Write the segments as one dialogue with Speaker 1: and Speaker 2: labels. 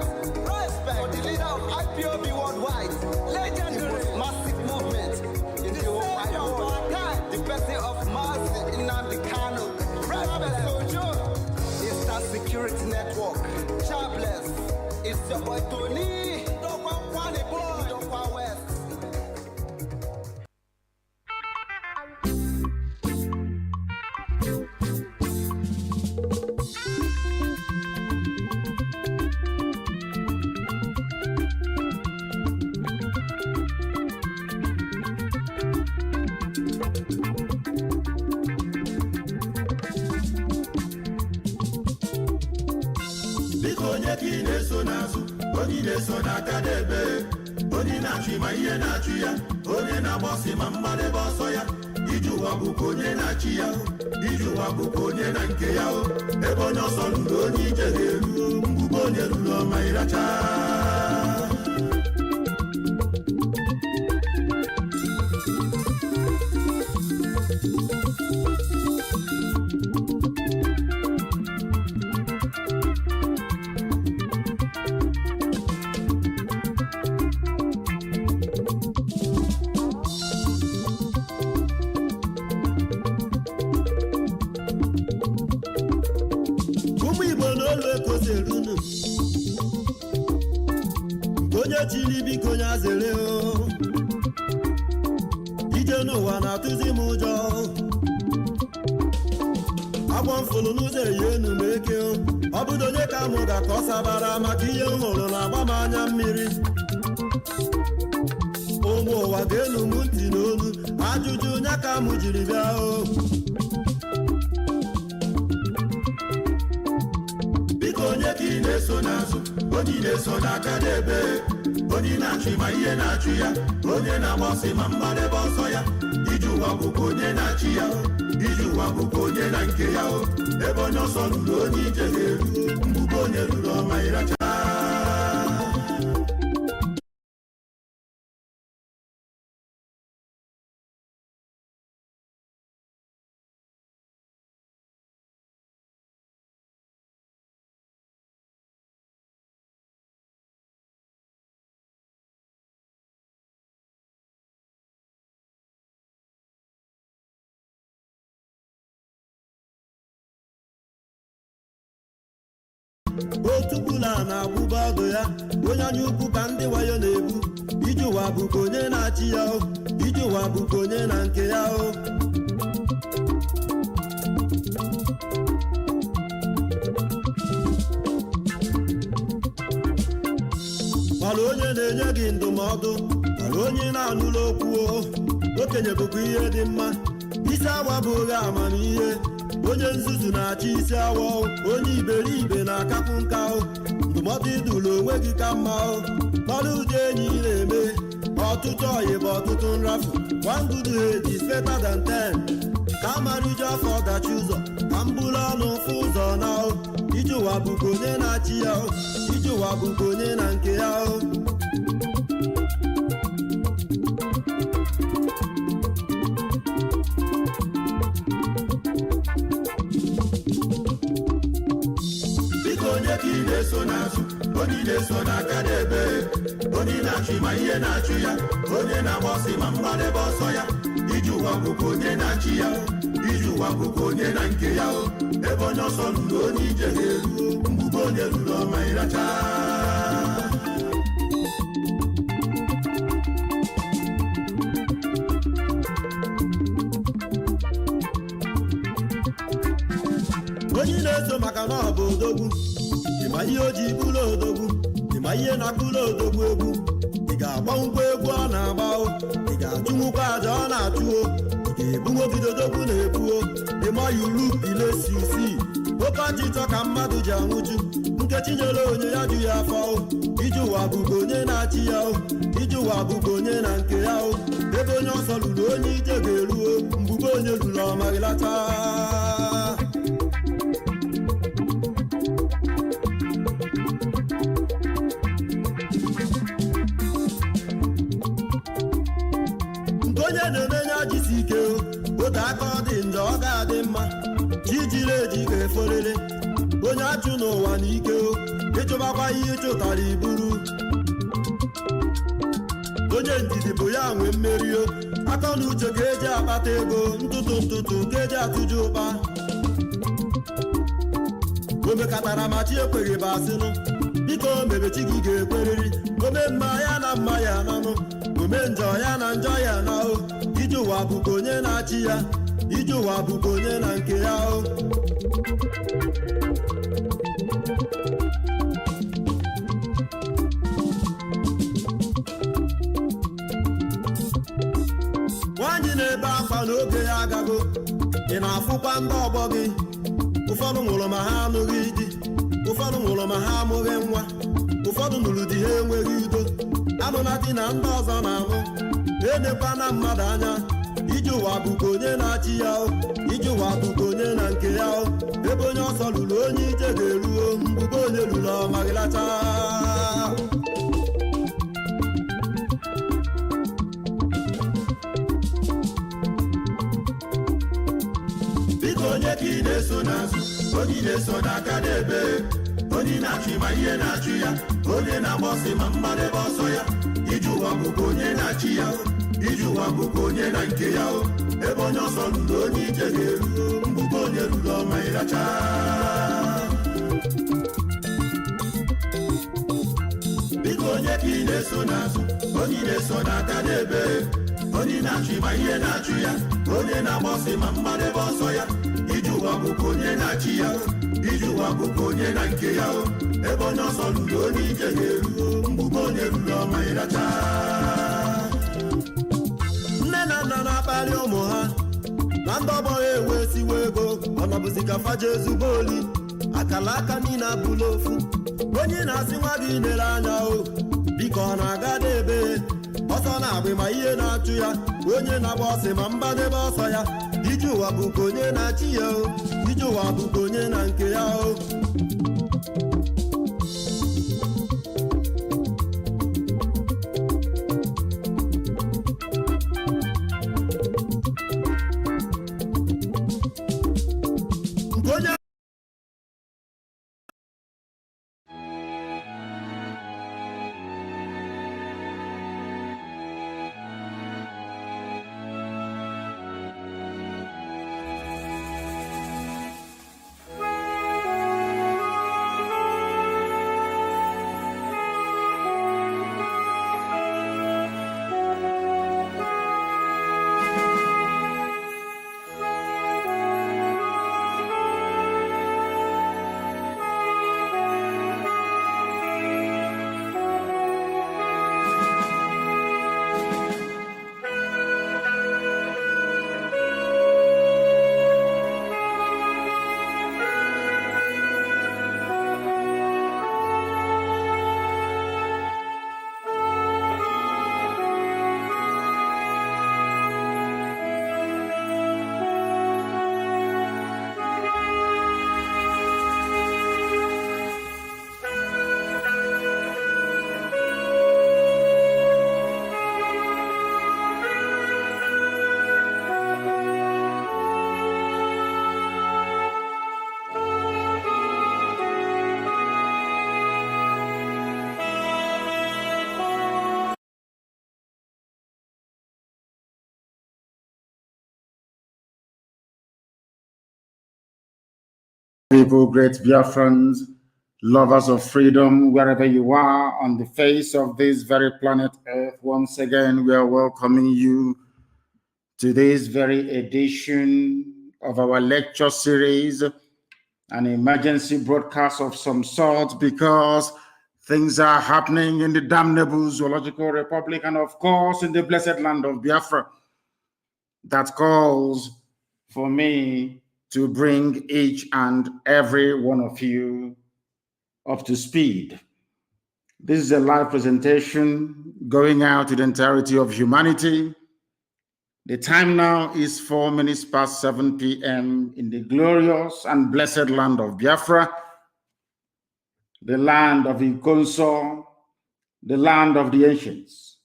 Speaker 1: respect for the leader of IPOB worldwide, legendary massive movement in the whole wide world, the person of Mercy Nnamdi Kanu, respect Sojo, Eastern Security Network, Jobless, it's your boy Tony, Dokwa Kwani Boy, Dokwa West.
Speaker 2: Onye na-eso n'aka n'ebe, onye na-achụ ma ihe na-achụ ya, onye na-agbasi ma mmadụ ebe ọsọ ya, iji ụwa bụkwa onye na-achị ya, iji ụwa bụkwa onye na nke ya, ebe onye ọsọ lụrụ onye ije ga-eru, mgbugbo onye lụrụ ọma ịracha.
Speaker 3: Chili biko nya zere o ije n'ụwa na-atụzi m ụjọ agwọ mfụlụ n'ụzọ eyi enu m eke o ọ bụdo onye ka mụ ga ka ọ sabara maka ihe m hụrụ na-agba m anya mmiri ụmụ ụwa ga-enu m ntị n'olu ajụjụ onye ka mụ jiri bịa o
Speaker 2: biko onye ka ị na-eso n'azụ onye na-eso n'aka n'ebe onye na-achụ ma ihe na-achụ ya onye na-agbasi ma mmadụ ebe ọsọ ya iji ụwa bụkwa onye na-achị ya iji ụwa bụkwa onye na nke ya ebe onye ọsọ lụrụ onye ije ga-eru mgbugbo onye lụrụ ọma ịracha.
Speaker 3: otu bụla na-agbụba ọdụ ya onye anya ukwu ka ndị wayo na-ebu iji ụwa bụkwa onye na-achị ya o iji ụwa bụkwa onye na nke ya o mana onye na-enye gị ndụmọdụ mana onye na-anụla okwu o okenye bụkwa ihe dị mma isi awa bụghị amamihe onye nzuzu na-achị isi awọ onye iberibe na-akapụ nka ndụmọdụ idulu onwe gị ka mma mara ụdị enyi na-eme ọtụtụ ọyị bụ ọtụtụ nrafu one good head is better than 10 ka amariju afọ ọdachi ụzọ ka mbụrụ ọnụ fụ ụzọ na iji ụwa bụkwa onye na-achị ya iji ụwa bụkwa onye na nke ya
Speaker 2: onye ka ị na-eso n'azụ onye na-eso n'aka n'ebe onye na-achụ ma ihe na-achụ ya onye na-agbasi ma mmadụ ebe ọsọ ya iji ụwa bụkwa onye na-achị ya iji ụwa bụkwa onye na nke ya ebe onye ọsọ lụrụ onye ije ga-eru mgbugbo onye lụrụ ọma ịracha.
Speaker 3: onye na-eso maka na ọ bụ odogwu ịma ihe o ji bụrụ odogwu ịma ihe na-akụrụ odogwu egwu ị ga-agbanwukwa egwu ọ na-agba ị ga-achụnwukwa aja ọ na-achụo ị ga-ebunwogide odogwu na-ebuo ịma yulu ilesisi oke ọchịchọ ka mmadụ ji anwụchu nkechi nyere onye ya ju ya afọ iji ụwa bụkwa onye na-achị ya iji ụwa bụkwa onye na nke ya ebe onye ọsọ lụrụ onye ije ga-eruo mgbugbo onye lụrụ ọmaghịlata onye na-emenye ajisi ike ote aka ọ dị njọ ọ ga-adị mma chi jiri eji ga-eforere onye achụ n'ụwa n'ike eji ịchụbakwa ihe ịchụtara iburu onye ndidi bụ ya nwe mmeri o aka na uche ka eji akpata ego ntụtụ ka eji atụju ụkpa omekatara ma chi ekweghị bụ asịnụ biko mebechi gị ga-ekweriri ome mma ya na mma ya nanụ ome njọ ya na njọ ya na o ije ụwa bụkwa onye na-achị ya ije ụwa bụkwa onye na nke ya o nwaanyị na-ebe akwa n'oge ya agago ị na-afụkwa ndị ọgbọ gị ụfọdụ nwụrụ ma ha anụghị di ụfọdụ nwụrụ ma ha amụghị nwa ụfọdụ nụrụ di ha enweghị udo anụla di na ndị ọzọ na-anụ enekwa na mmadụ anya ije ụwa bụkwa onye na-achị ya o ije ụwa bụkwa onye na nke ya o ebe onye ọsọ lụrụ onye ije ga-eruo mgbube onye lụrụ ọmaghịlacha
Speaker 2: onye ka ị na-eso n'azụ onye na-eso n'aka n'ebe onye na-achụ ma ihe na-achụ ya onye na-agba ọsọ ma mmadụ ebe ọsọ ya ije ụwa bụkwa onye na-achị ya ije ụwa bụkwa onye na nke ya ebe onye ọsọ lụrụ onye ije ga-eru mgbukọ onye ruru ọma ịracha biko onye ka ị na-eso n'azụ onye na-eso n'aka n'ebe onye na-achụ ma ihe na-achụ ya onye na-agba ọsọ ma mmadụ ebe ọsọ ya ije ụwa bụkwa onye na-achị ya ije ụwa bụkwa onye na nke ya ebe onye ọsọ lụrụ onye ije ga-eru mgbugbo onye ruru ọma ịracha
Speaker 3: nne na nna na-akparị ụmụ ha na ndị ọgbọ ha ewesiwe ego ọnọbụzi ka faje ezugbo oli akala aka niile abụla ofu onye na-asị nwa gị nere anya o biko ọ na-aga n'ebe ọsọ na-agbị ma ihe na-achụ ya onye na-agba ọsị ma mbadebe ọsọ ya ije ụwa bụkwa onye na-achị ya o ije ụwa bụkwa onye na nke ya o
Speaker 4: People, great Biafrans, lovers of freedom, wherever you are on the face of this very planet Earth, once again, we are welcoming you to this very edition of our lecture series, an emergency broadcast of some sort, because things are happening in the damnable Zoological Republic and, of course, in the blessed land of Biafra. That calls for me to bring each and every one of you up to speed. This is a live presentation going out to the entirety of humanity. The time now is 4 minutes past 7 p.m. in the glorious and blessed land of Biafra, the land of Ikonso, the land of the ancients,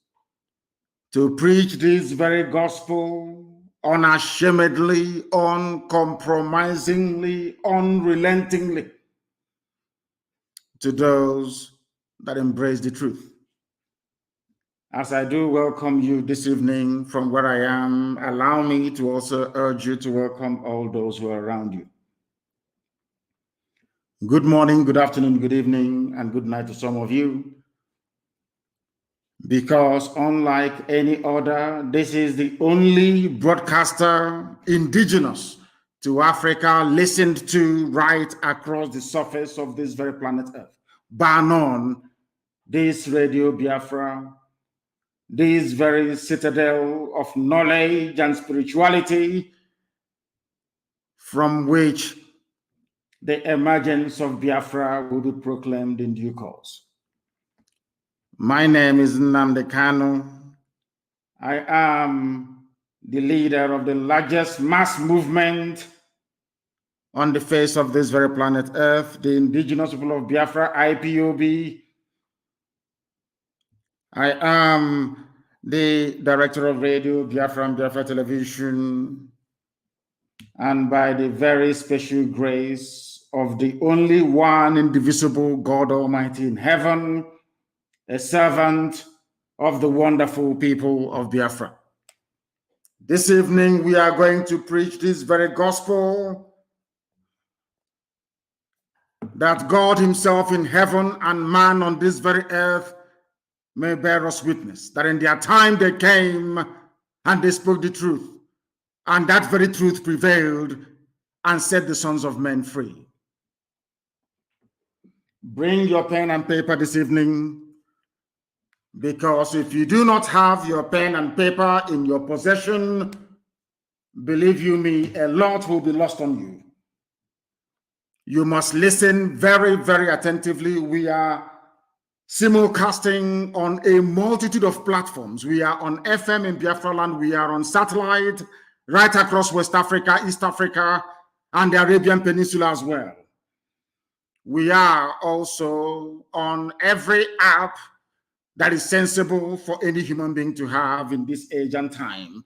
Speaker 4: to preach this very gospel unashamedly, uncompromisingly, unrelentingly, to those that embrace the truth. As I do welcome you this evening from where I am, allow me to also urge you to welcome all those who are around you. Good morning, good afternoon, good evening, and good night to some of you. Because unlike any other, this is the only broadcaster indigenous to Africa listened to right across the surface of this very planet Earth. Bar none, this Radio Biafra, this very citadel of knowledge and spirituality from which the emergence of Biafra will be proclaimed in due course. My name is Nnamdi Kanu. I am the leader of the largest mass movement on the face of this very planet Earth, the indigenous people of Biafra, IPOB. I am the director of radio, Biafra and Biafra Television, and by the very special grace of the only one indivisible God Almighty in heaven, a servant of the wonderful people of Biafra. This evening, we are going to preach this very gospel that God himself in heaven and man on this very earth may bear us witness, that in their time they came and they spoke the truth, and that very truth prevailed and set the sons of men free. Bring your pen and paper this evening, because if you do not have your pen and paper in your possession, believe you me, a lot will be lost on you. You must listen very, very attentively. We are simulcasting on a multitude of platforms. We are on FM in Biafra land. We are on satellite right across West Africa, East Africa, and the Arabian Peninsula as well. We are also on every app that is sensible for any human being to have in this age and time.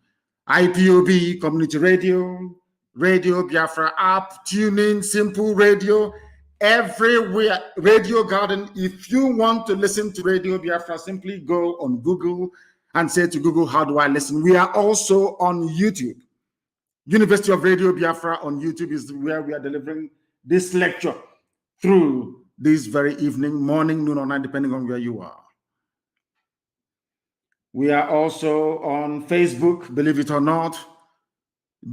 Speaker 4: IPOB, Community Radio, Radio Biafra app, TuneIn, Simple Radio, everywhere, Radio Garden. If you want to listen to Radio Biafra, simply go on Google and say to Google, how do I listen? We are also on YouTube. University of Radio Biafra on YouTube is where we are delivering this lecture through this very evening, morning, noon, or night, depending on where you are. We are also on Facebook, believe it or not.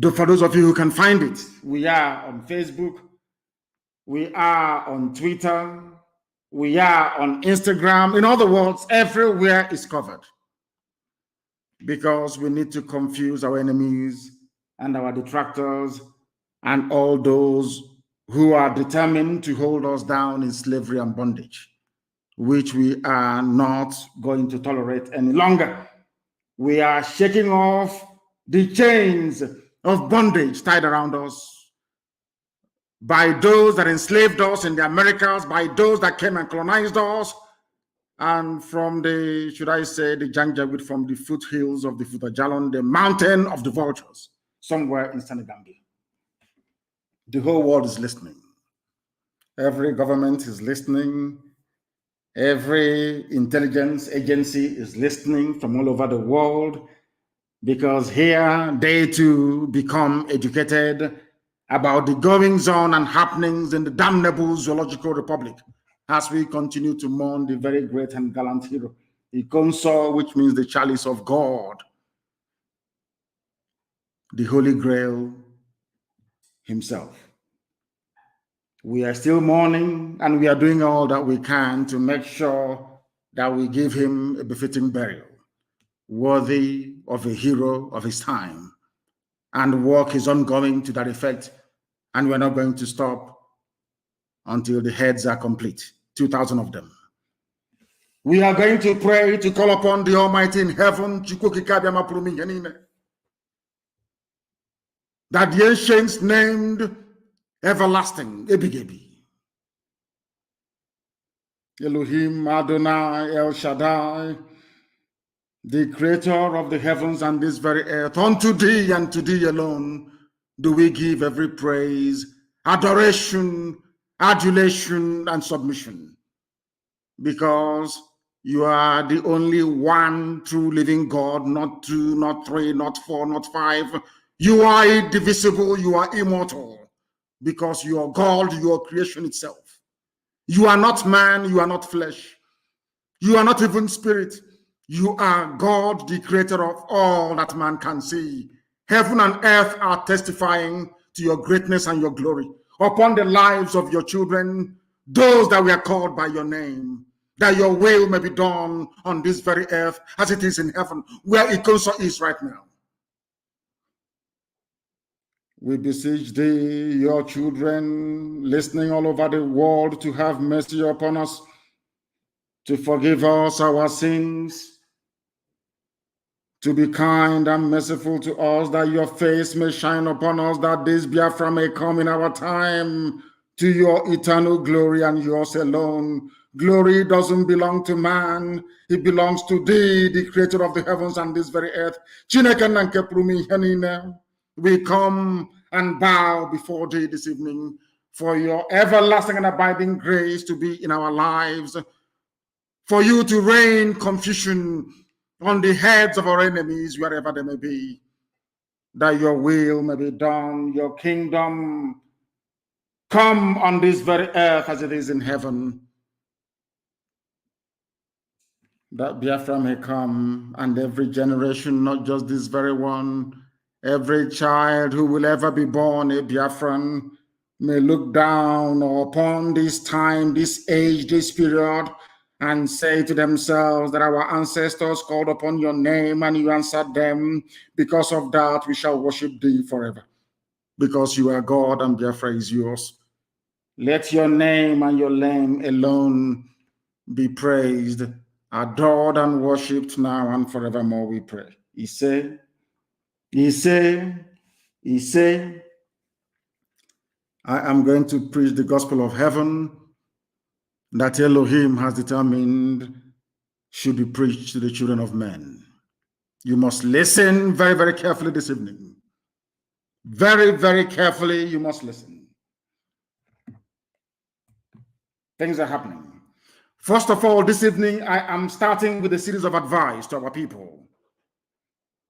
Speaker 4: For those of you who can find it, we are on Facebook. We are on Twitter. We are on Instagram. In other words, everywhere is covered. Because we need to confuse our enemies and our detractors and all those who are determined to hold us down in slavery and bondage, which we are not going to tolerate any longer. We are shaking off the chains of bondage tied around us by those that enslaved us in the Americas, by those that came and colonized us, and from the, should I say, the Janjaweed, from the foothills of the Futajalon, the mountain of the vultures, somewhere in Senegambia. The whole world is listening. Every government is listening. Every intelligence agency is listening from all over the world, because here they too become educated about the goings on and happenings in the damnable zoological republic as we continue to mourn the very great and gallant hero, Ikonso, which means the chalice of God, the Holy Grail himself. We are still mourning, and we are doing all that we can to make sure that we give him a befitting burial, worthy of a hero of his time. And work is ongoing to that effect, and we're not going to stop until the heads are complete, 2,000 of them. We are going to pray to call upon the Almighty in heaven, that the ancients named everlasting, Ebigebi, Elohim, Adonai, El Shaddai, the creator of the heavens and this very earth. Unto thee and to thee alone do we give every praise, adoration, adulation, and submission. because you are the only one true living God, not two, not three, not four, not five. You are indivisible, you are immortal, because you are God, you are creation itself. You are not man, you are not flesh. You are not even spirit. You are God, the creator of all that man can see. Heaven and earth are testifying to your greatness and your glory upon the lives of your children, those that were called by your name, that your will may be done on this very earth as it is in heaven, where Ikonso is right now. We beseech thee, your children, listening all over the world, to have mercy upon us, to forgive us our sins, to be kind and merciful to us, that your face may shine upon us, that this Biafra may come in our time to your eternal glory and yours alone. Glory doesn't belong to man, it belongs to thee, the creator of the heavens and this very earth. We come and bow before thee this evening for your everlasting and abiding grace to be in our lives, for you to rain confusion on the heads of our enemies, wherever they may be, that your will may be done, your kingdom come on this very earth as it is in heaven, that Biafra may come, and every generation, not just this very one, every child who will ever be born a Biafran may look down upon this time, this age, this period, and say to themselves that our ancestors called upon your name and you answered them. Because of that, we shall worship thee forever, because you are God and Biafra is yours. Let your name and your name alone be praised, adored, and worshipped now and forevermore, we pray. He said, I am going to preach the gospel of heaven that Elohim has determined should be preached to the children of men. You must listen very, very carefully this evening. Very, very carefully, you must listen. Things are happening. First of all, this evening, I am starting with a series of advice to our people,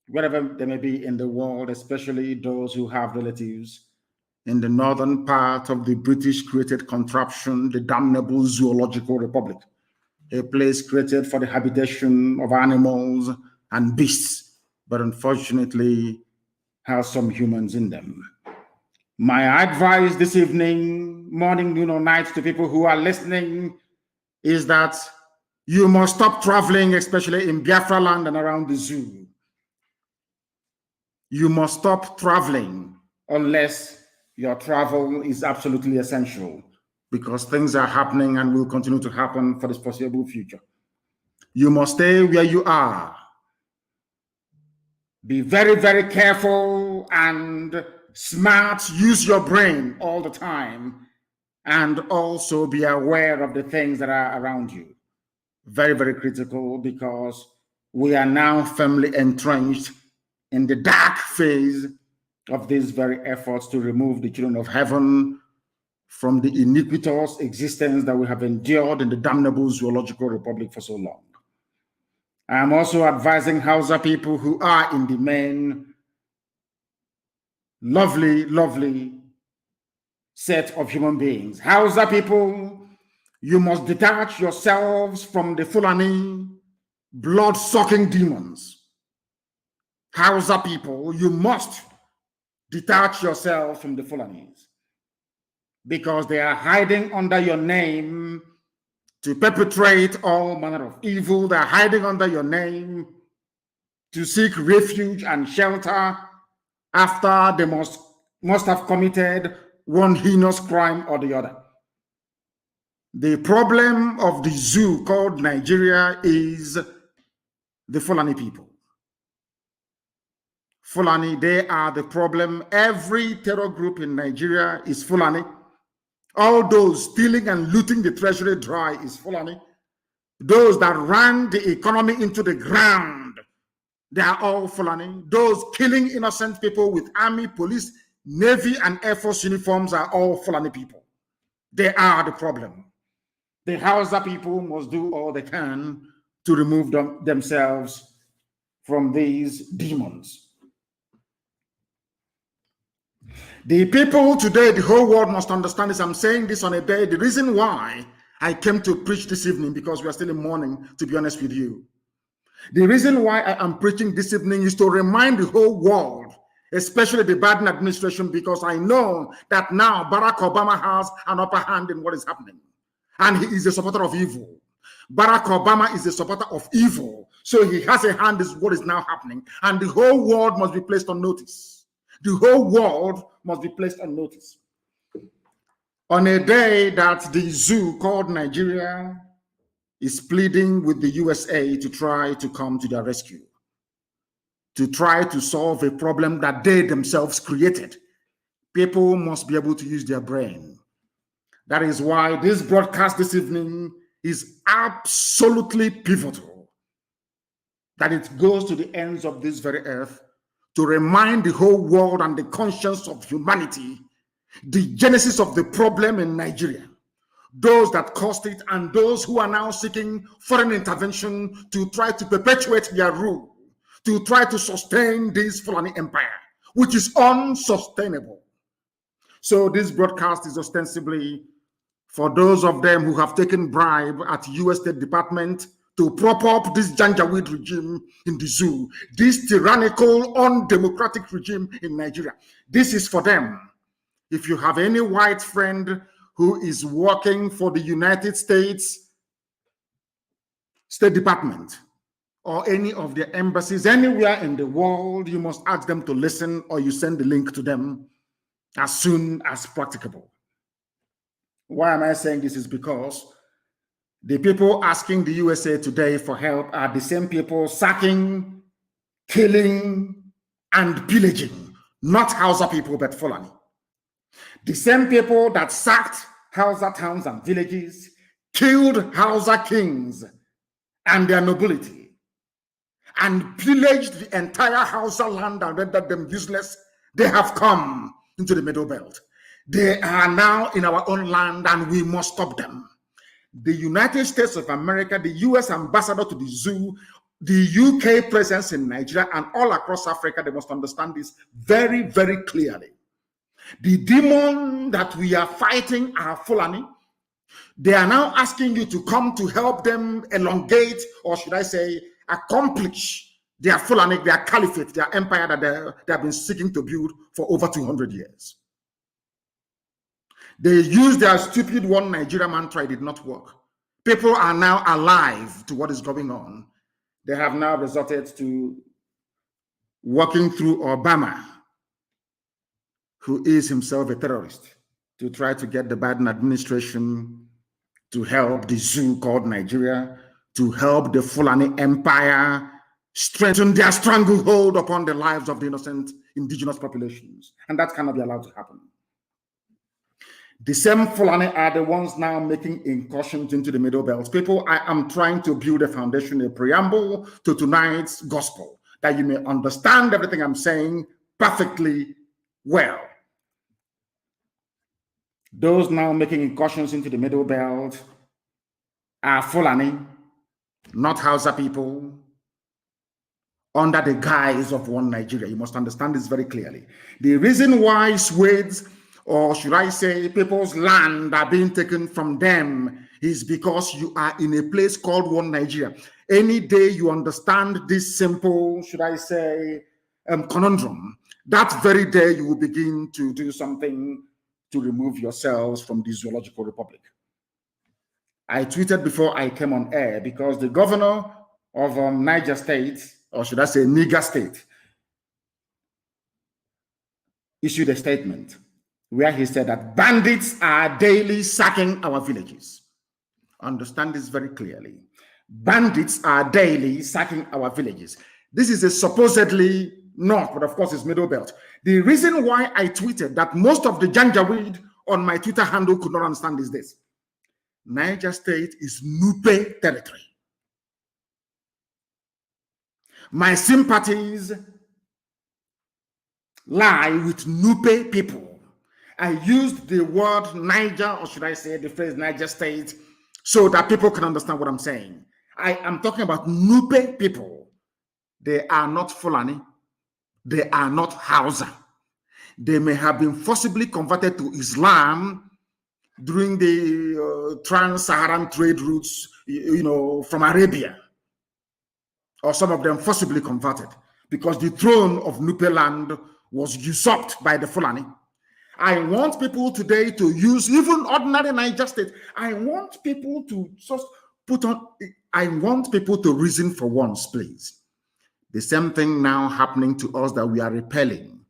Speaker 4: wherever they may be in the world, especially those who have relatives in the northern part of the British-created contraption, the damnable Zoological Republic, a place created for the habitation of animals and beasts, but unfortunately has some humans in them. My advice this evening, morning, noon, or night to people who are listening is that you must stop traveling, especially in Biafra land and around the zoo. You must stop traveling unless your travel is absolutely essential, because things are happening and will continue to happen for the foreseeable future. You must stay where you are. Be very, very careful and smart. Use your brain all the time, and also be aware of the things that are around you. Very, very critical, because we are now firmly entrenched in the dark phase of these very efforts to remove the children of heaven from the iniquitous existence that we have endured in the damnable Zoological Republic for so long. I am also advising Hausa people who are in the main lovely, lovely set of human beings. Hausa people, you must detach yourselves from the Fulani blood-sucking demons. Hausa people, you must detach yourself from the Fulanis, because they are hiding under your name to perpetrate all manner of evil. They are hiding under your name to seek refuge and shelter after they must have committed one heinous crime or the other. The problem of the zoo called Nigeria is the Fulani people. Fulani, they are the problem. Every terror group in Nigeria is Fulani. All those stealing and looting the treasury dry is Fulani. Those that ran the economy into the ground, they are all Fulani. Those killing innocent people with army, police, navy, and air force uniforms are all Fulani people. They are the problem. The Hausa people must do all they can to remove themselves from these demons. The people today, the whole world must understand this. I'm saying this on a day. The reason why I came to preach this evening, because we are still in mourning, to be honest with you. The reason why I am preaching this evening is to remind the whole world, especially the Biden administration, because I know that now Barack Obama has an upper hand in what is happening. And he is a supporter of evil. Barack Obama is a supporter of evil. So he has a hand in what is now happening. And the whole world must be placed on notice. The whole world must be placed on notice. On a day that the zoo called Nigeria is pleading with the USA to try to come to their rescue, to try to solve a problem that they themselves created. People must be able to use their brain. That is why this broadcast this evening is absolutely pivotal, that it goes to the ends of this very earth to remind the whole world and the conscience of humanity the genesis of the problem in Nigeria, those that caused it, and those who are now seeking foreign intervention to try to perpetuate their rule, to try to sustain this Fulani empire, which is unsustainable. So this broadcast is ostensibly for those of them who have taken bribe at U.S. State Department to prop up this Janjaweed regime in the zoo, this tyrannical, undemocratic regime in Nigeria. This is for them. If you have any white friend who is working for the United States State Department or any of their embassies anywhere in the world, you must ask them to listen, or you send the link to them as soon as practicable. Why am I saying this? Is because the people asking the USA today for help are the same people sacking, killing, and pillaging, not Hausa people, but Fulani. The same people that sacked Hausa towns and villages, killed Hausa kings and their nobility, and pillaged the entire Hausa land and rendered them useless, they have come into the Middle Belt. They are now in our own land, and we must stop them. The United States of America, the U.S. ambassador to the zoo, the UK presence in Nigeria, and all across Africa, they must understand this very, very clearly. The demon that we are fighting are Fulani. They are now asking you to come to help them elongate, or should I say, accomplish their Fulani, their caliphate, their empire that they have been seeking to build for over 200 years. They used their stupid one Nigeria mantra, it did not work. People are now alive to what is going on. They have now resorted to working through Obama, who is himself a terrorist, to try to get the Biden administration to help the zoo called Nigeria, to help the Fulani empire strengthen their stranglehold upon the lives of the innocent indigenous populations. And that cannot be allowed to happen. The same Fulani are the ones now making incursions into the Middle Belt. People, I am trying to build a foundation, a preamble to tonight's gospel, that you may understand everything I'm saying perfectly well. Those now making incursions into the Middle Belt are Fulani, not Hausa people, under the guise of one Nigeria. You must understand this very clearly. The reason why Swedes, or should I say people's land, are being taken from them is because you are in a place called one Nigeria. Any day you understand this simple, should I say, conundrum, that very day you will begin to do something to remove yourselves from the zoological republic. I tweeted before I came on air because the governor of Niger State, or should I say Niger State, issued a statement where he said that bandits are daily sacking our villages. Understand this very clearly. Bandits are daily sacking our villages. This is a supposedly north, but of course it's Middle Belt. The reason why I tweeted that most of the Janjaweed on my Twitter handle could not understand is this. Niger State is Nupe territory. My sympathies lie with Nupe people. I used the word Niger, or should I say the phrase Niger State, so that people can understand what I'm saying. I am talking about Nupe people. They are not Fulani. They are not Hausa. They may have been forcibly converted to Islam during the trans-Saharan trade routes, from Arabia. Or some of them forcibly converted because the throne of Nupe land was usurped by the Fulani. I want people today to use even ordinary Niger State. I want people to just I want people to reason for once, please. The same thing now happening to us that we are repelling,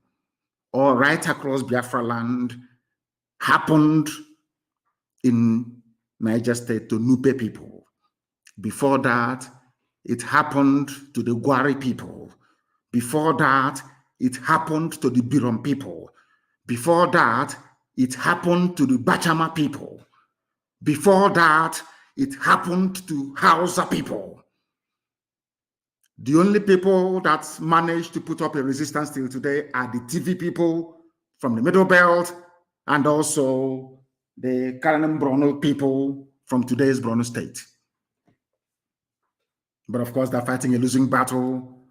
Speaker 4: or right across Biafra land, happened in Niger State to Nupe people. Before that, it happened to the Gwari people. Before that, it happened to the Birom people. Before that, it happened to the Bachama people. Before that, it happened to Hausa people. The only people that managed to put up a resistance till today are the TV people from the Middle Belt and also the Karanem Brono people from today's Brono State. But of course, they're fighting a losing battle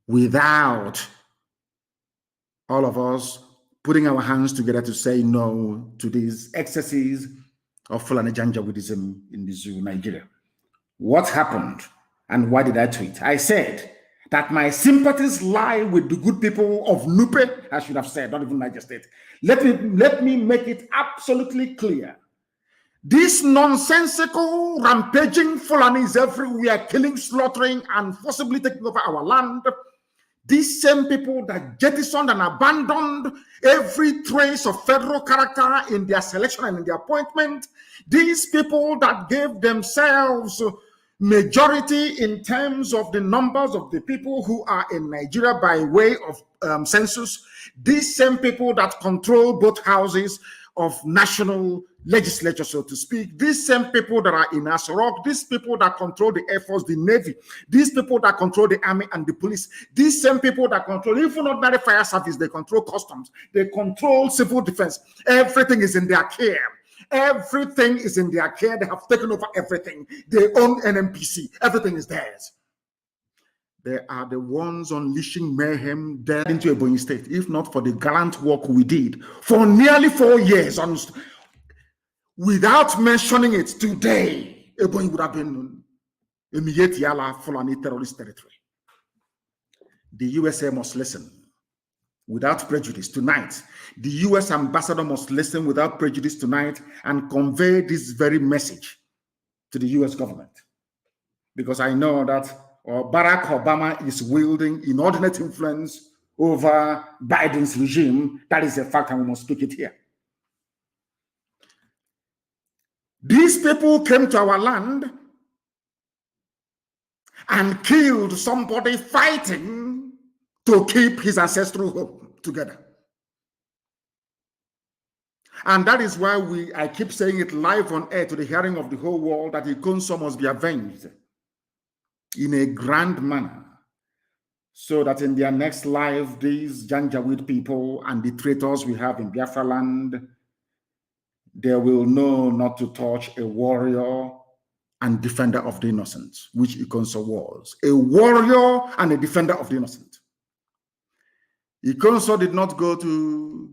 Speaker 4: without all of us putting our hands together to say no to these excesses of Fulani Janjaweedism in the zoo, Nigeria. What happened and why did I tweet? I said that my sympathies lie with the good people of Nupe, I should have said, not even Niger State. Let me make it absolutely clear. These nonsensical, rampaging Fulanis everywhere, killing, slaughtering, and forcibly taking over our land. These same people that jettisoned and abandoned every trace of federal character in their selection and in their appointment. These people that gave themselves majority in terms of the numbers of the people who are in Nigeria by way of census. These same people that control both houses of national legislature, so to speak. These same people that are in Asorok, these people that control the Air Force, the Navy, these people that control the Army and the police, these same people that control even ordinary fire service, they control customs, they control civil defense. Everything is in their care. Everything is in their care. They have taken over everything. They own NMPC. Everything is theirs. They are the ones unleashing mayhem there into Ebonyi State. If not for the gallant work we did for nearly 4 years, without mentioning it today, Ebonyi would have been a Mietiala Fulani terrorist territory. The USA must listen without prejudice tonight. The US ambassador must listen without prejudice tonight and convey this very message to the US government. Because I know that Barack Obama is wielding inordinate influence over Biden's regime. That is a fact, and we must speak it here. These people came to our land and killed somebody fighting to keep his ancestral home together. And that is why I keep saying it live on air to the hearing of the whole world that Ikonso must be avenged in a grand manner, so that in their next life, these Janjaweed people and the traitors we have in Biafra land, they will know not to touch a warrior and defender of the innocent, which Ikonso was. A warrior and a defender of the innocent. Ikonso did not go to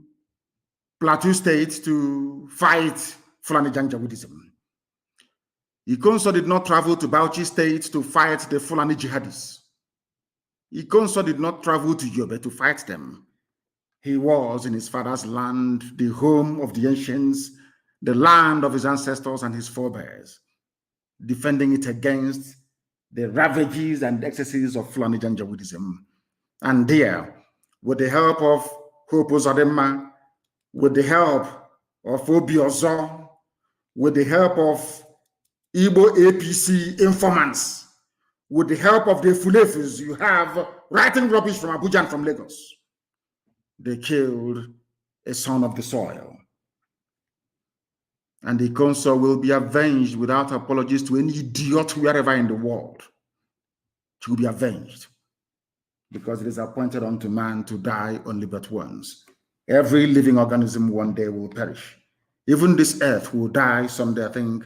Speaker 4: Plateau State to fight Fulani Janjaweedism. Ikonso did not travel to Bauchi State to fight the Fulani jihadists. Ikonso did not travel to Yobe to fight them. He was in his father's land, the home of the ancients, the land of his ancestors and his forebears, defending it against the ravages and excesses of Fulani Janjaweedism. And there, with the help of Hope Uzodimma, with the help of Obiozo, with the help of Igbo APC informants, with the help of the Fulefis you have writing rubbish from Abuja and from Lagos, they killed a son of the soil. And the Ikonso will be avenged without apologies to any idiot wherever in the world. He will be avenged because it is appointed unto man to die only but once. Every living organism one day will perish. Even this earth will die someday. I think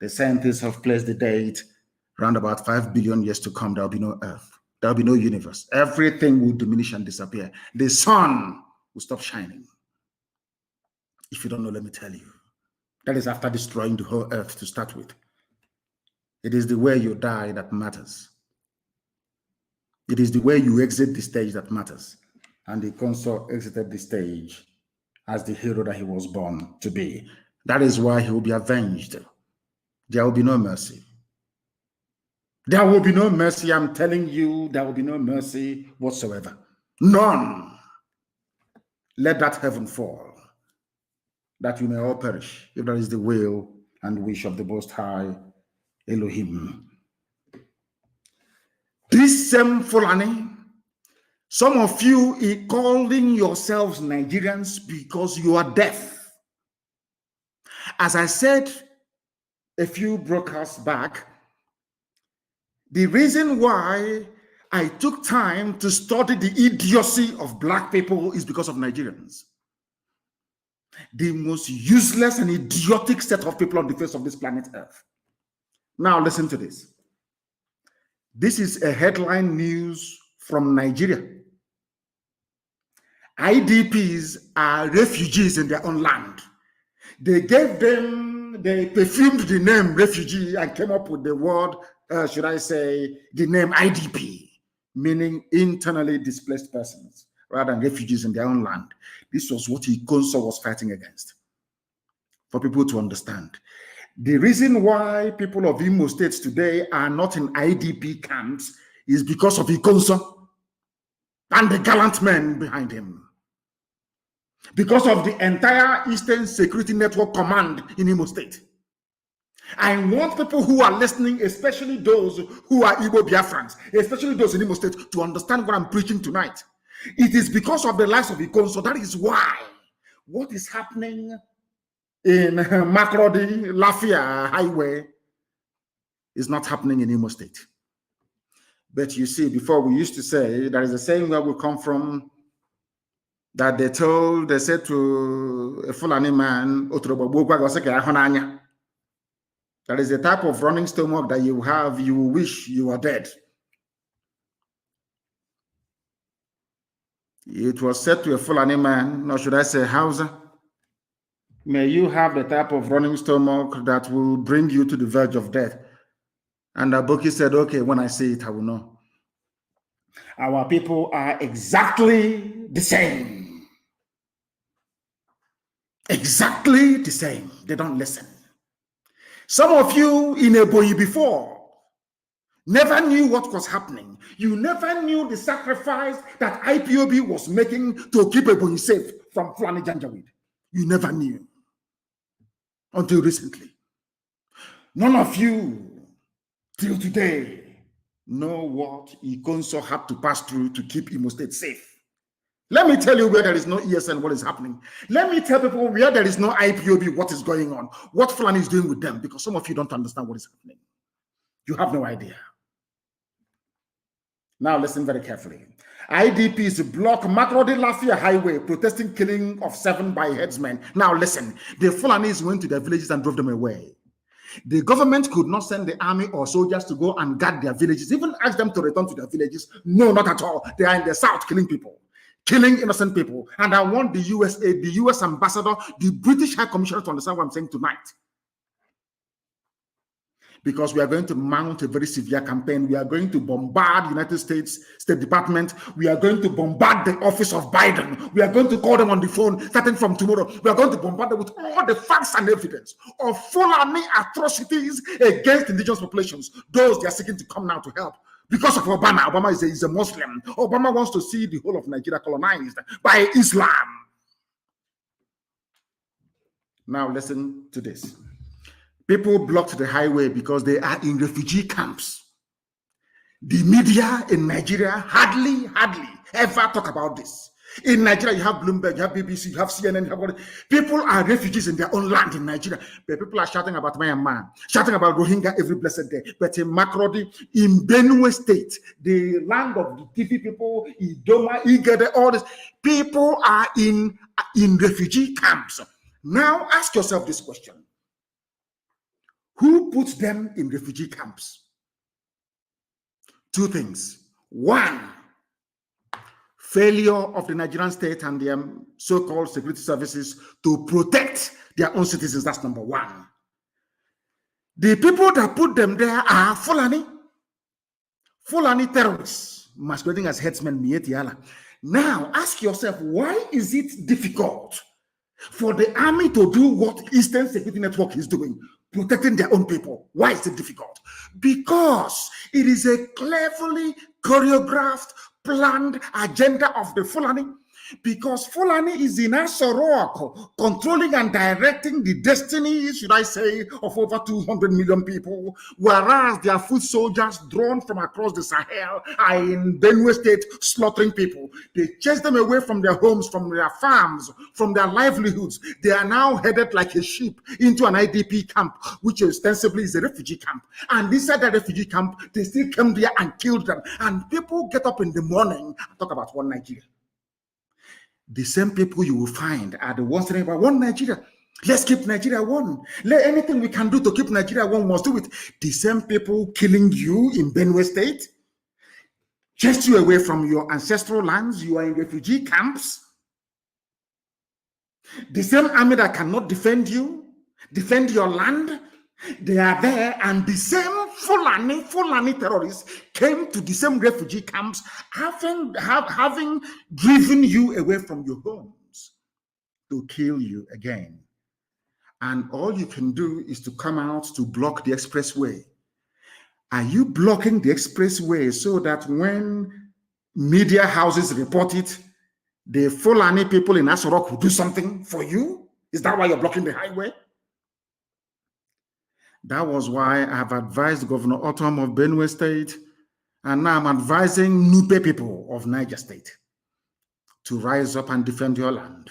Speaker 4: The scientists have placed the date around about 5 billion years to come. There will be no Earth. There will be no universe. Everything will diminish and disappear. The sun will stop shining. If you don't know, let me tell you. That is after destroying the whole Earth to start with. It is the way you die that matters. It is the way you exit the stage that matters. And Ikonso exited the stage as the hero that he was born to be. That is why he will be avenged. There will be no mercy. There will be no mercy. I'm telling you, there will be no mercy whatsoever. None. Let that heaven fall, that you may all perish, if that is the will and wish of the Most High Elohim. This same Fulani, some of you are calling yourselves Nigerians because you are deaf. As I said a few broadcasts back, the reason why I took time to study the idiocy of black people is because of Nigerians. The most useless and idiotic set of people on the face of this planet Earth. Now listen to this. This is a headline news from Nigeria. IDPs are refugees in their own land. They perfumed the name refugee and came up with the word, should I say, the name IDP, meaning internally displaced persons, rather than refugees in their own land. This was what Ikonso was fighting against. For people to understand. The reason why people of Imo states today are not in IDP camps is because of Ikonso and the gallant men behind him. Because of the entire Eastern Security Network Command in Imo State. I want people who are listening, especially those who are Igbo Biafrans, especially those in Imo State, to understand what I'm preaching tonight. It is because of the lives of Ikonso. That is why what is happening in Makurdi, Lafia Highway is not happening in Imo State. But you see, before we used to say, there is a saying where we come from, that they said to a Fulani man, that is the type of running stomach that you have, you wish you were dead. It was said to a Fulani man, or should I say Hausa, may you have the type of running stomach that will bring you to the verge of death. And Aboki said, okay, when I see it, I will know. Our people are exactly the same. Exactly the same. They don't listen. Some of you in Ebonyi before never knew what was happening. You never knew the sacrifice that IPOB was making to keep Ebonyi safe from Fulani Janjaweed. You never knew. Until recently. None of you, till today, know what Ikonso had to pass through to keep Imo State safe. Let me tell you where there is no ESN, what is happening. Let me tell people where there is no IPOB, what is going on, what Fulani is doing with them, because some of you don't understand what is happening. You have no idea. Now listen very carefully. IDPs block Makurdi Lafia Highway, protesting killing of 7 by headsmen. Now listen, the Fulanis went to their villages and drove them away. The government could not send the army or soldiers to go and guard their villages, even ask them to return to their villages. No, not at all. They are in the south killing people, killing innocent people. And I want the USA, the US ambassador, the British High Commissioner to understand what I'm saying tonight. Because we are going to mount a very severe campaign. We are going to bombard United States State Department. We are going to bombard the office of Biden. We are going to call them on the phone starting from tomorrow. We are going to bombard them with all the facts and evidence of Fulani atrocities against indigenous populations. Those they are seeking to come now to help. Because of Obama. Obama is a Muslim. Obama wants to see the whole of Nigeria colonized by Islam. Now listen to this. People blocked the highway because they are in refugee camps. The media in Nigeria hardly ever talk about this. In Nigeria, you have Bloomberg, you have BBC, you have CNN, you have people are refugees in their own land in Nigeria. But people are shouting about Myanmar, shouting about Rohingya every blessed day. But in Makurdi, in Benue State, the land of the TV people, Idoma, Igede, all this, people are in refugee camps. Now ask yourself this question. Who put them in refugee camps? Two things. One, failure of the Nigerian state and their so-called security services to protect their own citizens. That's number one. The people that put them there are Fulani terrorists, masquerading as headsmen. Now, ask yourself, why is it difficult for the army to do what Eastern Security Network is doing, protecting their own people? Why is it difficult? Because it is a cleverly choreographed, planned agenda of the Fulani. Because Fulani is in Asorok, controlling and directing the destiny, should I say, of over 200 million people, whereas their foot soldiers drawn from across the Sahel are in Benue State slaughtering people. They chase them away from their homes, from their farms, from their livelihoods. They are now headed like a sheep into an IDP camp, which ostensibly is a refugee camp. And inside the refugee camp, they still came there and killed them. And people get up in the morning and talk about one Nigeria. The same people you will find are the ones saying about one Nigeria. Let's keep Nigeria one. Let anything we can do to keep Nigeria one, must do it. The same people killing you in Benue State, chase you away from your ancestral lands. You are in refugee camps. The same army that cannot defend you, defend your land, they are there, and the same Fulani terrorists came to the same refugee camps, having driven you away from your homes to kill you again. And all you can do is to come out to block the expressway. Are you blocking the expressway so that when media houses report it, the Fulani people in Asorok will do something for you? Is that why you're blocking the highway? That was why I have advised Governor Autumn of Benue State, and now I'm advising Nupe people of Niger State to rise up and defend your land.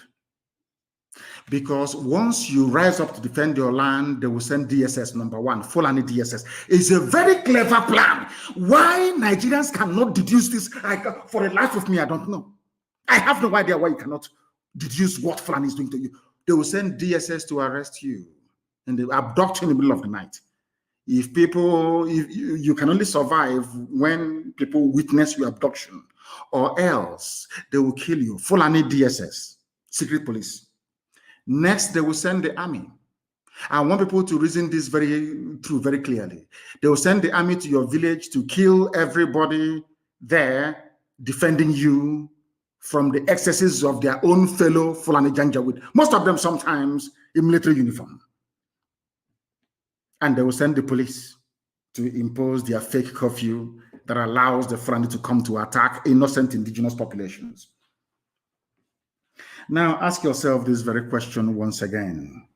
Speaker 4: Because once you rise up to defend your land, they will send DSS, number one, Fulani DSS. It's a very clever plan. Why Nigerians cannot deduce this? For the life of me, I don't know. I have no idea why you cannot deduce what Fulani is doing to you. They will send DSS to arrest you. And they abduct you in the middle of the night. If you can only survive when people witness your abduction, or else they will kill you. Fulani DSS, secret police. Next, they will send the army. I want people to reason this very clearly. They will send the army to your village to kill everybody there, defending you from the excesses of their own fellow Fulani Janjaweed. Most of them sometimes in military uniform. And they will send the police to impose their fake curfew that allows the Fulani to come to attack innocent indigenous populations. Now, ask yourself this very question once again.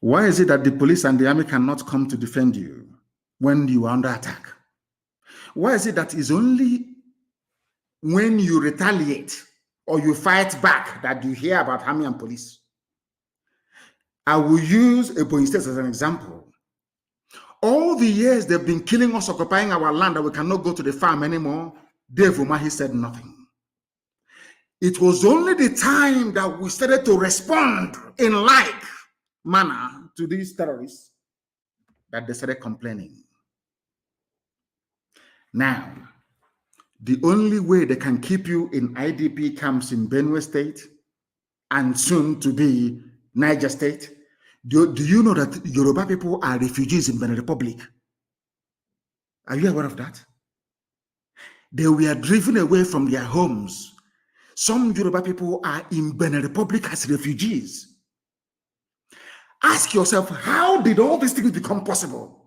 Speaker 4: Why is it that the police and the army cannot come to defend you when you are under attack? Why is it that it's only when you retaliate or you fight back that you hear about army and police? I will use Ebonyi State as an example. All the years they've been killing us, occupying our land, that we cannot go to the farm anymore, Dave Umahi said nothing. It was only the time that we started to respond in like manner to these terrorists that they started complaining. Now, the only way they can keep you in IDP camps in Benue State and soon to be Niger State. Do you know that Yoruba people are refugees in Benin Republic? Are you aware of that? They were driven away from their homes. Some Yoruba people are in Benin Republic as refugees. Ask yourself, how did all these things become possible?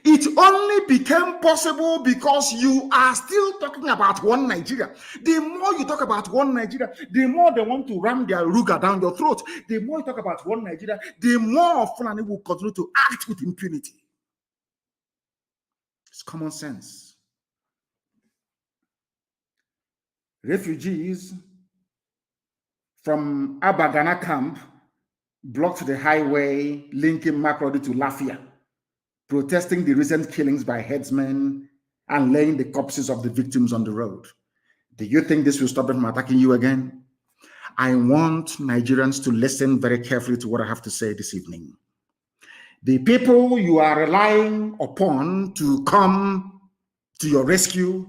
Speaker 4: It only became possible because you are still talking about one Nigeria. The more you talk about one Nigeria, the more they want to ram their ruga down your throat. The more you talk about one Nigeria, the more Fulani will continue to act with impunity. It's common sense. Refugees from Abagana camp blocked the highway linking Makurdi to Lafia, protesting the recent killings by headsmen and laying the corpses of the victims on the road. Do you think this will stop them from attacking you again? I want Nigerians to listen very carefully to what I have to say this evening. The people you are relying upon to come to your rescue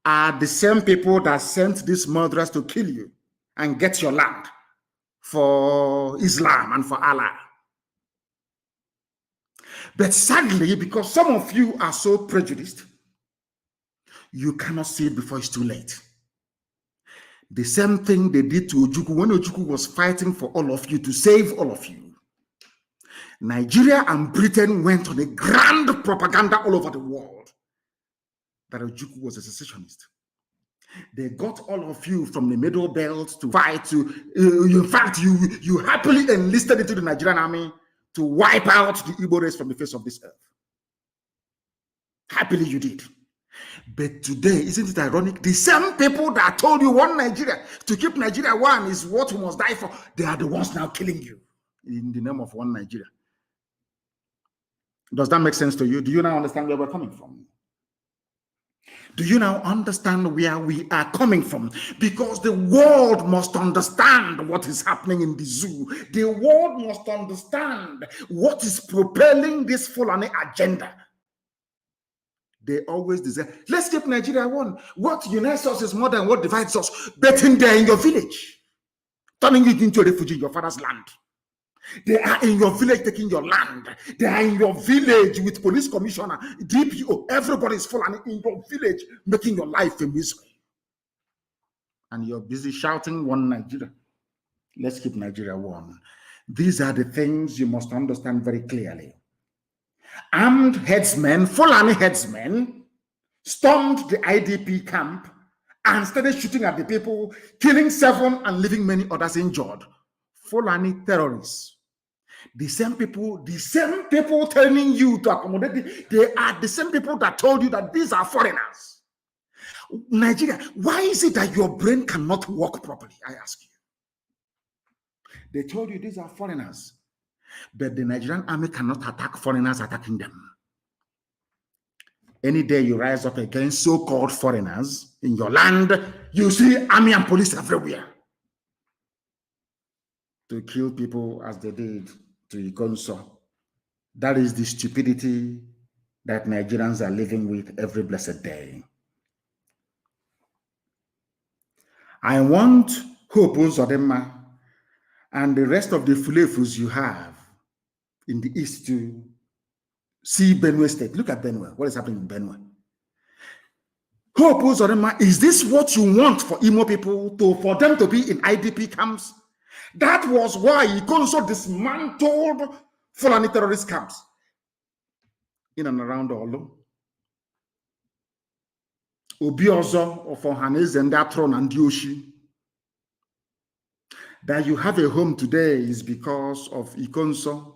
Speaker 4: are the same people that sent these murderers to kill you and get your land for Islam and for Allah. But sadly, because some of you are so prejudiced, you cannot see it before it's too late. The same thing they did to Ojukwu when Ojukwu was fighting for all of you to save all of you. Nigeria and Britain went on a grand propaganda all over the world that Ojukwu was a secessionist. They got all of you from the Middle Belt to fight to, in fact, you happily enlisted into the Nigerian army to wipe out the Igbo race from the face of this earth. Happily you did. But today, isn't it ironic? The same people that told you one Nigeria, to keep Nigeria one is what we must die for, they are the ones now killing you in the name of one Nigeria. Does that make sense to you? Do you now understand where we're coming from? Do you now understand where we are coming from? Because the world must understand what is happening in the zoo. The world must understand what is propelling this Fulani agenda. They always desire, let's keep Nigeria one. What unites us is more than what divides us. But in there in your village, turning it into a refugee in your father's land. They are in your village taking your land. They are in your village with police commissioner, DPO. Everybody is full and in your village making your life a misery. And you're busy shouting one Nigeria. Let's keep Nigeria one. These are the things you must understand very clearly. Armed headsmen, Fulani headsmen, stormed the IDP camp and started shooting at the people, killing 7 and leaving many others injured. Fulani terrorists. The same people telling you to accommodate, they are the same people that told you that these are foreigners. Nigeria, why is it that your brain cannot work properly? I ask you. They told you these are foreigners, but the Nigerian army cannot attack foreigners attacking them. Any day you rise up against so-called foreigners in your land, you see army and police everywhere to kill people as they did to Ikonso. That is the stupidity that Nigerians are living with every blessed day. I want Hope Uzodinma and the rest of the Fulefus you have in the east to see Benue State. Look at Benue. What is happening in Benue? Hope Uzodinma, is this what you want for Imo people, for them to be in IDP camps? That was why Ikonso dismantled Fulani terrorist camps in and around Olu. Obiozo of Ohanese and Datron and Dioshi. That you have a home today is because of Ikonso,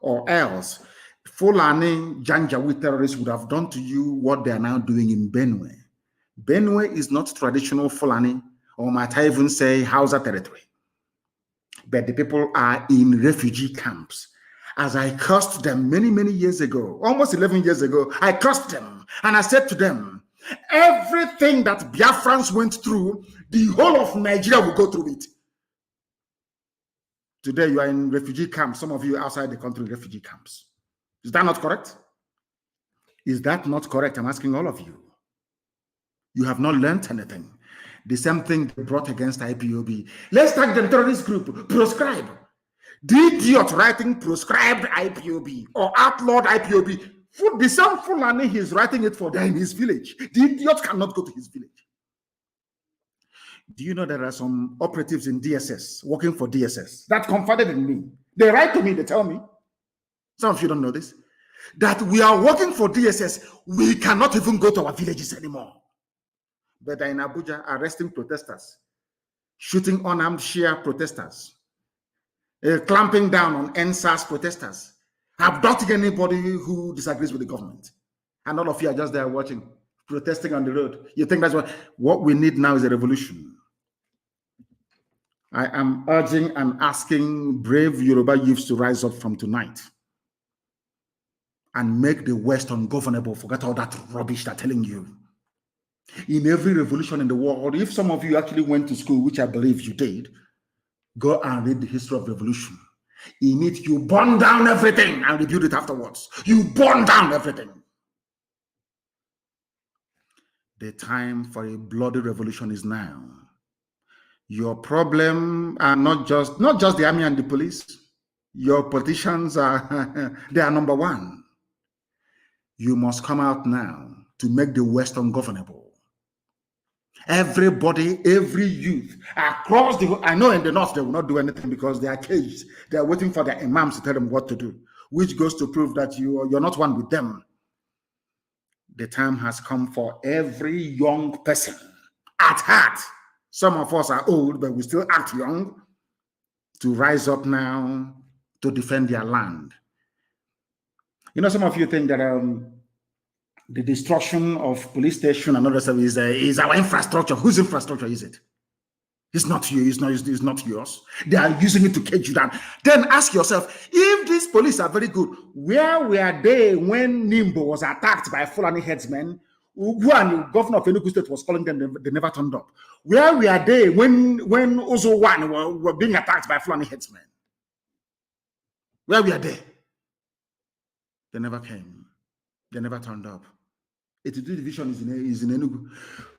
Speaker 4: or else Fulani Janjaweed terrorists would have done to you what they are now doing in Benue. Benue is not traditional Fulani, or might I even say Hausa territory. But the people are in refugee camps. As I cursed them many years ago, almost 11 years ago, I cursed them and I said to them, everything that Biafrans went through, the whole of Nigeria will go through it. Today you are in refugee camps, some of you outside the country, refugee camps. Is that not correct? Is that not correct? I'm asking all of you. You have not learned anything. The same thing they brought against IPOB. Let's tag them terrorist group, proscribe. The idiot writing proscribed IPOB or outlawed IPOB. For the same Fulani he's writing it for there in his village. The idiot cannot go to his village. Do you know there are some operatives in DSS, working for DSS, that confided in me? They write to me, they tell me, some of you don't know this, that we are working for DSS, we cannot even go to our villages anymore. But they're in Abuja arresting protesters, shooting unarmed Shia protesters, clamping down on NSAS protesters, abducting anybody who disagrees with the government. And all of you are just there watching, protesting on the road. You think that's what we need now is a revolution. I am urging and asking brave Yoruba youths to rise up from tonight and make the West ungovernable. Forget all that rubbish they're telling you. In every revolution in the world, if some of you actually went to school, which I believe you did, go and read the history of revolution. In it, you burn down everything and rebuild it afterwards. You burn down everything. The time for a bloody revolution is now. Your problem are not just the army and the police. Your politicians are they are number one. You must come out now to make the West ungovernable. Everybody, every youth across the, I know in the north they will not do anything because they are caged. They are waiting for their imams to tell them what to do, which goes to prove that you're not one with them. The time has come for every young person at heart. Some of us are old, but we still act young, to rise up now to defend their land. You know, some of you think that the destruction of police station and other stuff is our infrastructure. Whose infrastructure is it? It's not you. It's not yours. They are using it to cage you down. Then ask yourself, if these police are very good, where were they when Nimbo was attacked by Fulani headsmen? The governor of Enugu State was calling them, they never turned up. Where were they when Ozo were being attacked by Fulani headsmen? Where were they? They never came. They never turned up. 82 division is in Enugu.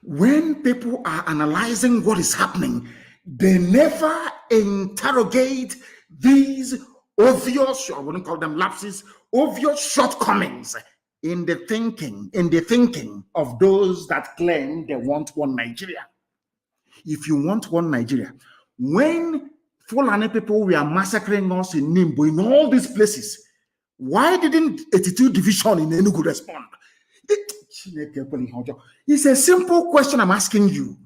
Speaker 4: When people are analyzing what is happening, they never interrogate these obvious, I wouldn't call them lapses, obvious shortcomings in the thinking of those that claim they want one Nigeria. If you want one Nigeria, when Fulani people were massacring us in Nimbo, in all these places, why didn't 82 division in Enugu respond? It's a simple question I'm asking you.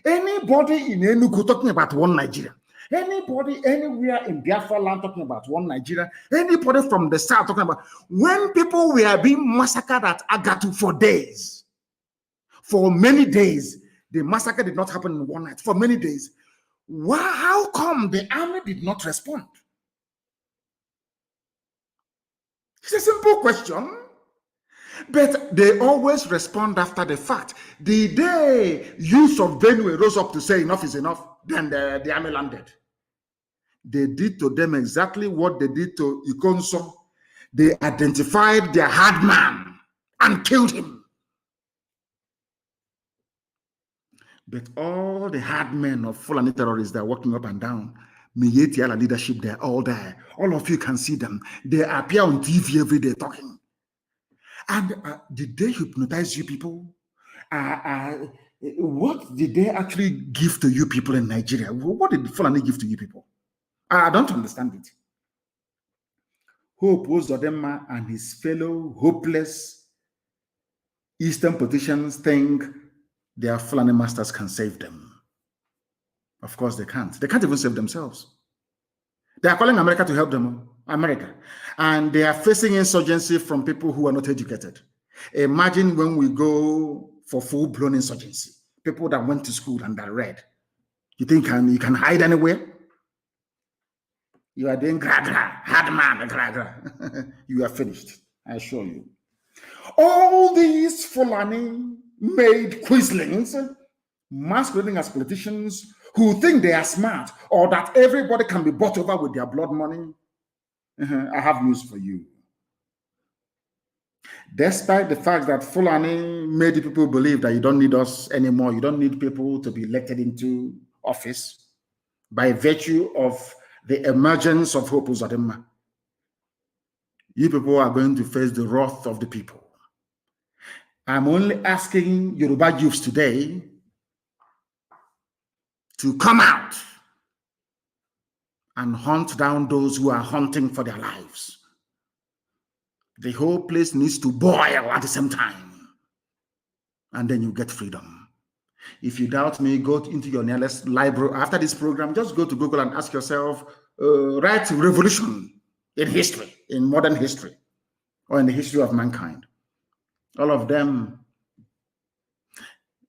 Speaker 4: Anybody in Enugu talking about one Nigeria? Anybody anywhere in Biafra land talking about one Nigeria? Anybody from the south talking about when people were being massacred at Agatu for days? For many days, the massacre did not happen in one night. For many days. How come the army did not respond? It's a simple question. But they always respond after the fact. The day youth of Benue rose up to say enough is enough, then the army landed. They did to them exactly what they did to Ikonso. They identified their hard man and killed him. But all the hard men of Fulani terrorists that are walking up and down, Miyetti Ala leadership, they're all there. All of you can see them. They appear on TV every day talking. And did they hypnotize you people? What did they actually give to you people in Nigeria? What did Fulani give to you people? I don't understand it. Hope Uzodinma and his fellow hopeless Eastern politicians think their Fulani masters can save them. Of course they can't. They can't even save themselves. They are calling America to help them. America. And they are facing insurgency from people who are not educated. Imagine when we go for full-blown insurgency. People that went to school and that read. You think you can hide anywhere? You are doing gra-gra, hard man, gra-gra. You are finished, I assure you. All these Fulani-made quislings, masquerading as politicians who think they are smart or that everybody can be bought over with their blood money, I have news for you. Despite the fact that Fulani made people believe that you don't need us anymore, you don't need people to be elected into office by virtue of the emergence of Hope Uzodinma, you people are going to face the wrath of the people. I'm only asking Yoruba youths today to come out and hunt down those who are hunting for their lives. The whole place needs to boil at the same time. And then you get freedom. If you doubt me, go into your nearest library. After this program, just go to Google and ask yourself, write revolution in history, in modern history, or in the history of mankind. All of them,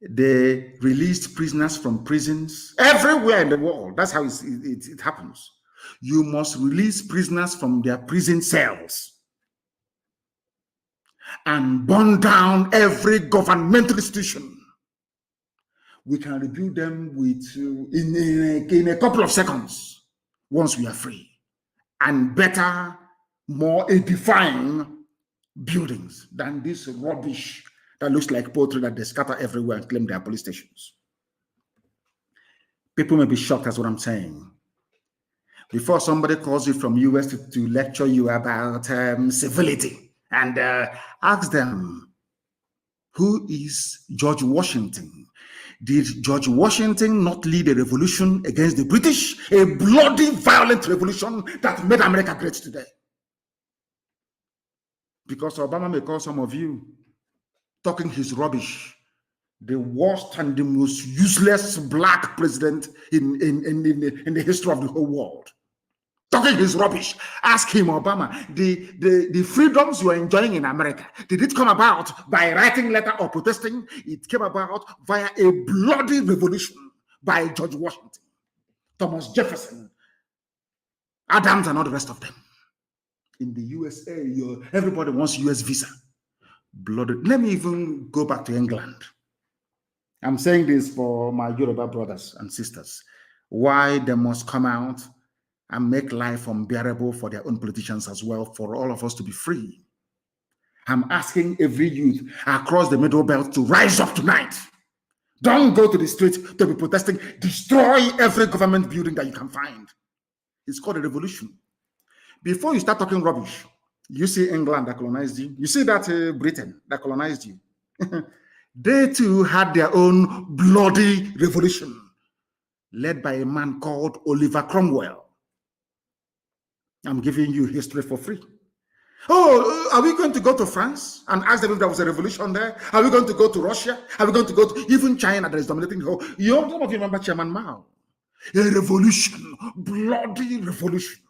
Speaker 4: they released prisoners from prisons everywhere in the world. That's how it happens. You must release prisoners from their prison cells and burn down every governmental institution. We can rebuild them with in a couple of seconds once we are free. and better, more edifying buildings than this rubbish that looks like poetry that they scatter everywhere and claim they are police stations. People may be shocked at what I'm saying. Before somebody calls you from US to lecture you about civility, and ask them, who is George Washington? Did George Washington not lead a revolution against the British? A bloody, violent revolution that made America great today. Because Obama may call some of you talking his rubbish the worst and the most useless black president in the history of the whole world. Talking his rubbish. Ask him, Obama, the freedoms you are enjoying in America, did it come about by writing letter or protesting? It came about via a bloody revolution by George Washington, Thomas Jefferson, Adams, and all the rest of them. In the USA, everybody wants US visa. Bloody. Let me even go back to England. I'm saying this for my Yoruba brothers and sisters. Why they must come out and make life unbearable for their own politicians as well, for all of us to be free. I'm asking every youth across the Middle Belt to rise up tonight. Don't go to the street to be protesting. Destroy every government building that you can find. It's called a revolution. Before you start talking rubbish, you see England that colonized you. You see that Britain that colonized you. They too had their own bloody revolution led by a man called Oliver Cromwell. I'm giving you history for free. Oh, are we going to go to France and ask them if there was a revolution there? Are we going to go to Russia? Are we going to go to even China that is dominating the whole? You don't remember Chairman Mao? A revolution, bloody revolution.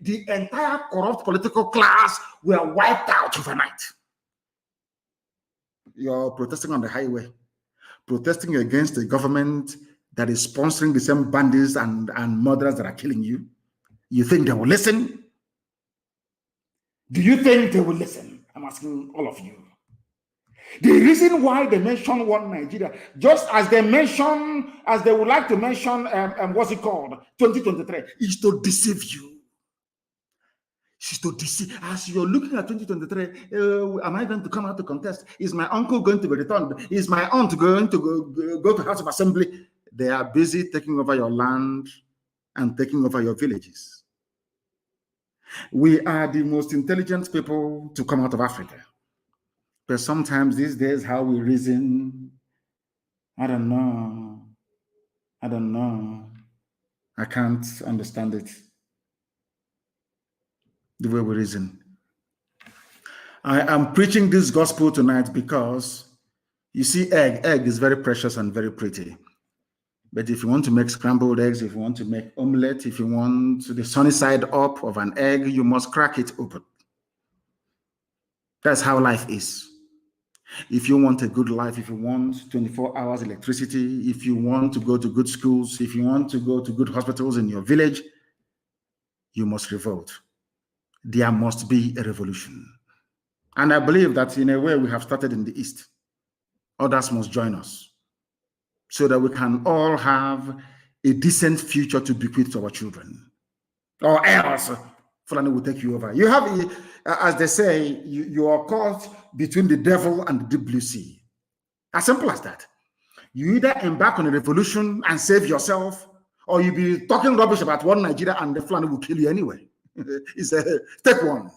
Speaker 4: The entire corrupt political class were wiped out overnight. You're protesting on the highway, protesting against the government that is sponsoring the same bandits and murderers that are killing you. You think they will listen? Do you think they will listen? I'm asking all of you. The reason why they mention one Nigeria, just as they mention, as they would like to mention, what's it called, 2023, is to deceive you. She's to deceive. As you're looking at 2023, am I going to come out to contest? Is my uncle going to be returned? Is my aunt going to go to House of Assembly? They are busy taking over your land and taking over your villages. We are the most intelligent people to come out of Africa. But sometimes these days, how we reason, I don't know. I can't understand it. The way we reason. I am preaching this gospel tonight because you see, egg is very precious and very pretty. But if you want to make scrambled eggs, if you want to make omelette, if you want the sunny side up of an egg, you must crack it open. That's how life is. If you want a good life, if you want 24 hours electricity, if you want to go to good schools, if you want to go to good hospitals in your village, you must revolt. There must be a revolution. And I believe that in a way we have started in the East. Others must join us so that we can all have a decent future to bequeath to our children. Or else, Fulani will take you over. You have, as they say, you are caught between the devil and the deep blue sea. As simple as that. You either embark on a revolution and save yourself, or you be talking rubbish about one Nigeria and the Fulani will kill you anyway. Take one.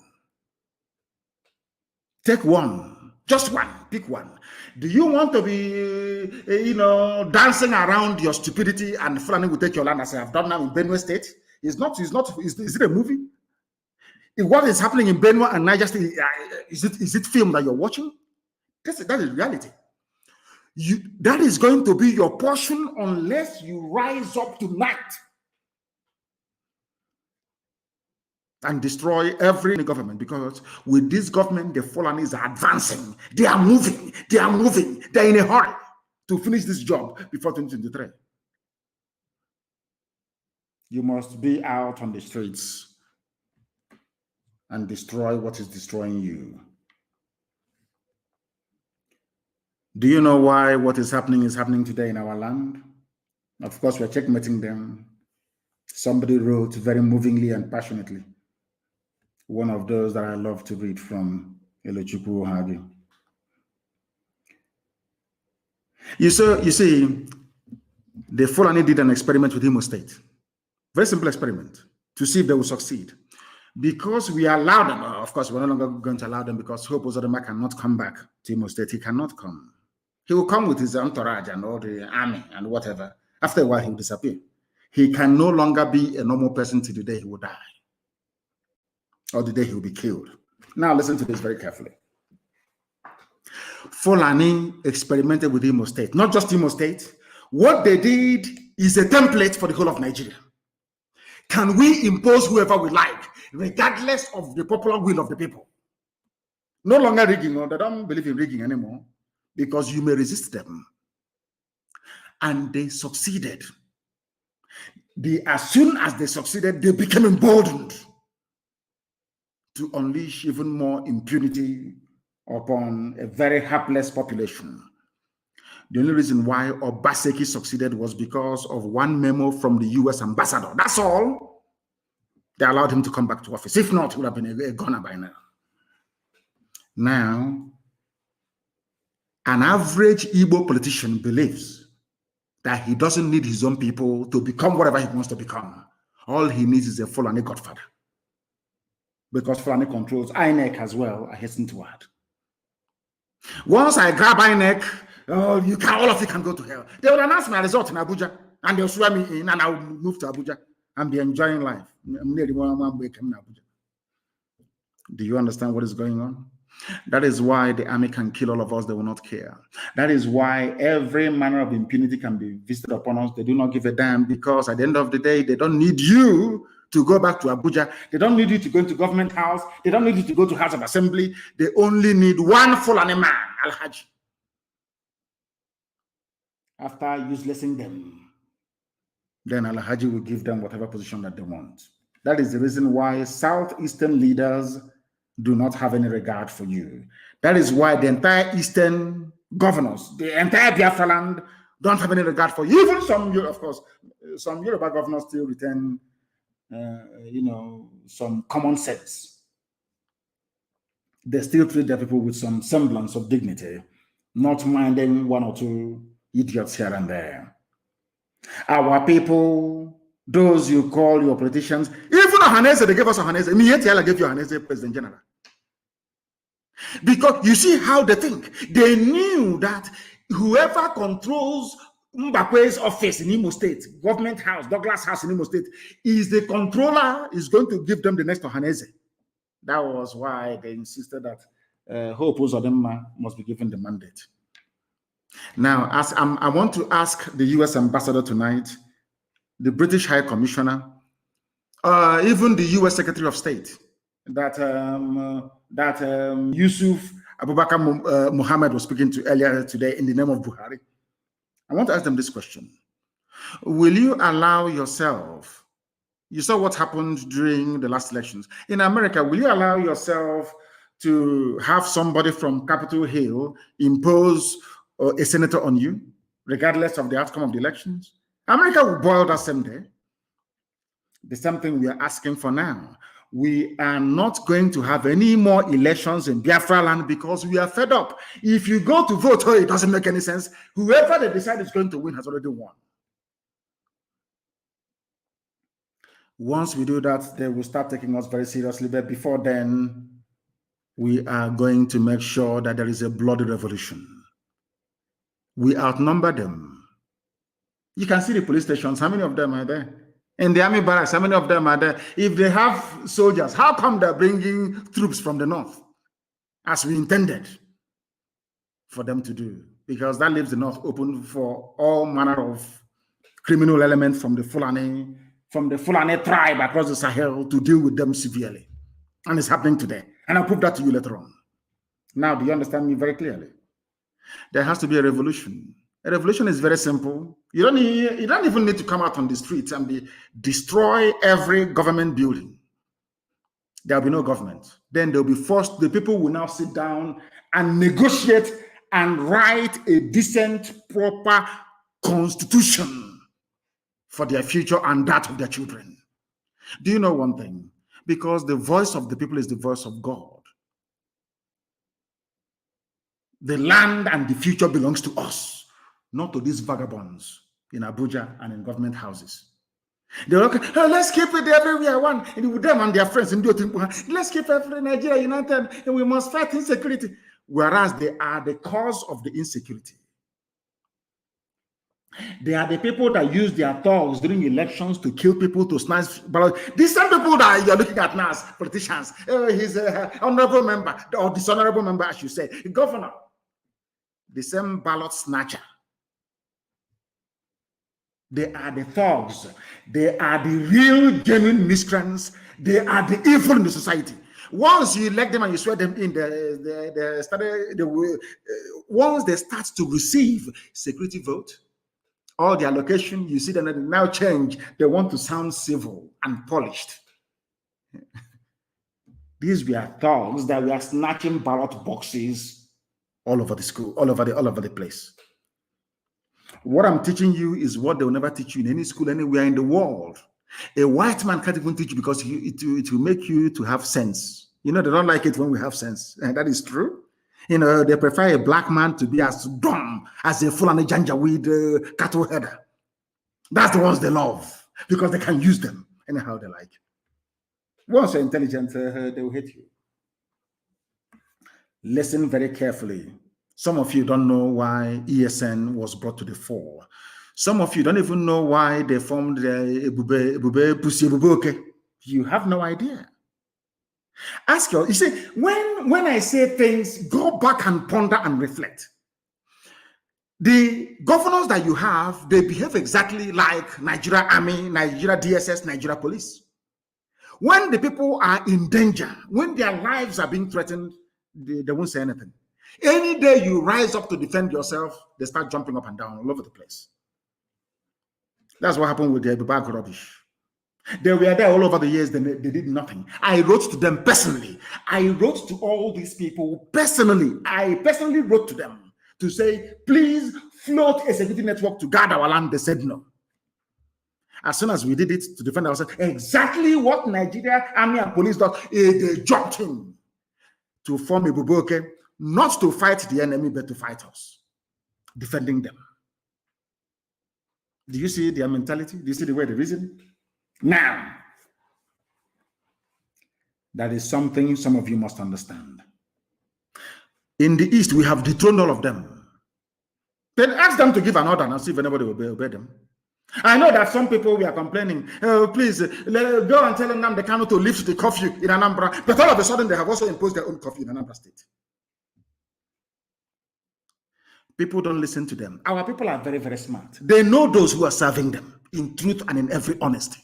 Speaker 4: Take one. Just one. Pick one. Do you want to be, dancing around your stupidity and Fulani will take your land as I have done now in Benue State? Is it a movie? What is happening in Benue and Niger State, is it film that you're watching? That is reality. That is going to be your portion unless you rise up tonight and destroy every government, because with this government, the Fulanis are advancing. They are moving. They're in a hurry to finish this job before 2023. You must be out on the streets and destroy what is destroying you. Do you know why what is happening today in our land? Of course, we're checkmating them. Somebody wrote very movingly and passionately, one of those that I love to read from Elechukwu Hagi. You see, the Fulani did an experiment with Imo State. Very simple experiment to see if they will succeed. Because we allowed them, of course, we're no longer going to allow them because Hope Uzodinma cannot come back to Imo State. He cannot come. He will come with his entourage and all the army and whatever. After a while, he will disappear. He can no longer be a normal person till the day he will die or the day he will be killed. Now, listen to this very carefully. Fulani experimented with Imo State, not just Imo State. What they did is a template for the whole of Nigeria. Can we impose whoever we like, regardless of the popular will of the people? No longer rigging, or they don't believe in rigging anymore, because you may resist them. And they succeeded. As soon as they succeeded, they became emboldened to unleash even more impunity upon a very hapless population. The only reason why Obaseki succeeded was because of one memo from the US ambassador. That's all. They allowed him to come back to office. If not, he would have been a goner by now. Now, an average Igbo politician believes that he doesn't need his own people to become whatever he wants to become. All he needs is a Fulani godfather. Because Fulani controls INEC as well, I hasten to add. Once I grab INEC, all of you can go to hell. They will announce my result in Abuja, and they'll swear me in, and I will move to Abuja and be enjoying life. Do you understand what is going on? That is why the army can kill all of us. They will not care. That is why every manner of impunity can be visited upon us. They do not give a damn, because at the end of the day, they don't need you to go back to Abuja. They don't need you to go into government house. They don't need you to go to House of Assembly. They only need one Fulani man, Al-Haji. After uselessing them, then Al-Haji will give them whatever position that they want. That is the reason why Southeastern leaders do not have any regard for you. That is why the entire Eastern governors, the entire Biafra land, don't have any regard for you. Even some, of course, some Yoruba governors still retain, some common sense. They still treat their people with some semblance of dignity, not minding one or two idiots here and there. Our people, those you call your politicians, even Ohaneze, they gave us Ohaneze. Mietiala gave you Ohaneze, President General. Because you see how they think. They knew that whoever controls Mbakwe's office in Imo State, government house, Douglas House in Imo State, is the controller, is going to give them the next Ohaneze. That was why they insisted that Hope Uzodinma must be given the mandate. Now, as I want to ask the U.S. ambassador tonight, the British High Commissioner, even the U.S. Secretary of State, that Yusuf Abubakar Muhammad was speaking to earlier today in the name of Buhari. I want to ask them this question. Will you allow yourself, you saw what happened during the last elections. In America, will you allow yourself to have somebody from Capitol Hill impose a senator on you, regardless of the outcome of the elections? America will boil that same day. The same thing we are asking for now. We are not going to have any more elections in Biafra land because we are fed up. If you go to vote, it doesn't make any sense. Whoever they decide is going to win has already won. Once we do that, they will start taking us very seriously. But before then, we are going to make sure that there is a bloody revolution. We outnumber them. You can see the police stations. How many of them are there? In the army barracks, how many of them are there? If they have soldiers, how come they're bringing troops from the north, as we intended for them to do? Because that leaves the north open for all manner of criminal elements from the Fulani tribe across the Sahel to deal with them severely. And it's happening today. And I'll prove that to you later on. Now, do you understand me very clearly? There has to be a revolution. A revolution is very simple. You don't even need to come out on the streets and destroy every government building. There will be no government. Then they'll be forced, the people will now sit down and negotiate and write a decent, proper constitution for their future and that of their children. Do you know one thing? Because the voice of the people is the voice of God. The land and the future belongs to us, not to these vagabonds in Abuja and in government houses. They're like, oh, let's keep it everywhere one. And with them and their friends, and let's keep every Nigeria united, and we must fight insecurity. Whereas they are the cause of the insecurity. They are the people that use their thugs during elections to kill people, to snatch ballots. These same people that you're looking at now as politicians, he's an honorable member, or dishonorable member, I should say, governor. The same ballot snatcher. They are the thugs. They are the real, genuine miscreants. They are the evil in the society. Once you elect them and you swear them in, once they start to receive security vote, all their location, you see them now change. They want to sound civil and polished. These were thugs that were snatching ballot boxes all over the school, all over the place. What I'm teaching you is what they will never teach you in any school anywhere in the world. A white man can't even teach you because it will make you to have sense. You know, they don't like it when we have sense. And that is true. You know, they prefer a black man to be as dumb as a Fulani Janjaweed cattle header. That's the ones they love because they can use them anyhow they like. Once you're intelligent, they will hate you. Listen very carefully. Some of you don't know why ESN was brought to the fore. Some of you don't even know why they formed the Ebube Pussy Ebuboke. You have no idea. Ask you see, when I say things, go back and ponder and reflect. The governors that you have, they behave exactly like Nigeria Army, Nigeria DSS, Nigeria Police. When the people are in danger, when their lives are being threatened, they won't say anything. Any day you rise up to defend yourself, they start jumping up and down all over the place. That's what happened with the bag rubbish. They were there all over the years, they did nothing. I wrote to them personally. I wrote to all these people personally. I personally wrote to them to say, please float a security network to guard our land. They said no. As soon as we did it to defend ourselves, exactly what Nigeria Army and Police does, they jumped in to form a buboke, not to fight the enemy, but to fight us, defending them. Do you see their mentality? Do you see the way they reason? Now, that is something some of you must understand. In the East, we have dethroned all of them. Then ask them to give an order and see if anybody will obey them. I know that some people were complaining, oh, please, go and tell them they cannot to lift the curfew in Anambra. But all of a sudden, they have also imposed their own curfew in Anambra State. People don't listen to them. Our people are very, very smart. They know those who are serving them in truth and in every honesty.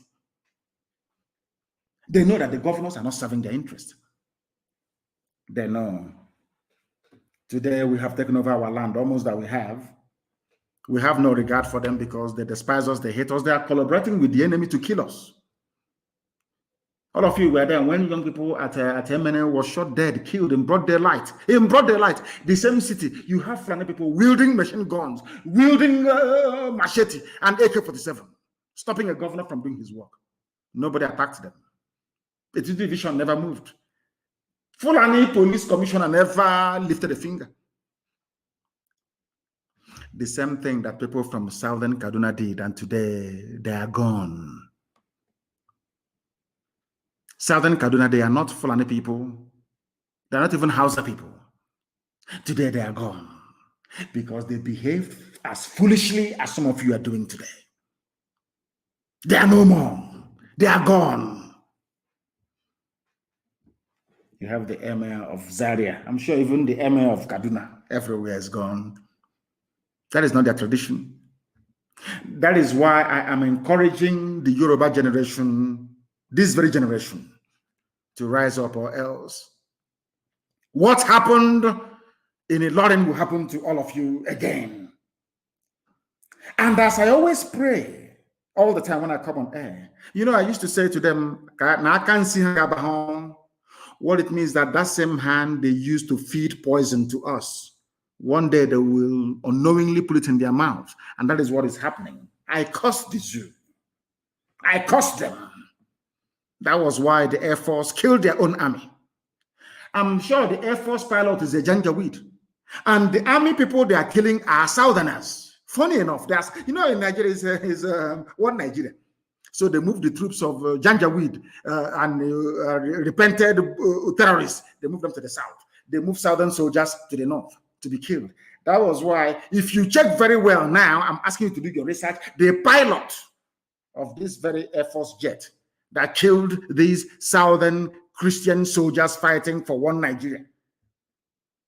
Speaker 4: They know that the governors are not serving their interest. They know. Today, we have taken over our land, almost that we have. We have no regard for them because they despise us, they hate us, they are collaborating with the enemy to kill us. All of you were there when young people at MNK was shot dead, killed in broad daylight. In broad daylight, the same city, you have Fulani people wielding machine guns, wielding machete and AK-47, stopping a governor from doing his work. Nobody attacked them. The division never moved. Fulani police commissioner never lifted a finger. The same thing that people from Southern Kaduna did, and today they are gone. Southern Kaduna, they are not Fulani people. They're not even Hausa people. Today they are gone because they behave as foolishly as some of you are doing today. They are no more. They are gone. You have the emir of Zaria. I'm sure even the emir of Kaduna, everywhere is gone. That is not their tradition. That is why I am encouraging the Yoruba generation, this very generation, to rise up, or else what happened in Ilorin will happen to all of you again. And as I always pray all the time when I come on air, you know, I used to say to them, I can't see what it means that same hand they used to feed poison to us, one day they will unknowingly put it in their mouth. And that is what is happening. I curse the Jew. I curse them. That was why the Air Force killed their own army. I'm sure the Air Force pilot is a Janjaweed. And the army people they are killing are Southerners. Funny enough, there's, in Nigeria is one Nigeria. So they moved the troops of Janjaweed and repented terrorists. They moved them to the south. They moved Southern soldiers to the north to be killed. That was why, if you check very well now, I'm asking you to do your research, the pilot of this very Air Force jet that killed these Southern Christian soldiers fighting for one Nigeria,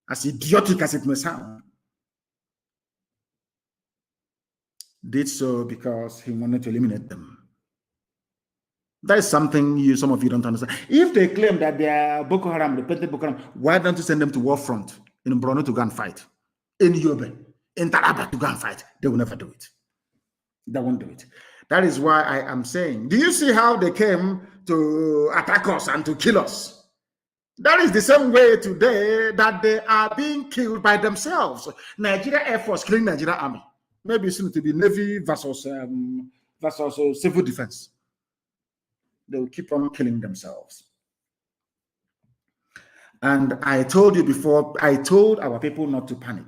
Speaker 4: as idiotic as it may sound, did so because he wanted to eliminate them. That is something some of you don't understand. If they claim that they are Boko Haram, repentant Boko Haram, why don't you send them to war front in Borno to go and fight? In Yobe, in Taraba to go and fight? They will never do it. They won't do it. That is why I am saying, do you see how they came to attack us and to kill us? That is the same way today that they are being killed by themselves. Nigeria Air Force killing Nigeria Army. Maybe soon to be Navy versus civil defense. They will keep on killing themselves. And I told you before, I told our people not to panic.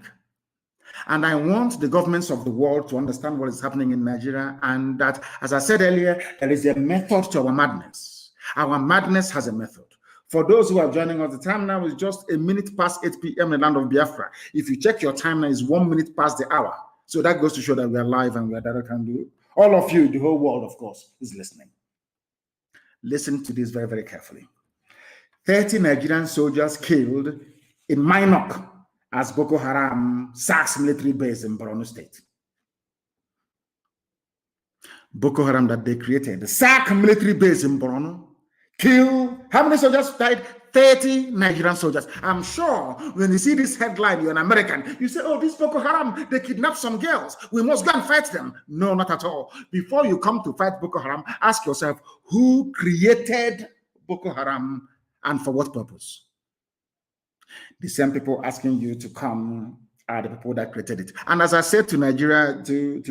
Speaker 4: And I want the governments of the world to understand what is happening in Nigeria, and that, as I said earlier, there is a method to our madness. Our madness has a method. For those who are joining us, the time now is just a minute past 8 p.m. in the land of Biafra. If you check your time now, it's 1 minute past the hour. So that goes to show that we are live and we are direct and do. All of you, the whole world, of course, is listening. Listen to this very, very carefully. 30 Nigerian soldiers killed in Minok as Boko Haram sacks military base in Borno State. Boko Haram that they created, the sack military base in Borno, kill, how many soldiers died? 30 Nigerian soldiers. I'm sure when you see this headline, you're an American, you say, oh, this Boko Haram, they kidnapped some girls. We must go and fight them. No, not at all. Before you come to fight Boko Haram, ask yourself, who created Boko Haram and for what purpose? The same people asking you to come are the people that created it. And as I said to Nigeria, to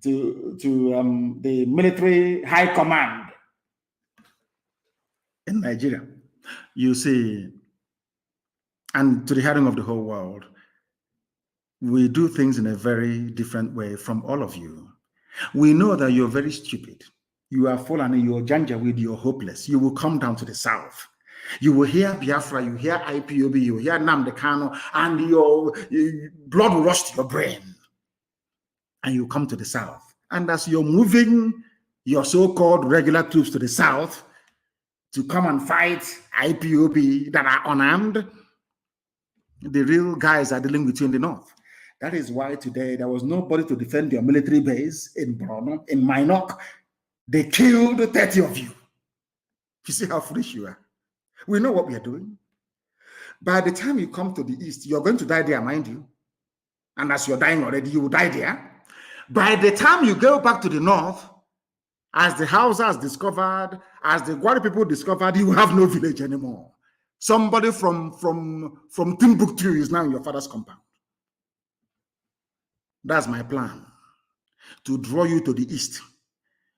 Speaker 4: the military high command in Nigeria, you see, and to the hearing of the whole world, we do things in a very different way from all of you. We know that you're very stupid. You are fallen, you're Janjaweed, you're hopeless. You will come down to the south. You will hear Biafra, you hear IPOB, you hear Nnamdi Kanu, and your blood will rush to your brain. And you come to the south. And as you're moving your so-called regular troops to the south to come and fight IPOB that are unarmed, the real guys are dealing with you in the north. That is why today there was nobody to defend your military base in Borno, in Minok. They killed 30 of you. You see how foolish you are. We know what we are doing. By the time you come to the east, you're going to die there, mind you. And as you're dying already, you will die there. By the time you go back to the north, as the Hausas discovered, as the Gwari people discovered, you have no village anymore. Somebody from Timbuktu is now in your father's compound. That's my plan. To draw you to the east,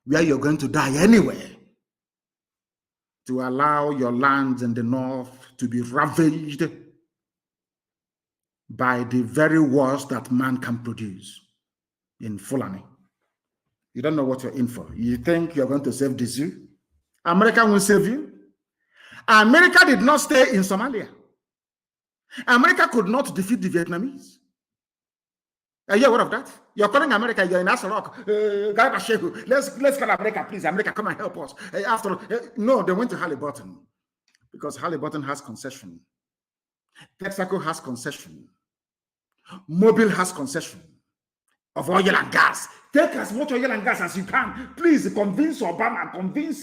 Speaker 4: where you're going to die anyway. To allow your lands in the north to be ravaged by the very worst that man can produce in Fulani. You don't know what you're in for. You think you're going to save the zoo? America will save you. America did not stay in Somalia. America could not defeat the Vietnamese. Are you aware of that? You're calling America, you're in Asarok. Let's call America, please. America, come and help us. After all, no, they went to Halliburton because Halliburton has concession. Texaco has concession. Mobile has concession of oil and gas. Take as much oil and gas as you can. Please convince Obama, convince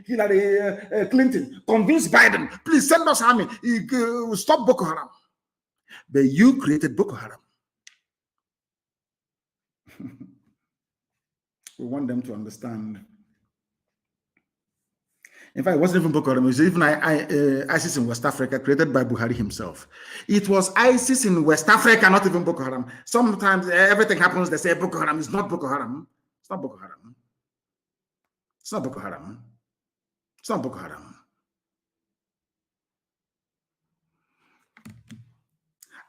Speaker 4: Hillary Clinton, convince Biden. Please send us army. Stop Boko Haram. But you created Boko Haram. We want them to understand. In fact, it wasn't even Boko Haram. It was even ISIS in West Africa, created by Buhari himself. It was ISIS in West Africa, not even Boko Haram. Sometimes everything happens, they say Boko Haram. It's not Boko Haram. It's not Boko Haram. It's not Boko Haram. It's not Boko Haram.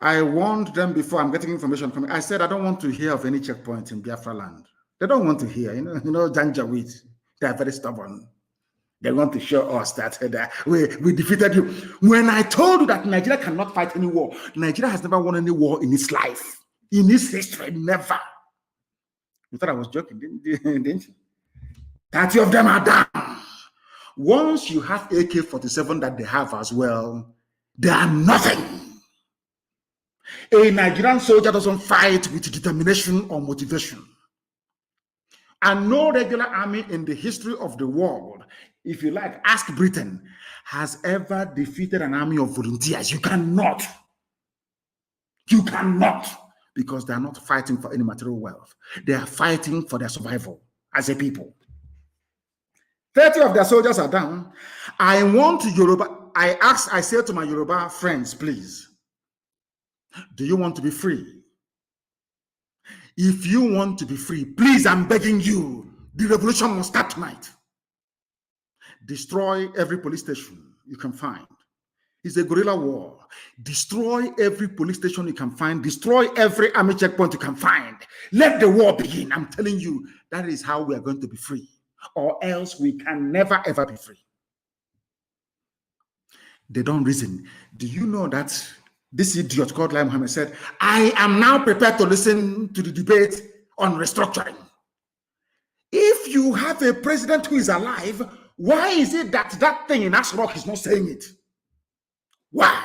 Speaker 4: I warned them before. I'm getting information from. I said I don't want to hear of any checkpoint in Biafra land. They don't want to hear. Janjaweed. They are very stubborn. They want to show us that we defeated you. When I told you that Nigeria cannot fight any war, Nigeria has never won any war in its life, in its history, never. You thought I was joking, didn't you? 30 of them are down. Once you have AK-47 that they have as well, they are nothing. A Nigerian soldier doesn't fight with determination or motivation. And no regular army in the history of the world, if you like, ask Britain, has ever defeated an army of volunteers. You cannot. You cannot. Because they are not fighting for any material wealth. They are fighting for their survival as a people. 30 of their soldiers are down. I want Yoruba. I say to my Yoruba friends, please, do you want to be free? If you want to be free, please, I'm begging you, the revolution must start tonight. Destroy every police station you can find. It's a guerrilla war. Destroy every police station you can find. Destroy every army checkpoint you can find. Let the war begin. I'm telling you, that is how we are going to be free. Or else we can never, ever be free. They don't reason. Do you know that this idiot called Lai Mohammed said, I am now prepared to listen to the debate on restructuring. If you have a president who is alive, why is it that that thing in Asrock is not saying it? Why?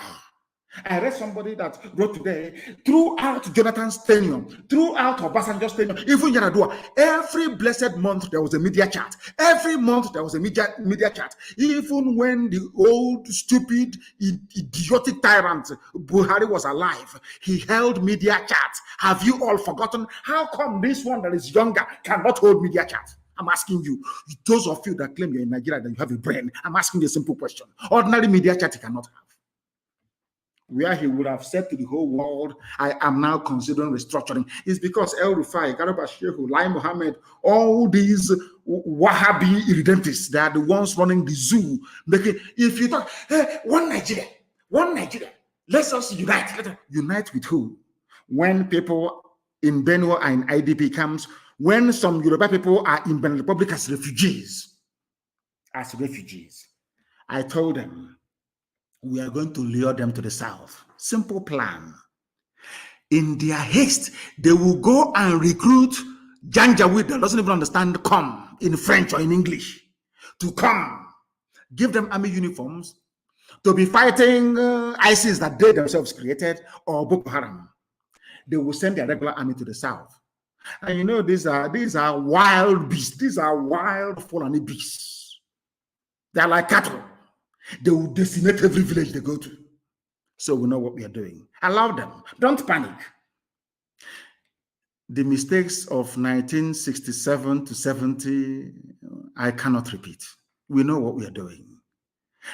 Speaker 4: I read somebody that wrote today, throughout Jonathan's tenure, throughout Obasanjo's tenure, even Yaradua, every blessed month there was a media chat. Every month there was a media chat. Even when the old, stupid, idiotic tyrant Buhari was alive, he held media chat. Have you all forgotten? How come this one that is younger cannot hold media chat? I'm asking you, those of you that claim you're in Nigeria, that you have a brain, I'm asking you a simple question. Ordinary media chat he cannot have. Where he would have said to the whole world, I am now considering restructuring, is because El Rufai, Garba Shehu, Lai Mohammed, all these Wahhabi irredentists, they are the ones running the zoo. If you talk, hey, one Nigeria, let's us unite. Unite with who? When people in Benue are in IDP camps, when some Yoruba people are in Benin Republic as refugees, I told them, we are going to lure them to the south. Simple plan. In their haste, they will go and recruit Janjaweed that doesn't even understand come in French or in English to come. Give them army uniforms to be fighting ISIS that they themselves created or Boko Haram. They will send their regular army to the south. And you know, these are wild beasts. These are wild Fulani beasts. They are like cattle. They will decimate every village they go to. So we know what we are doing. Allow them. Don't panic. The mistakes of 1967 to 70, I cannot repeat. We know what we are doing.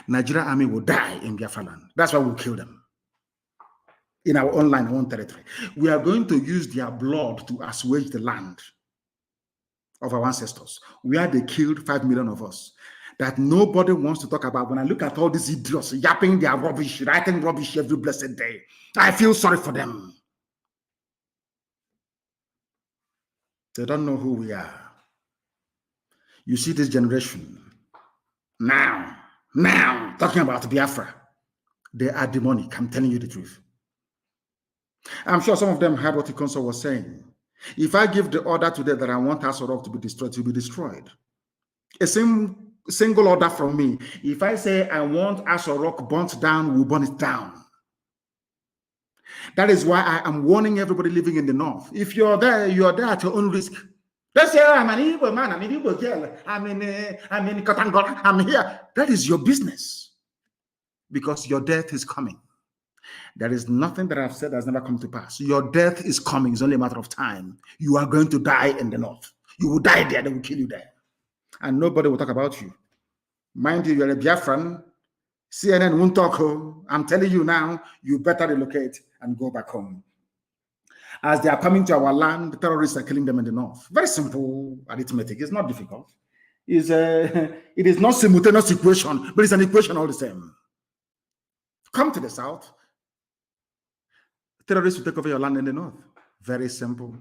Speaker 4: Nigerian army will die in Biafra land. That's why we'll kill them. In our own land, our own territory. We are going to use their blood to assuage the land of our ancestors, where they killed 5 million of us. That nobody wants to talk about. When I look at all these idiots yapping their rubbish, writing rubbish every blessed day, I feel sorry for them. They don't know who we are. You see this generation now talking about Biafra. They are demonic. I'm telling you the truth. I'm sure some of them heard what Ikonso was saying. If I give the order today that I want Asorok to be destroyed, to be destroyed. A single order from me. If I say I want Asorok burnt down, we'll burn it down. That is why I am warning everybody living in the north. If you're there at your own risk. Don't say, oh, I'm an Igbo man, I'm an Igbo girl, I'm in Katangora, I'm here. That is your business. Because your death is coming. There is nothing that I've said that has never come to pass. Your death is coming. It's only a matter of time. You are going to die in the north. You will die there. They will kill you there. And nobody will talk about you. Mind you, you're a Biafran. CNN won't talk. I'm telling you now, you better relocate and go back home. As they are coming to our land, the terrorists are killing them in the north. Very simple arithmetic. It's not difficult. it is not simultaneous equation, but it's an equation all the same. Come to the south, terrorists will take over your land in the north. Very simple.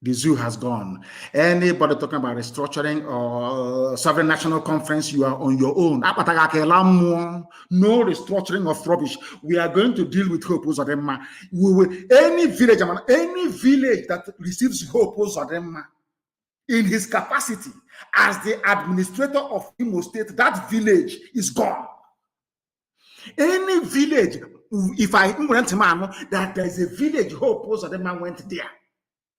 Speaker 4: The zoo has gone. Anybody talking about restructuring or sovereign national conference, you are on your own. No restructuring of rubbish. We are going to deal with Hope Uzodinma. Any village that receives Hope Uzodinma in his capacity as the administrator of Imo State, that village is gone. Any village, if I went to man, that there is a village Hope Uzodinma went there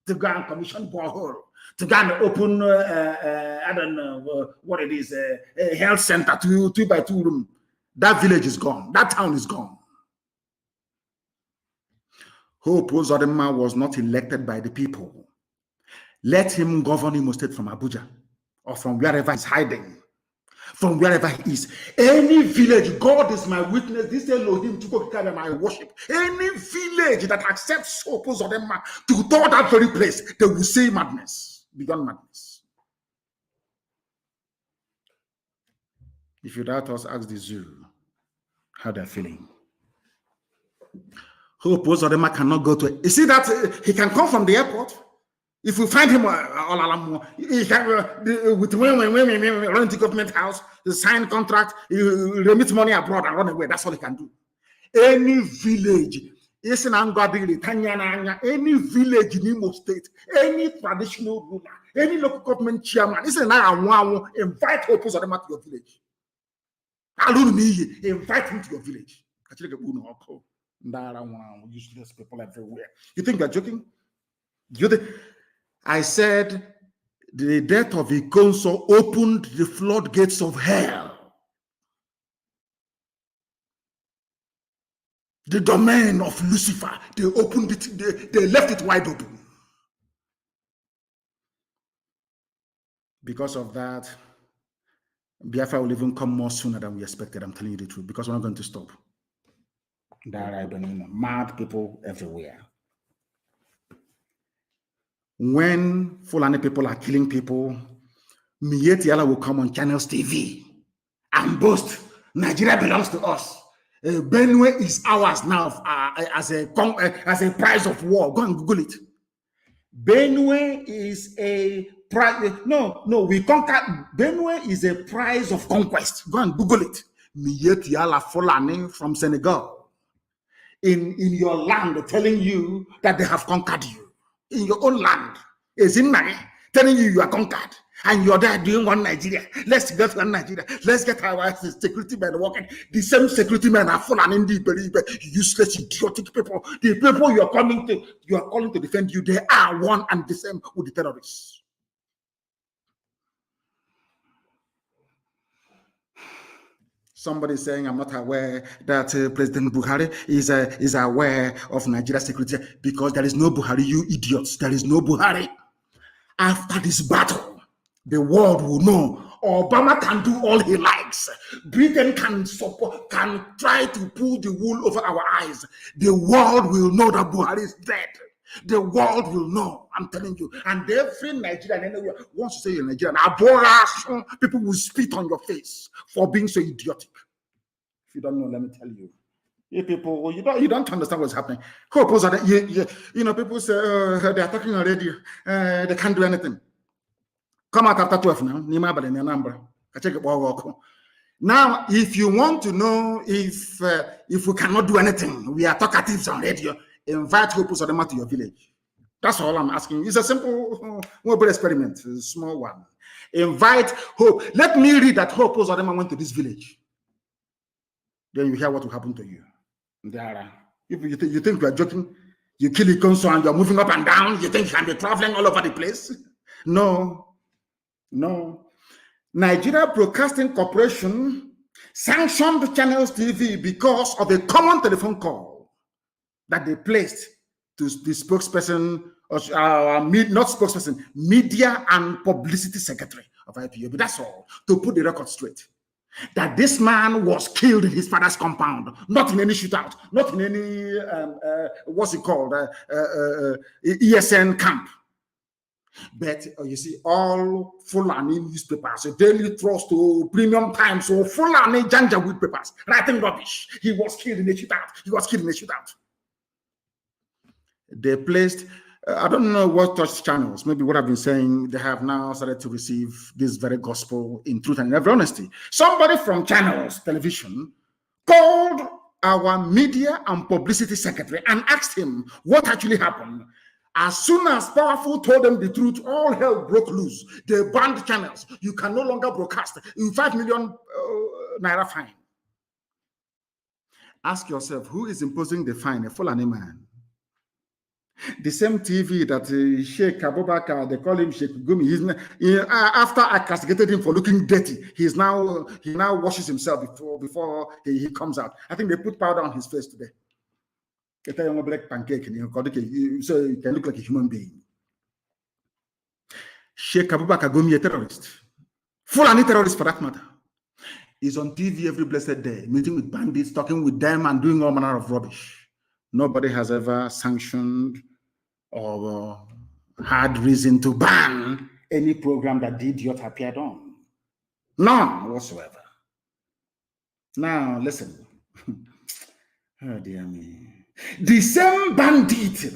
Speaker 4: to go and commission borehole, to go and open, I don't know what it is, a health center, 2x2 room. That village is gone. That town is gone. Hope Uzodinma was not elected by the people. Let him govern Imo State from Abuja or from wherever he's hiding, from wherever he is. Any village, God is my witness, this Elohim to go carry my worship. Any village that accepts Hope Uzodinma to go that very place, they will say madness, beyond madness. If you doubt us, ask the zoo how they're feeling. Hope Uzodinma cannot go to it. You see that he can come from the airport. If we find him all along, he can with women run the government house, sign contract, remit money abroad and run away. That's all he can do. Any village, any village in Imo State, any traditional ruler, any local government chairman, invite Hope Uzodinma to your village. Invite him to your village. Useless people everywhere. You think they're joking? I said the death of Ikonso opened the floodgates of hell. The domain of Lucifer, they opened it, they left it wide open. Because of that, Biafra will even come more sooner than we expected. I'm telling you the truth, because we're not going to stop. There are mad people everywhere. When Fulani people are killing people, Mietiala will come on Channels TV and boast, Nigeria belongs to us. Benue is ours now as a prize of war. Go and Google it. Benue is a prize. No, we conquer. Benue is a prize of conquest. Go and Google it. Mietiala Fulani from Senegal in your land telling you that they have conquered you. In your own land, is in Mali, telling you are conquered, and you're there doing one Nigeria. Let's get one Nigeria. Let's get our security men working. The same security men are full and indeed useless, idiotic people. The people you are calling to defend you, they are one and the same with the terrorists. Somebody saying, I'm not aware that President Buhari is aware of Nigeria's security because there is no Buhari, you idiots. There is no Buhari. After this battle, the world will know Obama can do all he likes. Britain can try to pull the wool over our eyes. The world will know that Buhari is dead. The world will know. I'm telling you. And every Nigerian anywhere wants to say you're Nigerian. People will spit on your face for being so idiotic. If you don't know, let me tell you. You people, you don't understand what's happening. People say they're talking already. They can't do anything. Come out after 12 now. Now, if you want to know if we cannot do anything, we are talkatives on radio. Invite Hope Uzodinma to your village. That's all I'm asking. It's a simple mobile experiment, a small one. Invite Hope. Let me read that Hope Uzodinma went to this village. Then you hear what will happen to you. If you think you are joking, you kill Ikonso and you're moving up and down, you think you can be traveling all over the place? No. Nigeria Broadcasting Corporation sanctioned Channels TV because of a common telephone call that they placed to the spokesperson, not spokesperson, media and publicity secretary of IPOB. That's all, to put the record straight. That this man was killed in his father's compound, not in any shootout, not in any, what's it called, ESN camp. But you see, all Fulani newspapers, Daily Trust, Premium Times, or Fulani Janjaweed papers, writing rubbish. He was killed in a shootout. He was killed in a shootout. They placed, I don't know what touch channels, maybe what I've been saying, they have now started to receive this very gospel in truth and in every honesty. Somebody from Channels Television called our media and publicity secretary and asked him what actually happened. As soon as Powerful told them the truth, all hell broke loose. They banned channels. You can no longer broadcast. In 5 million naira fine. Ask yourself, who is imposing the fine? A Fulani man. The same TV that Sheikh Abubakar, they call him Sheikh Gumi. After I castigated him for looking dirty, he now washes himself before he comes out. I think they put powder on his face today. A black pancake, so you can look like a human being. Sheikh Abubakar Gumi, a terrorist, Fulani terrorist for that matter, is on TV every blessed day, meeting with bandits, talking with them, and doing all manner of rubbish. Nobody has ever sanctioned or had reason to ban any program that the idiot appeared on. None whatsoever. Now, listen. Oh, dear me. The same bandit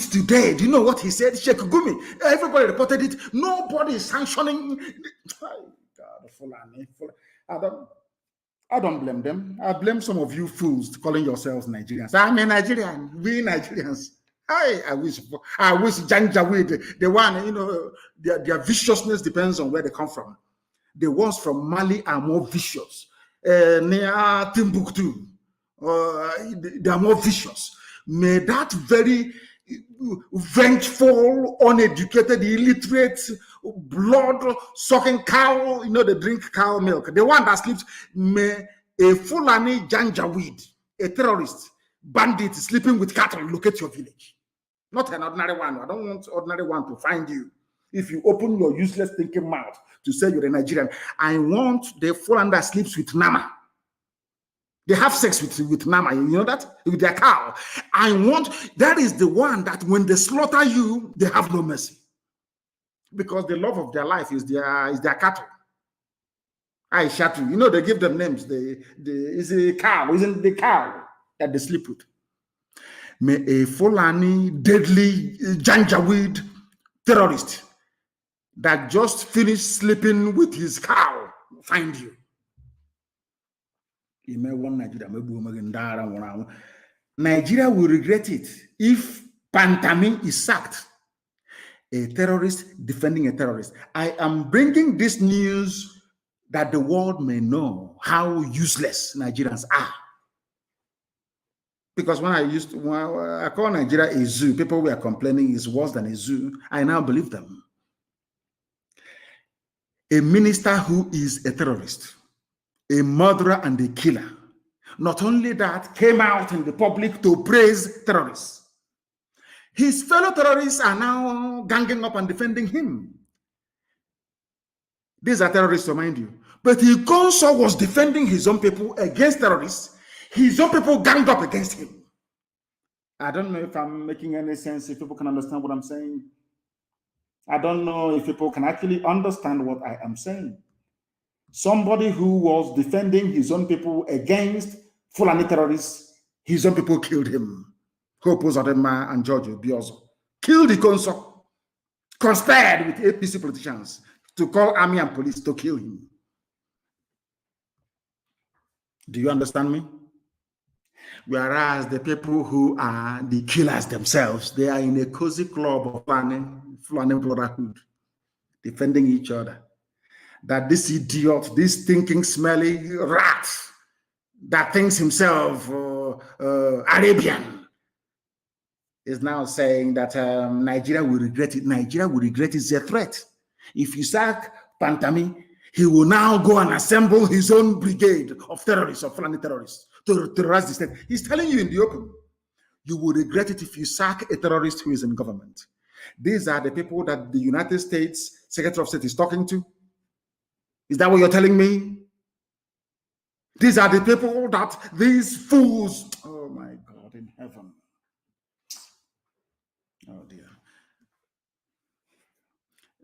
Speaker 4: today, do you know what he said? Sheikh Gumi, everybody reported it. Nobody is sanctioning. Oh, God, Fulani. I don't blame them. I blame some of you fools calling yourselves Nigerians. I'm a Nigerian. We Nigerians. I wish Janjaweed, the one, their viciousness depends on where they come from. The ones from Mali are more vicious. Near Timbuktu, they are more vicious. May that very vengeful, uneducated, illiterate, blood-sucking cow, they drink cow milk. The one that sleeps, may a Fulani Janjaweed, a terrorist, bandit sleeping with cattle, locate your village. Not an ordinary one. I don't want ordinary one to find you. If you open your useless thinking mouth to say you're a Nigerian, I want the Fulani that sleeps with Nama. They have sex with Nama, you know that? With their cow. That is the one that when they slaughter you, they have no mercy. Because the love of their life is their cattle. I shot you. They give them names. It's a cow, isn't the cow that they sleep with? May a Fulani, deadly Janjaweed terrorist that just finished sleeping with his cow find you. Nigeria will regret it if Pantami is sacked. A terrorist defending a terrorist. I am bringing this news that the world may know how useless Nigerians are. Because when I call Nigeria a zoo, people were complaining it's worse than a zoo. I now believe them. A minister who is a terrorist, a murderer and a killer. Not only that, came out in the public to praise terrorists. His fellow terrorists are now ganging up and defending him. These are terrorists, remind you. But Ikonso was defending his own people against terrorists. His own people ganged up against him. I don't know if I'm making any sense, if people can understand what I'm saying. I don't know if people can actually understand what I am saying. Somebody who was defending his own people against Fulani terrorists, his own people killed him. Hope Uzodinma and George Obiozo killed Ikonso, conspired with APC politicians to call army and police to kill him. Do you understand me? Whereas the people who are the killers themselves, they are in a cozy club of Fulani brotherhood, defending each other. That this idiot, this thinking, smelly rat that thinks himself Arabian is now saying that Nigeria will regret it. Nigeria will regret it. It's a threat. If you sack Pantami, he will now go and assemble his own brigade of terrorists, of Fulani terrorists, to terrorize the state. He's telling you in the open, you will regret it if you sack a terrorist who is in government. These are the people that the United States Secretary of State is talking to. Is that what you're telling me? These are the people that these fools, oh my God, in heaven. Oh dear.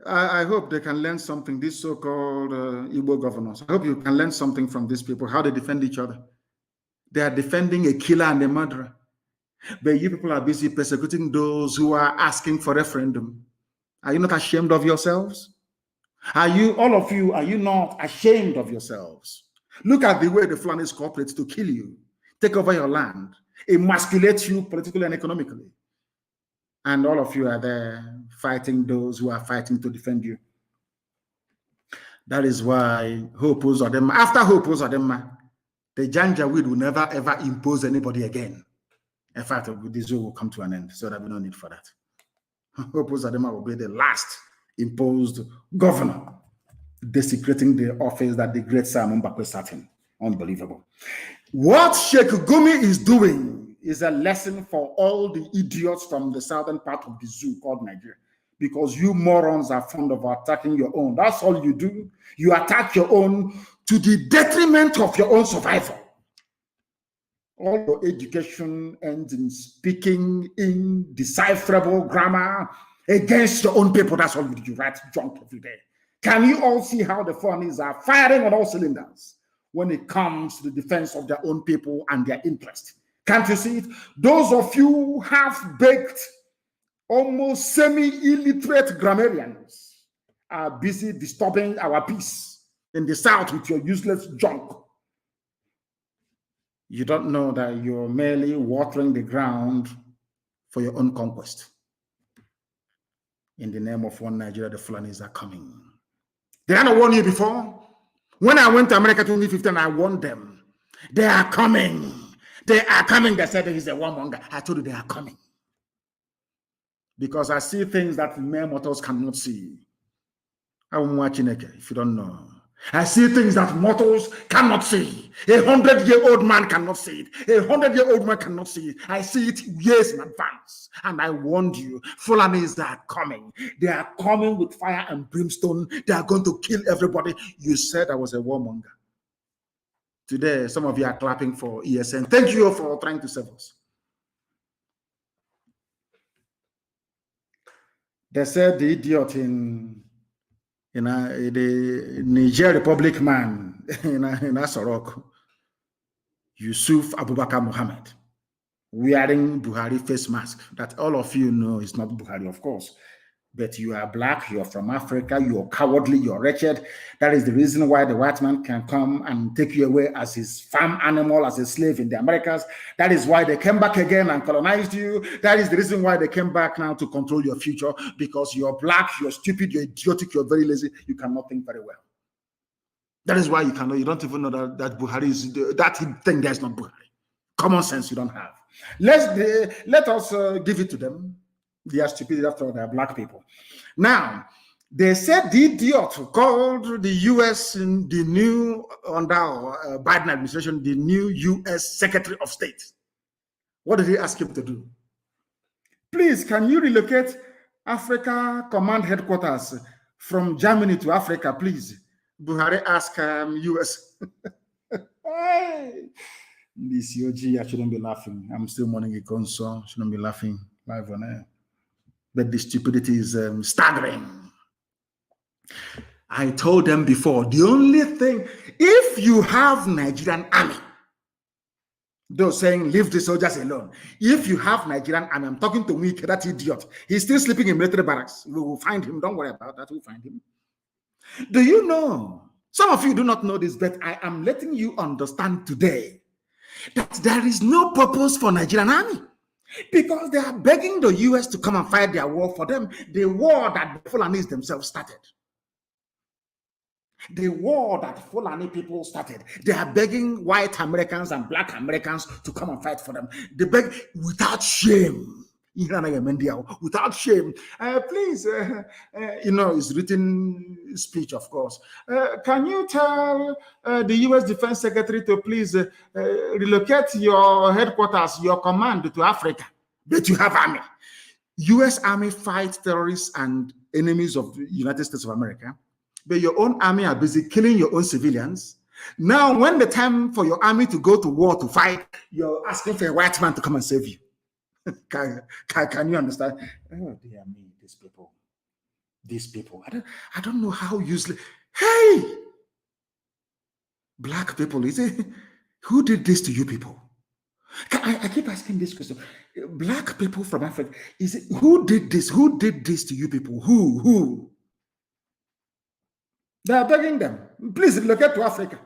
Speaker 4: I hope they can learn something, these so-called Igbo governors. I hope you can learn something from these people, how they defend each other. They are defending a killer and a murderer. But you people are busy persecuting those who are asking for referendum. Are you not ashamed of yourselves? Are you, all of you, are you not ashamed of yourselves? Look at the way the Fulanis cooperate to kill you, take over your land, emasculate you politically and economically. And all of you are there fighting those who are fighting to defend you. That is why Hope Uzodinma, after Hope Uzodinma, the Janjaweed will never ever impose anybody again. In fact, this will come to an end, so that we don't need for that. Hope Uzodinma will be the last imposed governor, desecrating the office that the great Simon Mbakwe sat in. Unbelievable. What Sheikh Gumi is doing is a lesson for all the idiots from the southern part of the zoo called Nigeria, because you morons are fond of attacking your own. That's all you do. You attack your own to the detriment of your own survival. All your education ends in speaking indecipherable grammar against your own people. That's all you do. You write junk every day. Can you all see how the foreigners are firing on all cylinders when it comes to the defense of their own people and their interest? Can't you see it? Those of you half-baked, almost semi-illiterate grammarians are busy disturbing our peace in the South with your useless junk. You don't know that you're merely watering the ground for your own conquest. In the name of one Nigeria, the Fulanis are coming. Did I not warn you before? When I went to America 2015, I warned them. They are coming. They are coming. They said he's a warmonger. I told you they are coming. Because I see things that mere mortals cannot see. I'm watching it, if you don't know. I see things that mortals cannot see. 100-year-old man cannot see it. 100-year-old man cannot see it. I see it years in advance. And I warned you, Fulanis are coming. They are coming with fire and brimstone. They are going to kill everybody. You said I was a warmonger. Today, some of you are clapping for ESN. Thank you for trying to save us. They said the idiot in the Niger Republic man in Asorok, Yusuf Abubakar Muhammad, wearing Buhari face mask. That all of you know is not Buhari, of course. But you are black, you're from Africa, you're cowardly, you're wretched. That is the reason why the white man can come and take you away as his farm animal, as a slave in the Americas. That is why they came back again and colonized you. That is the reason why they came back now to control your future, because you're black, you're stupid, you're idiotic, you're very lazy, you cannot think very well. That is why you don't even know that Buhari is, that thing there is not Buhari. Common sense you don't have. Let us give it to them. They are stupid after all, they are black people. Now, they said the idiot called the U.S. in the new, under Biden administration, the new U.S. Secretary of State. What did he ask him to do? Please, can you relocate Africa Command Headquarters from Germany to Africa, please? Buhari asked U.S. Hey, this OG, I shouldn't be laughing. I'm still Mourning Ikonso. Shouldn't be laughing live on air. But the stupidity is staggering. I told them before, the only thing, if you have Nigerian army, those saying leave the soldiers alone. If you have Nigerian army, I'm talking to Wike, that idiot. He's still sleeping in military barracks. We will find him. Don't worry about that. We'll find him. Do you know? Some of you do not know this, but I am letting you understand today that there is no purpose for Nigerian army. Because they are begging the U.S. to come and fight their war for them, the war that the Fulanis themselves started. The war that Fulani people started. They are begging white Americans and black Americans to come and fight for them. They beg without shame. Without shame. Please, it's written speech, of course. Can you tell the U.S. Defense Secretary to please relocate your headquarters, your command to Africa? But you have army. U.S. Army fights terrorists and enemies of the United States of America. But your own army are busy killing your own civilians. Now, when the time for your army to go to war to fight, you're asking for a white man to come and save you. Can you understand? Oh, dear me, these people. These people, I don't know how useless. Hey, black people, is it? Who did this to you people? I keep asking this question. Black people from Africa, is it who did this? Who did this to you people? Who? They are begging them, please locate to Africa.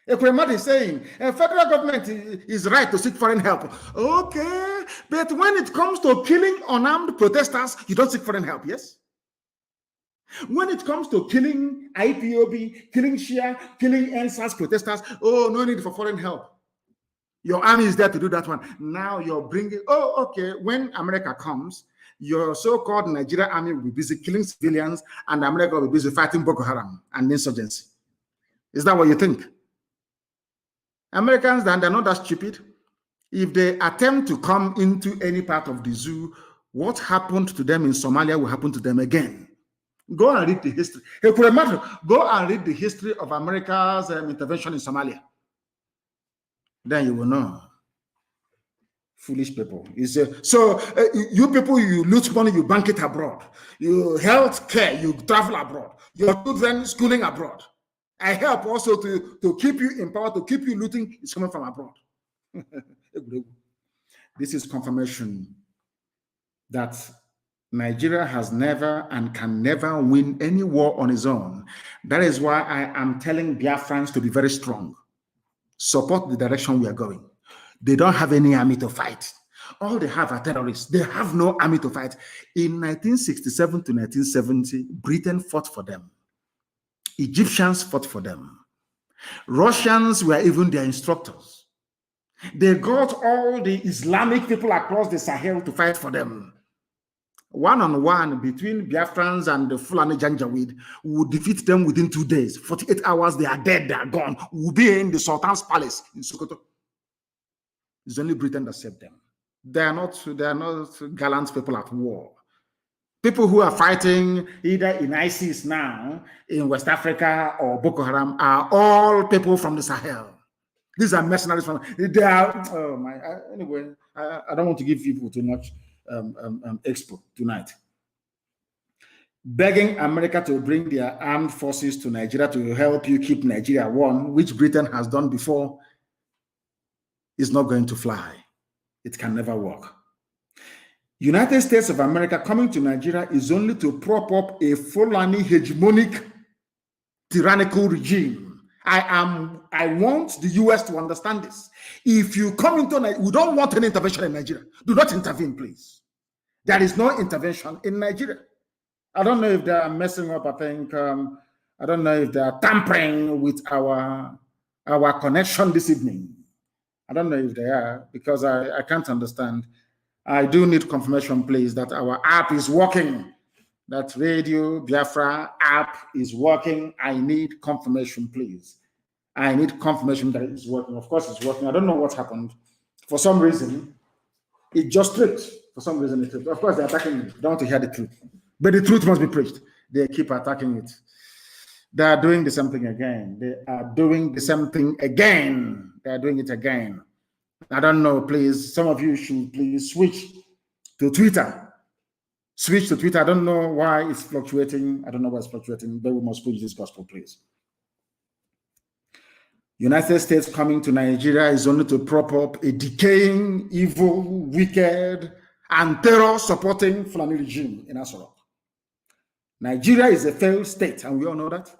Speaker 4: Ekwemadi is saying federal government is right to seek foreign help. Okay, but when it comes to killing unarmed protesters, you don't seek foreign help, yes? When it comes to killing IPOB, killing Shia, killing NSAS protesters, oh, no need for foreign help. Your army is there to do that one. Now you're bringing, oh, okay, when America comes, your so-called Nigerian army will be busy killing civilians and America will be busy fighting Boko Haram and insurgency. Is that what you think? Americans, they're not that stupid. If they attempt to come into any part of the zoo, what happened to them in Somalia will happen to them again. Go and read the history. Go and read the history of America's intervention in Somalia. Then you will know. Foolish people. You people, you loot money, you bank it abroad. You health care, you travel abroad. Your children schooling abroad. I help also to keep you in power, to keep you looting. It's coming from abroad. This is confirmation that Nigeria has never and can never win any war on its own. That is why I am telling Biafrans to be very strong. Support the direction we are going. They don't have any army to fight. All they have are terrorists. They have no army to fight. In 1967 to 1970, Britain fought for them. Egyptians fought for them. Russians were even their instructors. They got all the Islamic people across the Sahel to fight for them. One-on-one between Biafrans and the Fulani Janjaweed would defeat them within 2 days. 48 hours, they are dead, they are gone. We'll be in the Sultan's palace in Sokoto. It's only Britain that saved them. They are not gallant people at war. People who are fighting either in ISIS now, in West Africa, or Boko Haram are all people from the Sahel. These are mercenaries from, they are, anyway, I don't want to give people too much expo tonight. Begging America to bring their armed forces to Nigeria to help you keep Nigeria warm, which Britain has done before, is not going to fly. It can never work. United States of America coming to Nigeria is only to prop up a Fulani hegemonic tyrannical regime. I want the US to understand this. If you come into Nigeria, we don't want any intervention in Nigeria. Do not intervene, please. There is no intervention in Nigeria. I don't know if they are messing up. I think I don't know if they are tampering with our connection this evening. I don't know if they are, because I can't understand. I do need confirmation, please, that our app is working. That Radio Biafra app is working. I need confirmation, please. I need confirmation that it's working. Of course, it's working. I don't know what happened. For some reason, it just tripped. For some reason, it tripped. Of course, they're attacking me. Don't want to hear the truth. But the truth must be preached. They keep attacking it. They are doing the same thing again. They are doing the same thing again. They are doing it again. I don't know, please. Some of you should please switch to Twitter. Switch to Twitter. I don't know why it's fluctuating. I don't know why it's fluctuating, but we must preach this gospel, please. United States coming to Nigeria is only to prop up a decaying, evil, wicked, and terror-supporting Fulani regime in Asoro. Nigeria is a failed state, and we all know that.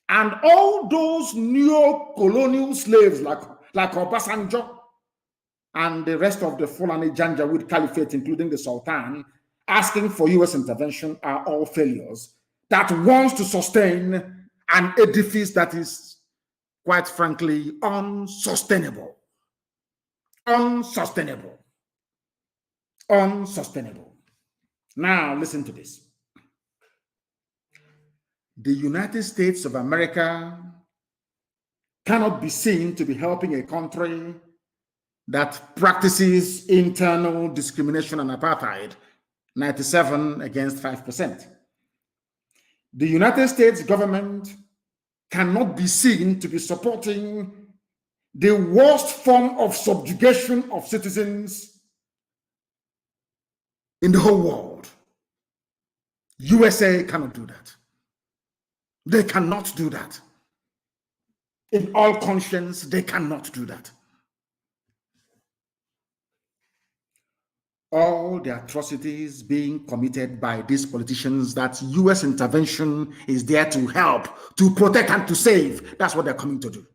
Speaker 4: And all those neo-colonial slaves like Obasanjo and the rest of the Fulani Janjaweed Caliphate, including the Sultan, asking for U.S. intervention are all failures that wants to sustain an edifice that is, quite frankly, unsustainable. Unsustainable. Unsustainable. Now, listen to this. The United States of America cannot be seen to be helping a country that practices internal discrimination and apartheid, 97 against 5%. The United States government cannot be seen to be supporting the worst form of subjugation of citizens in the whole world. USA cannot do that. They cannot do that. In all conscience, they cannot do that. All the atrocities being committed by these politicians, that US intervention is there to help, to protect, and to save. That's what they're coming to do.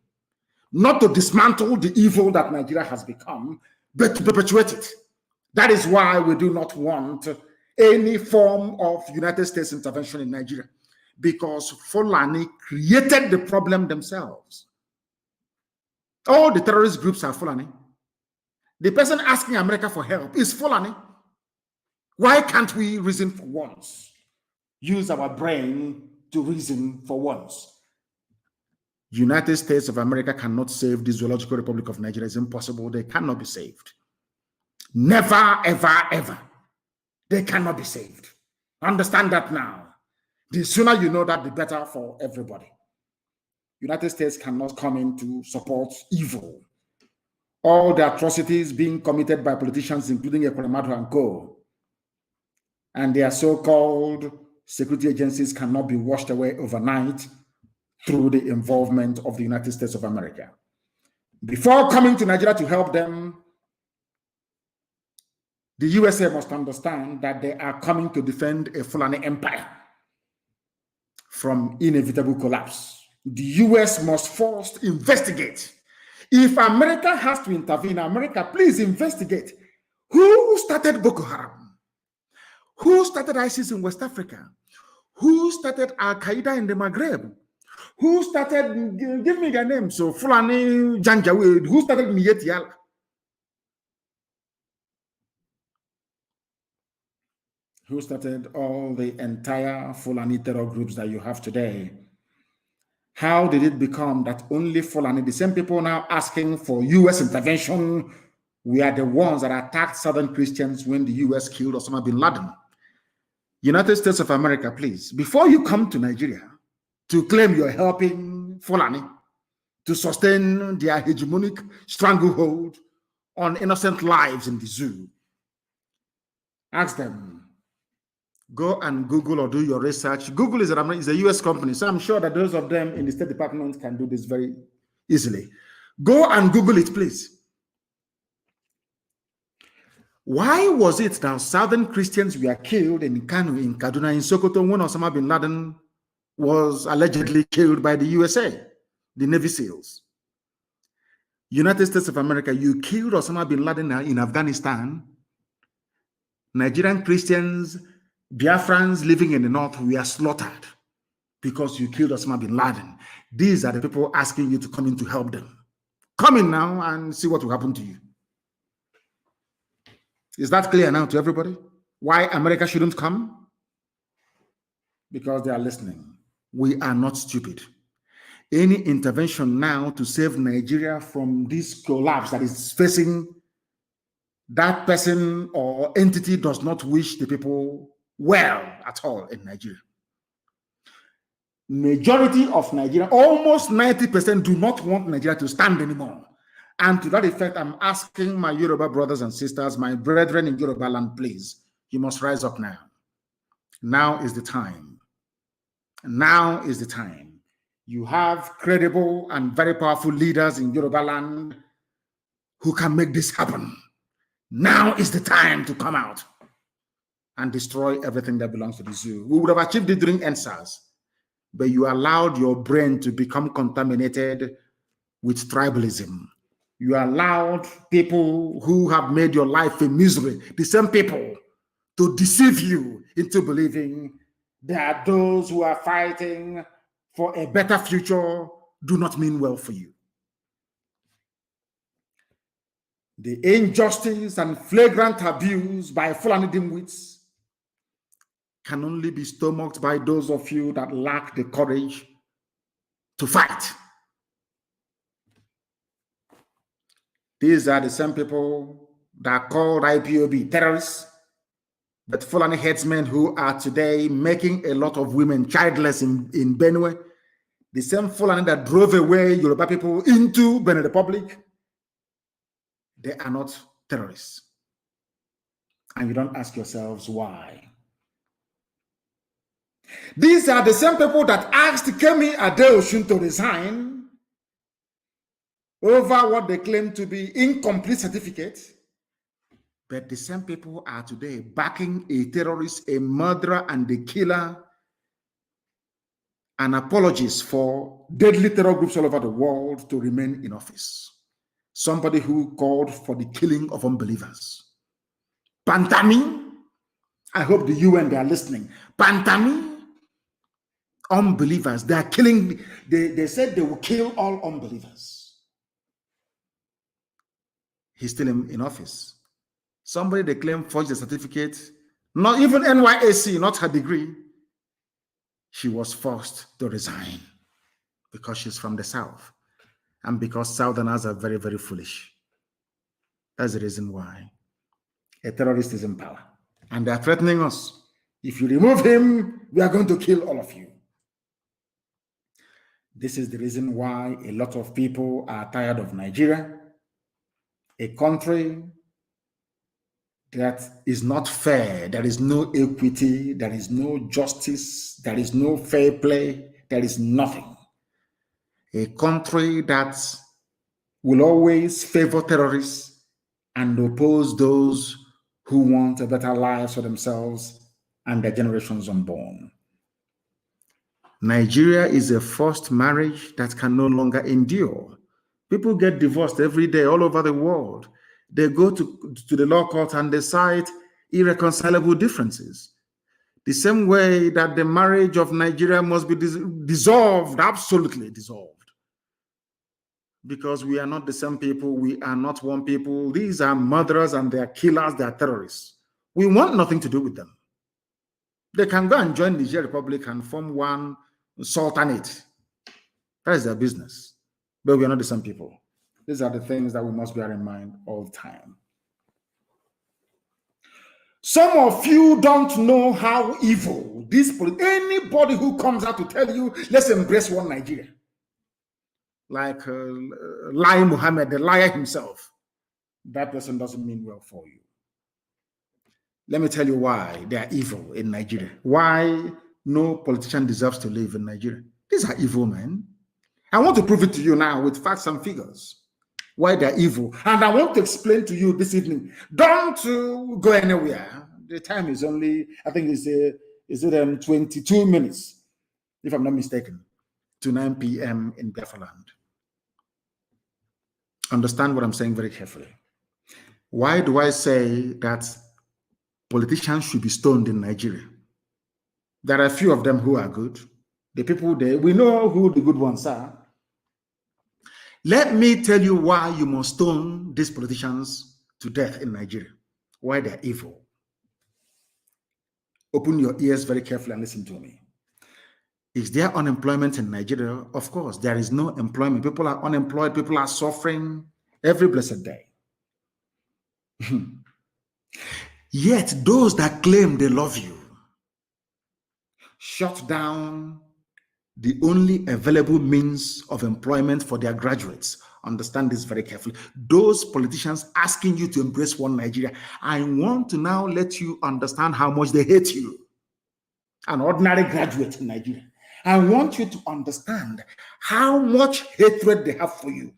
Speaker 4: Not to dismantle the evil that Nigeria has become, but to perpetuate it. That is why we do not want any form of United States intervention in Nigeria, because Fulani created the problem themselves. All the terrorist groups are Fulani. The person asking America for help is Fulani. Why can't we reason for once? Use our brain to reason for once. United States of America cannot save the Zoological Republic of Nigeria. It's impossible. They cannot be saved. Never, ever, ever. They cannot be saved. Understand that now. The sooner you know that, the better for everybody. United States cannot come in to support evil. All the atrocities being committed by politicians, including Ekwelemadu and co., and their so-called security agencies cannot be washed away overnight through the involvement of the United States of America. Before coming to Nigeria to help them, the USA must understand that they are coming to defend a Fulani empire from inevitable collapse. The US must first investigate. If America has to intervene, America, please investigate. Who started Boko Haram? Who started ISIS in West Africa? Who started Al-Qaeda in the Maghreb? Who started, give me their name, so Fulani Janjaweed, who started Miyeti Yala? Who started all the entire Fulani terror groups that you have today? How did it become that only Fulani, the same people now asking for US intervention, we are the ones that attacked Southern Christians when the US killed Osama bin Laden? United States of America, please, before you come to Nigeria to claim you're helping Fulani to sustain their hegemonic stranglehold on innocent lives in the zoo, ask them, go and Google or do your research. Google is a US company, so I'm sure that those of them in the State Department can do this very easily. Go and Google it, please. Why was it that Southern Christians were killed in Kanu, in Kaduna, in Sokoto, when Osama bin Laden was allegedly killed by the USA, the Navy SEALs? United States of America, you killed Osama bin Laden in Afghanistan. Nigerian Christians, Biafrans living in the north, we are slaughtered because you killed Osama bin Laden. These are the people asking you to come in to help them. Come in now and see what will happen to you. Is that clear now to everybody? Why America shouldn't come? Because they are listening. We are not stupid. Any intervention now to save Nigeria from this collapse that is facing, that person or entity does not wish the people well at all in Nigeria. Majority of Nigeria, almost 90%, do not want Nigeria to stand anymore. And to that effect, I'm asking my Yoruba brothers and sisters, my brethren in Yoruba land, please, you must rise up now. Now is the time. Now is the time. You have credible and very powerful leaders in Yoruba land who can make this happen. Now is the time to come out and destroy everything that belongs to the zoo. We would have achieved it during NSAS, but you allowed your brain to become contaminated with tribalism. You allowed people who have made your life a misery, the same people, to deceive you into believing that those who are fighting for a better future do not mean well for you. The injustice and flagrant abuse by Fulani dimwits can only be stomached by those of you that lack the courage to fight. These are the same people that are called IPOB terrorists, but Fulani headsmen who are today making a lot of women childless in Benue. The same Fulani that drove away Yoruba people into Benin Republic. They are not terrorists. And you don't ask yourselves why. These are the same people that asked Kemi Adeosun to resign over what they claim to be incomplete certificates. But the same people are today backing a terrorist, a murderer, and a killer, and apologists for deadly terror groups all over the world to remain in office. Somebody who called for the killing of unbelievers. Pantami, I hope the UN, they are listening. Pantami, unbelievers, they are killing, they said they will kill all unbelievers. He's still in office. Somebody they claim forged a certificate, not even NYSC, not her degree. She was forced to resign because she's from the South and because Southerners are very, very foolish. That's the reason why a terrorist is in power. And they're threatening us. If you remove him, we are going to kill all of you. This is the reason why a lot of people are tired of Nigeria, a country that is not fair. There is no equity, there is no justice, there is no fair play, there is nothing. A country that will always favor terrorists and oppose those who want a better life for themselves and their generations unborn. Nigeria is a forced marriage that can no longer endure. People get divorced every day all over the world. They go to the law court and they cite irreconcilable differences. The same way that the marriage of Nigeria must be dissolved, absolutely dissolved. Because we are not the same people, we are not one people. These are murderers and they are killers, they are terrorists. We want nothing to do with them. They can go and join the Niger Republic and form one sultanate. That is their business. But we are not the same people. These are the things that we must bear in mind all the time. Some of you don't know how evil this anybody who comes out to tell you, let's embrace one Nigeria. Like Lai Muhammad, the liar himself. That person doesn't mean well for you. Let me tell you why they are evil in Nigeria. Why no politician deserves to live in Nigeria. These are evil men. I want to prove it to you now with facts and figures. Why they're evil. And I want to explain to you this evening. Don't go anywhere. The time is only, I think it's 22 minutes, if I'm not mistaken, to 9 p.m. in Biafra land. Understand what I'm saying very carefully. Why do I say that politicians should be stoned in Nigeria? There are a few of them who are good. The people there, we know who the good ones are. Let me tell you why you must stone these politicians to death in Nigeria. Why they're evil. Open your ears very carefully and listen to me. Is there unemployment in Nigeria? Of course, there is no employment. People are unemployed. People are suffering every blessed day. Yet those that claim they love you shut down the only available means of employment for their graduates. Understand this very carefully. Those politicians asking you to embrace one Nigeria, I want to now let you understand how much they hate you. An ordinary graduate in Nigeria. I want you to understand how much hatred they have for you.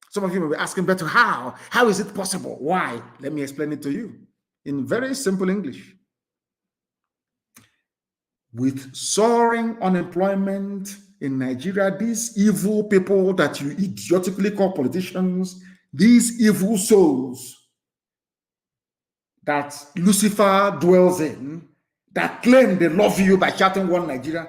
Speaker 4: Some of you may be asking, but how? How is it possible? Why? Let me explain it to you in very simple English. With soaring unemployment in Nigeria, these evil people that you idiotically call politicians, these evil souls that Lucifer dwells in, that claim they love you by shouting one Nigeria,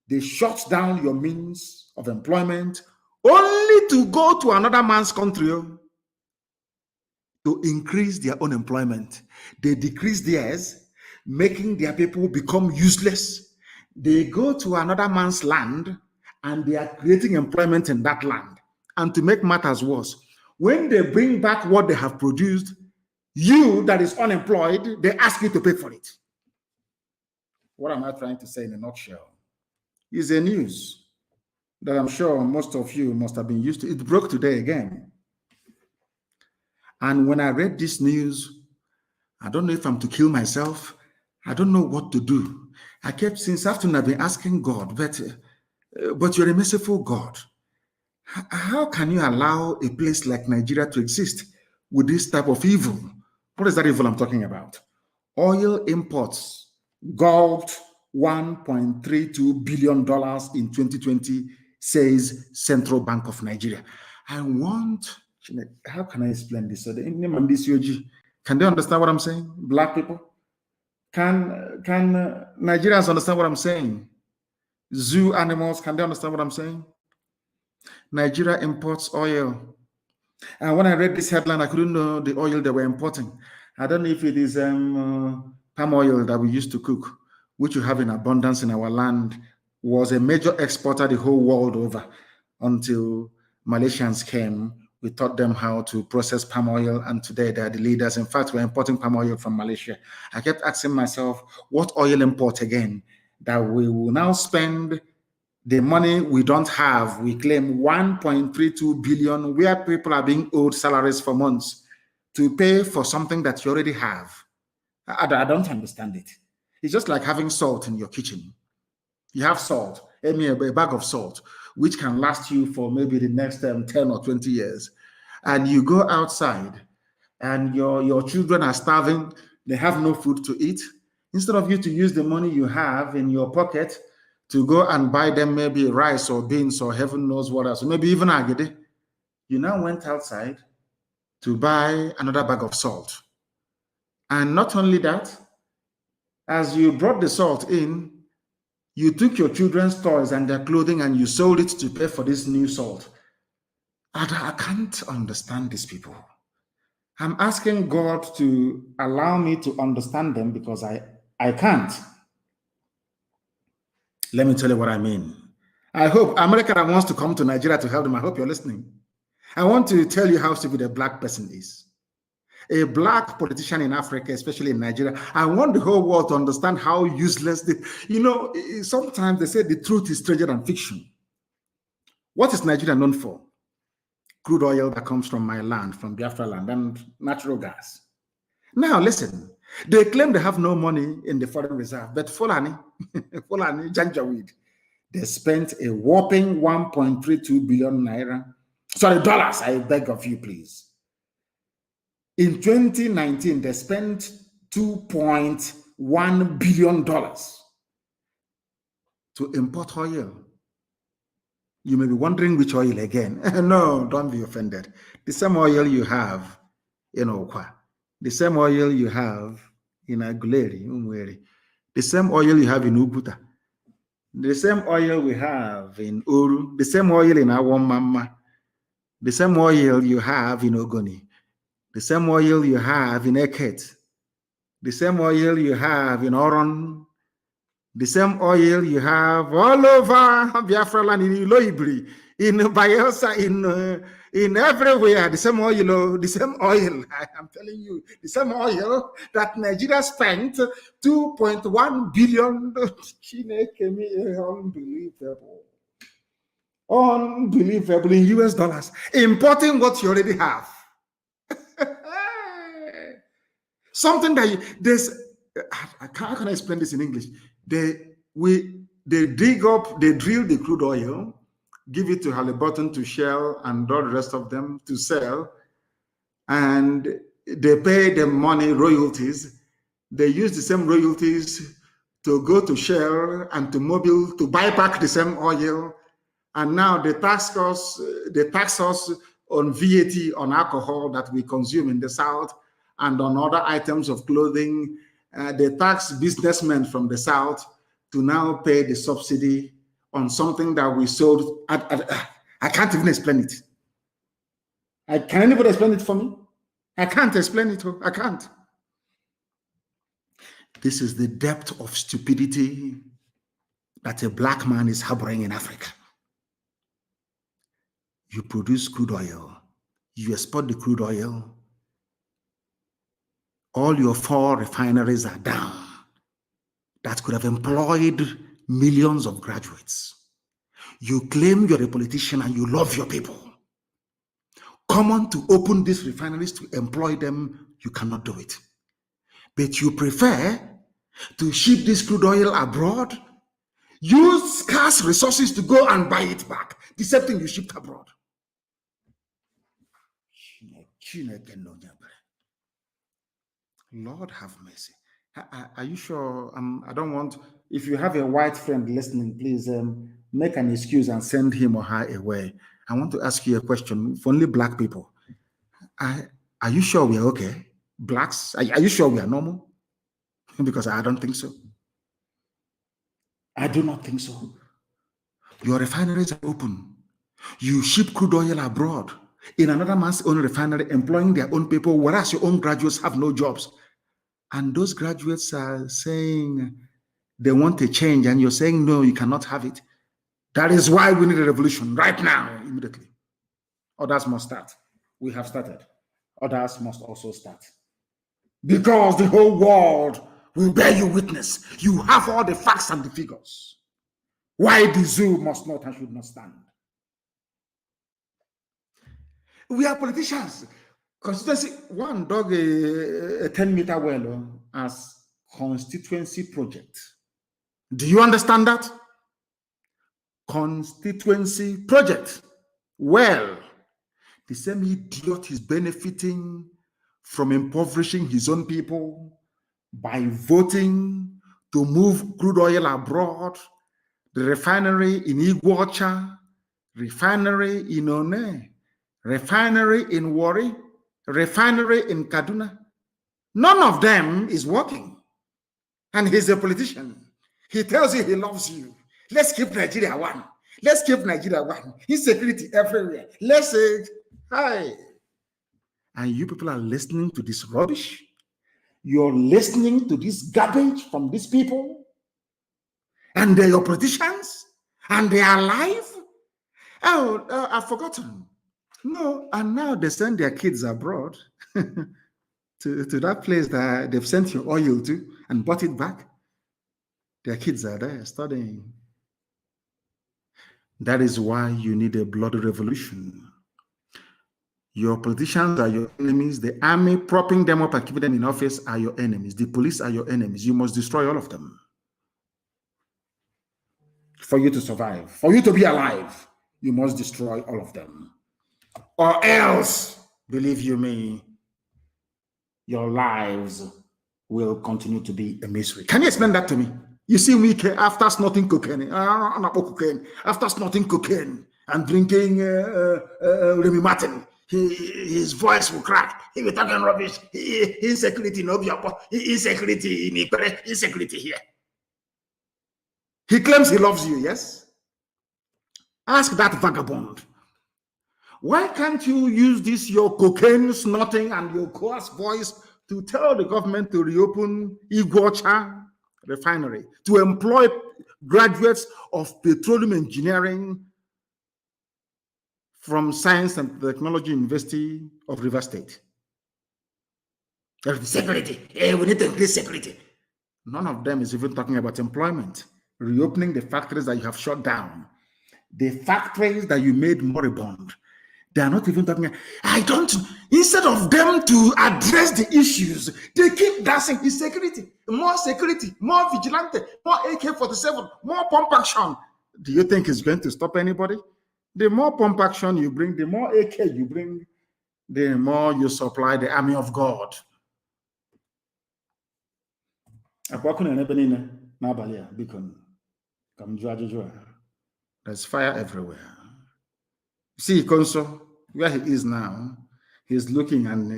Speaker 4: they shut down your means of employment only to go to another man's country to increase their unemployment. They decrease theirs, making their people become useless. They go to another man's land and they are creating employment in that land. And to make matters worse, when they bring back what they have produced, you that is unemployed, they ask you to pay for it. What am I trying to say in a nutshell? It's a news that I'm sure most of you must have been used to. It broke today again. And when I read this news, I don't know if I'm to kill myself. I don't know what to do. I kept, since afternoon, I've been asking God, but you're a merciful God. How can you allow a place like Nigeria to exist with this type of evil? What is that evil I'm talking about? Oil imports gulped $1.32 billion in 2020, says Central Bank of Nigeria. I want, how can I explain this? So can they understand what I'm saying? Black people? Can Nigerians understand what I'm saying? Zoo animals, can they understand what I'm saying? Nigeria imports oil. And when I read this headline, I couldn't know the oil they were importing. I don't know if it is palm oil that we used to cook, which we have in abundance in our land, was a major exporter the whole world over until Malaysians came. We taught them how to process palm oil, and today they are the leaders. In fact, we're importing palm oil from Malaysia. I kept asking myself, what oil import again that we will now spend the money we don't have? We claim 1.32 billion, where people are being owed salaries for months, to pay for something that you already have. I don't understand it. It's just like having salt in your kitchen. You have salt, a bag of salt, which can last you for maybe the next 10 or 20 years. And you go outside and your children are starving, they have no food to eat. Instead of you to use the money you have in your pocket to go and buy them maybe rice or beans or heaven knows what else, maybe even agede, you now went outside to buy another bag of salt. And not only that, as you brought the salt in, you took your children's toys and their clothing and you sold it to pay for this new salt. I can't understand these people. I'm asking God to allow me to understand them because I can't. Let me tell you what I mean. I hope America wants to come to Nigeria to help them. I hope you're listening. I want to tell you how stupid a black person is. A black politician in Africa, especially in Nigeria. I want the whole world to understand how useless sometimes they say the truth is stranger than fiction. What is Nigeria known for? Crude oil that comes from my land, from Biafra land, and natural gas. Now listen, they claim they have no money in the foreign reserve, but Fulani, Janjaweed, they spent a whopping 1.32 billion naira. Sorry, dollars, I beg of you, please. In 2019, they spent $2.1 billion to import oil. You may be wondering which oil again. No, don't be offended. The same oil you have in Okwa, the same oil you have in Aguleri, Umweri, the same oil you have in Uguta, the same oil we have in Uru, the same oil in Awamama, the same oil you have in Ogoni, the same oil you have in Eket, the same oil you have in Oron, the same oil you have all over Biafra land, in Iloibri, in Bayelsa, in everywhere. The same oil, I am telling you, the same oil that Nigeria spent 2.1 billion. Unbelievable in US dollars, importing what you already have. Something that how can I explain this in English? They drill the crude oil, give it to Halliburton, to Shell, and all the rest of them to sell, and they pay them money, royalties. They use the same royalties to go to Shell and to Mobil to buy back the same oil, and now they tax us on VAT on alcohol that we consume in the South and on other items of clothing. They tax businessmen from the South to now pay the subsidy on something that we sold. I can't even explain it. Can anybody explain it for me? I can't explain it. I can't. This is the depth of stupidity that a black man is harboring in Africa. You produce crude oil. You export the crude oil. All your 4 refineries are down that could have employed millions of graduates. You claim you're a politician and you love your people. Come on to open these refineries to employ them. You cannot do it. But you prefer to ship this crude oil abroad, use scarce resources to go and buy it back. The same thing you shipped abroad. Lord have mercy. Are you sure? I don't want, if you have a white friend listening, please make an excuse and send him or her away. I want to ask you a question for only black people. Are you sure we are okay? Blacks, are you sure we are normal? Because I don't think so. I do not think so. Your refineries are open. You ship crude oil abroad in another man's own refinery, employing their own people, whereas your own graduates have no jobs. And those graduates are saying they want a change, and you're saying, no, you cannot have it. That is why we need a revolution right now, immediately. Others must start. We have started. Others must also start. Because the whole world will bear you witness. You have all the facts and the figures. Why the zoo must not and should not stand. We are politicians. Constituency, one dug a 10-meter well as constituency project. Do you understand that? Constituency project. Well, the same idiot is benefiting from impoverishing his own people by voting to move crude oil abroad, the refinery in Iguacha, refinery in One, refinery in Warri, refinery in Kaduna. None of them is working. And he's a politician. He tells you he loves you. Let's keep Nigeria one. Let's keep Nigeria one. Insecurity everywhere. Let's say, hi. And you people are listening to this rubbish? You're listening to this garbage from these people? And they're your politicians? And they are alive? Oh, I've forgotten. No, and now they send their kids abroad to that place that they've sent your oil to and bought it back. Their kids are there studying. That is why you need a bloody revolution. Your politicians are your enemies. The army propping them up and keeping them in office are your enemies. The police are your enemies. You must destroy all of them for you to survive. For you to be alive, you must destroy all of them. Or else, believe you me, your lives will continue to be a misery. Can you explain that to me? You see Wike after snorting cocaine, after snorting cocaine and drinking Remy Martin, his voice will crack. He will talking rubbish. Insecurity in Obiapo, insecurity in Ikere, insecurity here. He claims he loves you, yes? Ask that vagabond. Why can't you use this, your cocaine snorting and your coarse voice, to tell the government to reopen Iguacha refinery, to employ graduates of petroleum engineering from Science and Technology University of River State? Security. We need to increase security. None of them is even talking about employment. Reopening the factories that you have shut down. The factories that you made moribund. They are not even talking. Instead of them to address the issues, they keep dancing insecurity, more vigilante, more AK-47, more pump action. Do you think it's going to stop anybody? The more pump action you bring, the more AK you bring, the more you supply the army of God. There's fire everywhere. See Ikonso, where he is now, he's looking and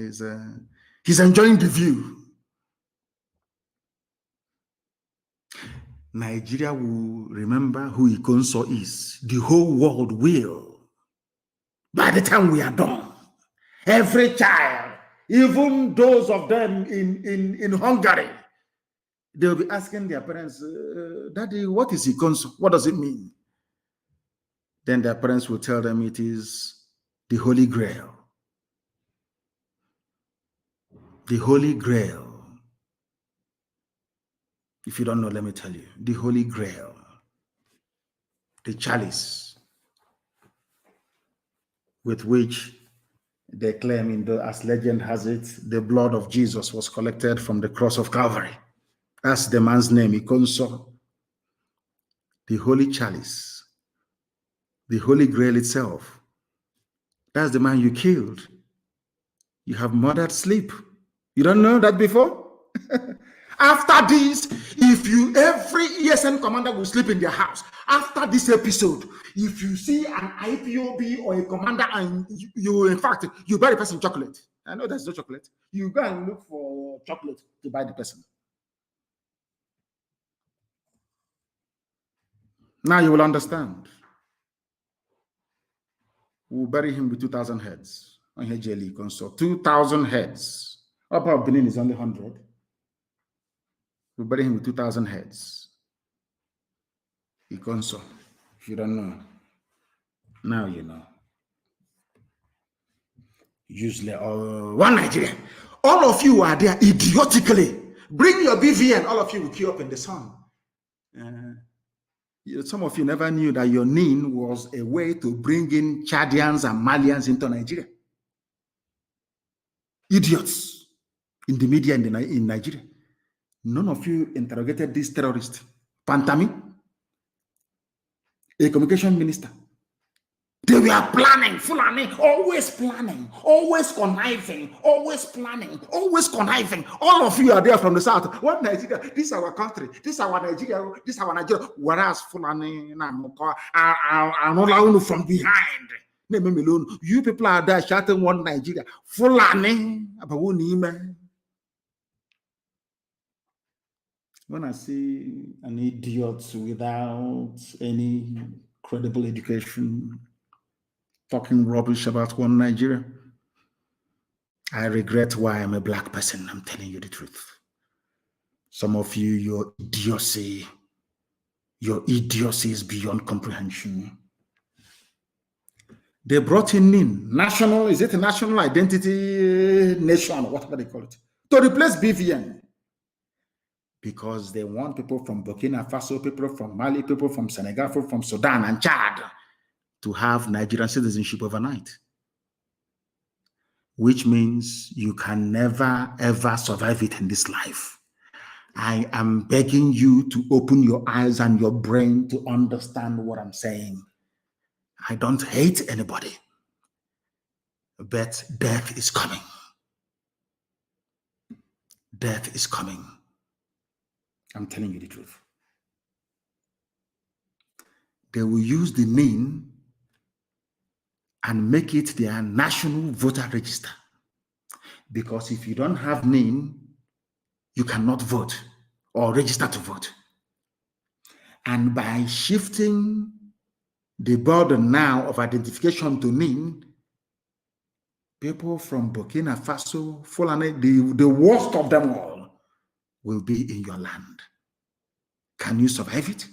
Speaker 4: he's enjoying the view. Nigeria will remember who Ikonso is. The whole world will. By the time we are done, every child, even those of them in Hungary, they'll be asking their parents, Daddy, what is Ikonso? What does it mean? Then their parents will tell them it is the Holy Grail. The Holy Grail. If you don't know, let me tell you. The Holy Grail. The chalice with which they claim, as legend has it, the blood of Jesus was collected from the cross of Calvary That's the man's name, Ikonso. The Holy Chalice. The Holy Grail itself. That's the man you killed. You have murdered sleep. You don't know that before? After this, if you, every ESN commander will sleep in their house. After this episode, if you see an IPOB or a commander and you in fact, you buy the person chocolate. I know there's no chocolate. You go and look for chocolate to buy the person. Now you will understand. We'll bury him with 2,000 heads. On Hejeli Ikonso, 2,000 heads. Upper Benin is only 100. We'll bury him with 2,000 heads. Ikonso, if you don't know, now you know. Usually, one Nigeria. All of you are there idiotically. Bring your BVN, all of you will queue up in the sun. Some of you never knew that your NIN was a way to bring in Chadians and Malians into Nigeria. Idiots in the media in Nigeria. None of you interrogated this terrorist, Pantami, a communication minister. They were planning, Fulani, always conniving, always planning, always conniving. All of you are there from the south. What Nigeria? This is our country. This is our Nigeria. This is our Nigeria. Whereas Fulani are from behind. You people are there shouting one Nigeria. Fulani. When I see an idiot without any credible education talking rubbish about one Nigeria, I regret why I'm a black person. I'm telling you the truth. Some of you, your idiocy is beyond comprehension. They brought in national, is it a national identity nation, or whatever they call it, to replace BVN. Because they want people from Burkina Faso, people from Mali, people from Senegal, people from Sudan and Chad to have Nigerian citizenship overnight. Which means you can never, ever survive it in this life. I am begging you to open your eyes and your brain to understand what I'm saying. I don't hate anybody, but death is coming. Death is coming. I'm telling you the truth. They will use the name and make it their national voter register. Because if you don't have name, you cannot vote or register to vote. And by shifting the burden now of identification to name, people from Burkina Faso, Fulani, the worst of them all, will be in your land. Can you survive it?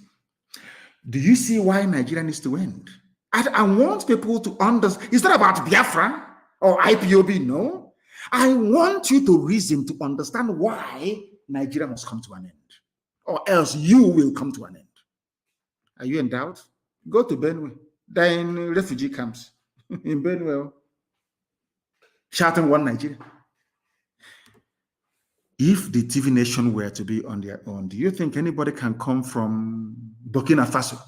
Speaker 4: Do you see why Nigeria needs to end? I want people to understand. It's not about Biafra or IPOB, no. I want you to reason to understand why Nigeria must come to an end. Or else you will come to an end. Are you in doubt? Go to Benue. They're in refugee camps. In Benue. Shouting one Nigeria. If the TV nation were to be on their own, do you think anybody can come from Burkina Faso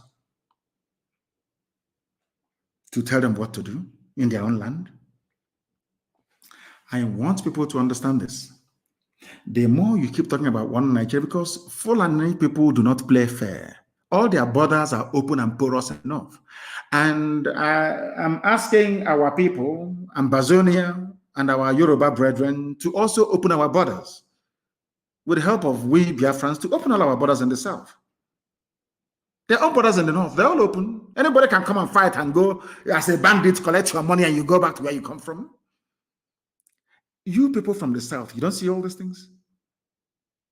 Speaker 4: to tell them what to do in their own land? I want people to understand this. The more you keep talking about one Nigeria, because Fulani people do not play fair. All their borders are open and porous enough. And I'm asking our people, Ambazonia and our Yoruba brethren, to also open our borders. With the help of we Biafrans, to open all our borders in the south. There are borders in the north. They're all open. Anybody can come and fight and go as a bandit, collect your money, and you go back to where you come from. You people from the south, you don't see all these things?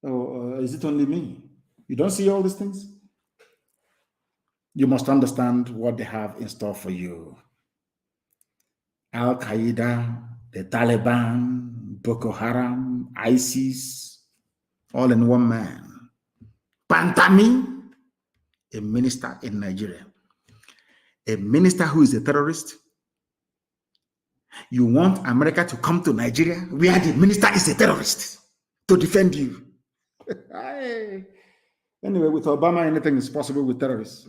Speaker 4: Or is it only me? You don't see all these things? You must understand what they have in store for you. Al-Qaeda, the Taliban, Boko Haram, ISIS, all in one man. Pantami, a minister in Nigeria. A minister who is a terrorist. You want America to come to Nigeria where the minister is a terrorist to defend you. Anyway, with Obama, anything is possible with terrorists.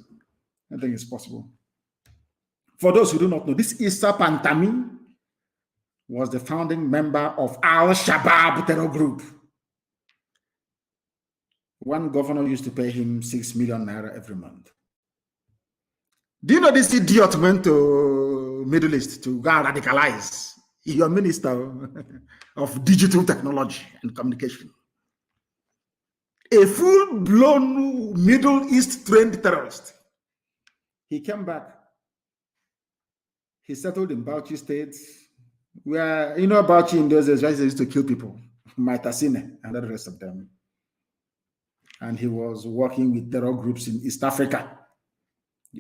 Speaker 4: Anything is possible. For those who do not know, this Issa Pantami was the founding member of Al-Shabaab terror group. One governor used to pay him 6 million naira every month. Do you know this idiot went to Middle East to go and radicalize? Your minister of digital technology and communication. A full-blown Middle East trained terrorist. He came back. He settled in Bauchi State, where, you know, Bauchi in those days, they used to kill people, Maitasine and the rest of them. And he was working with terror groups in East Africa.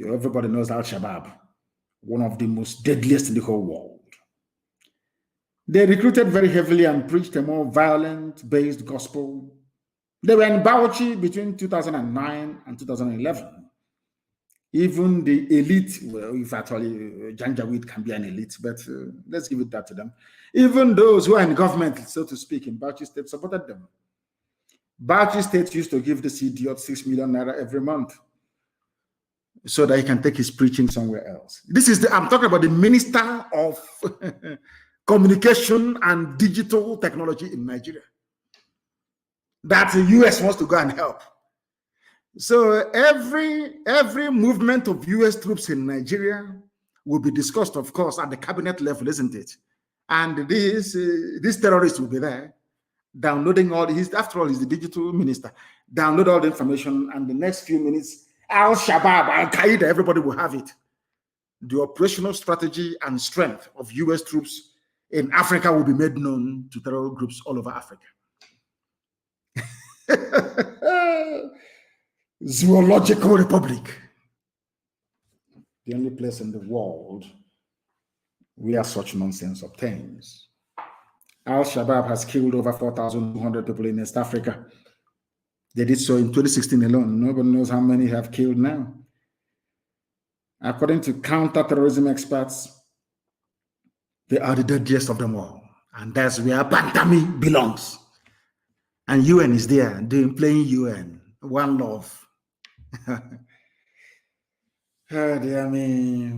Speaker 4: Everybody knows Al-Shabaab, one of the most deadliest in the whole world. They recruited very heavily and preached a more violent-based gospel. They were in Bauchi between 2009 and 2011. Even the elite, well, if actually Janjaweed can be an elite, but let's give it that to them. Even those who are in government, so to speak, in Bauchi State supported them. Bauchi State used to give this idiot 6 million naira every month so that he can take his preaching somewhere else. This is I'm talking about the Minister of Communication and Digital Technology in Nigeria. That the US wants to go and help. So every movement of US troops in Nigeria will be discussed, of course, at the cabinet level, isn't it? And this terrorist will be there, downloading all after all, he's the digital minister, download all the information, and the next few minutes, Al-Shabaab, Al-Qaeda, everybody will have it. The operational strategy and strength of US troops in Africa will be made known to terror groups all over Africa. Zoological Republic, the only place in the world where such nonsense obtains. Al-Shabaab has killed over 4,200 people in East Africa. They did so in 2016 alone. Nobody knows how many have killed now. According to counter-terrorism experts, they are the deadliest of them all. And that's where Pantami belongs. And UN is there, playing UN. One love. Oh, dear me.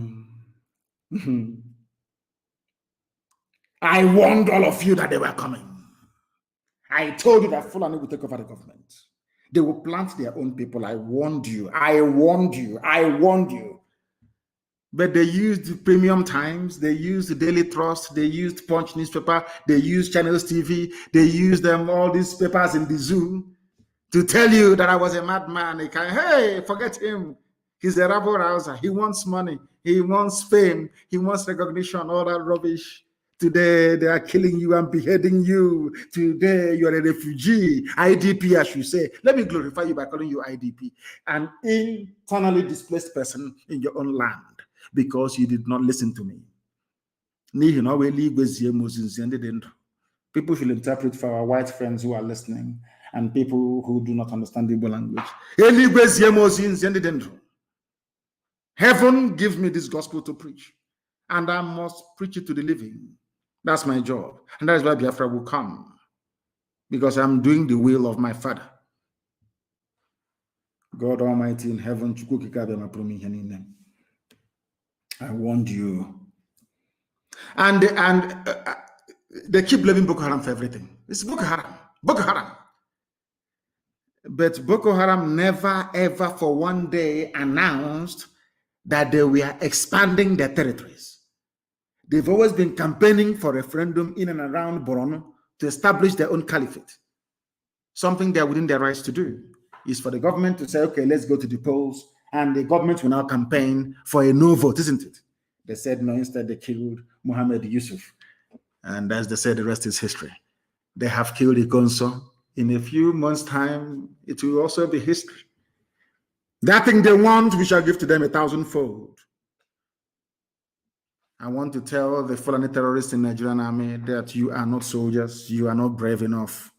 Speaker 4: I warned all of you that they were coming. I told you that Fulani will take over the government. They will plant their own people. I warned you. I warned you. I warned you. But they used Premium Times. They used the Daily Trust. They used Punch newspaper. They used Channels TV. They used all these papers in the zoo to tell you that I was a madman. Hey, forget him. He's a rabble rouser. He wants money. He wants fame. He wants recognition, all that rubbish. Today, they are killing you and beheading you. Today, you are a refugee. IDP, I should say. Let me glorify you by calling you IDP. An internally displaced person in your own land because you did not listen to me. People should interpret for our white friends who are listening and people who do not understand the Igbo language. Heaven gives me this gospel to preach, and I must preach it to the living. That's my job. And that is why Biafra will come, because I'm doing the will of my Father. God Almighty in heaven, I warned you. And they keep blaming Boko Haram for everything. It's Boko Haram. Boko Haram. But Boko Haram never, ever for one day announced that they were expanding their territories. They've always been campaigning for referendum in and around Borno to establish their own caliphate. Something they're within their rights to do is for the government to say, okay, let's go to the polls, and the government will now campaign for a no vote, isn't it? They said no, instead they killed Mohammed Yusuf. And as they said, the rest is history. They have killed Ikonso. In a few months' time, it will also be history. That thing they want, we shall give to them 1,000-fold. I want to tell the Fulani terrorists in the Nigerian army that you are not soldiers, you are not brave enough.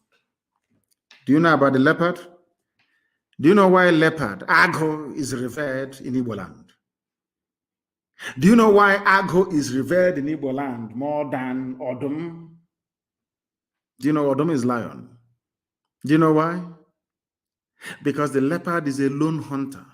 Speaker 4: Do you know about the leopard? Do you know why leopard, Agho, is revered in Igbo land? Do you know why Agho is revered in Igbo land more than Odum? Do you know Odum is lion? Do you know why? Because the leopard is a lone hunter.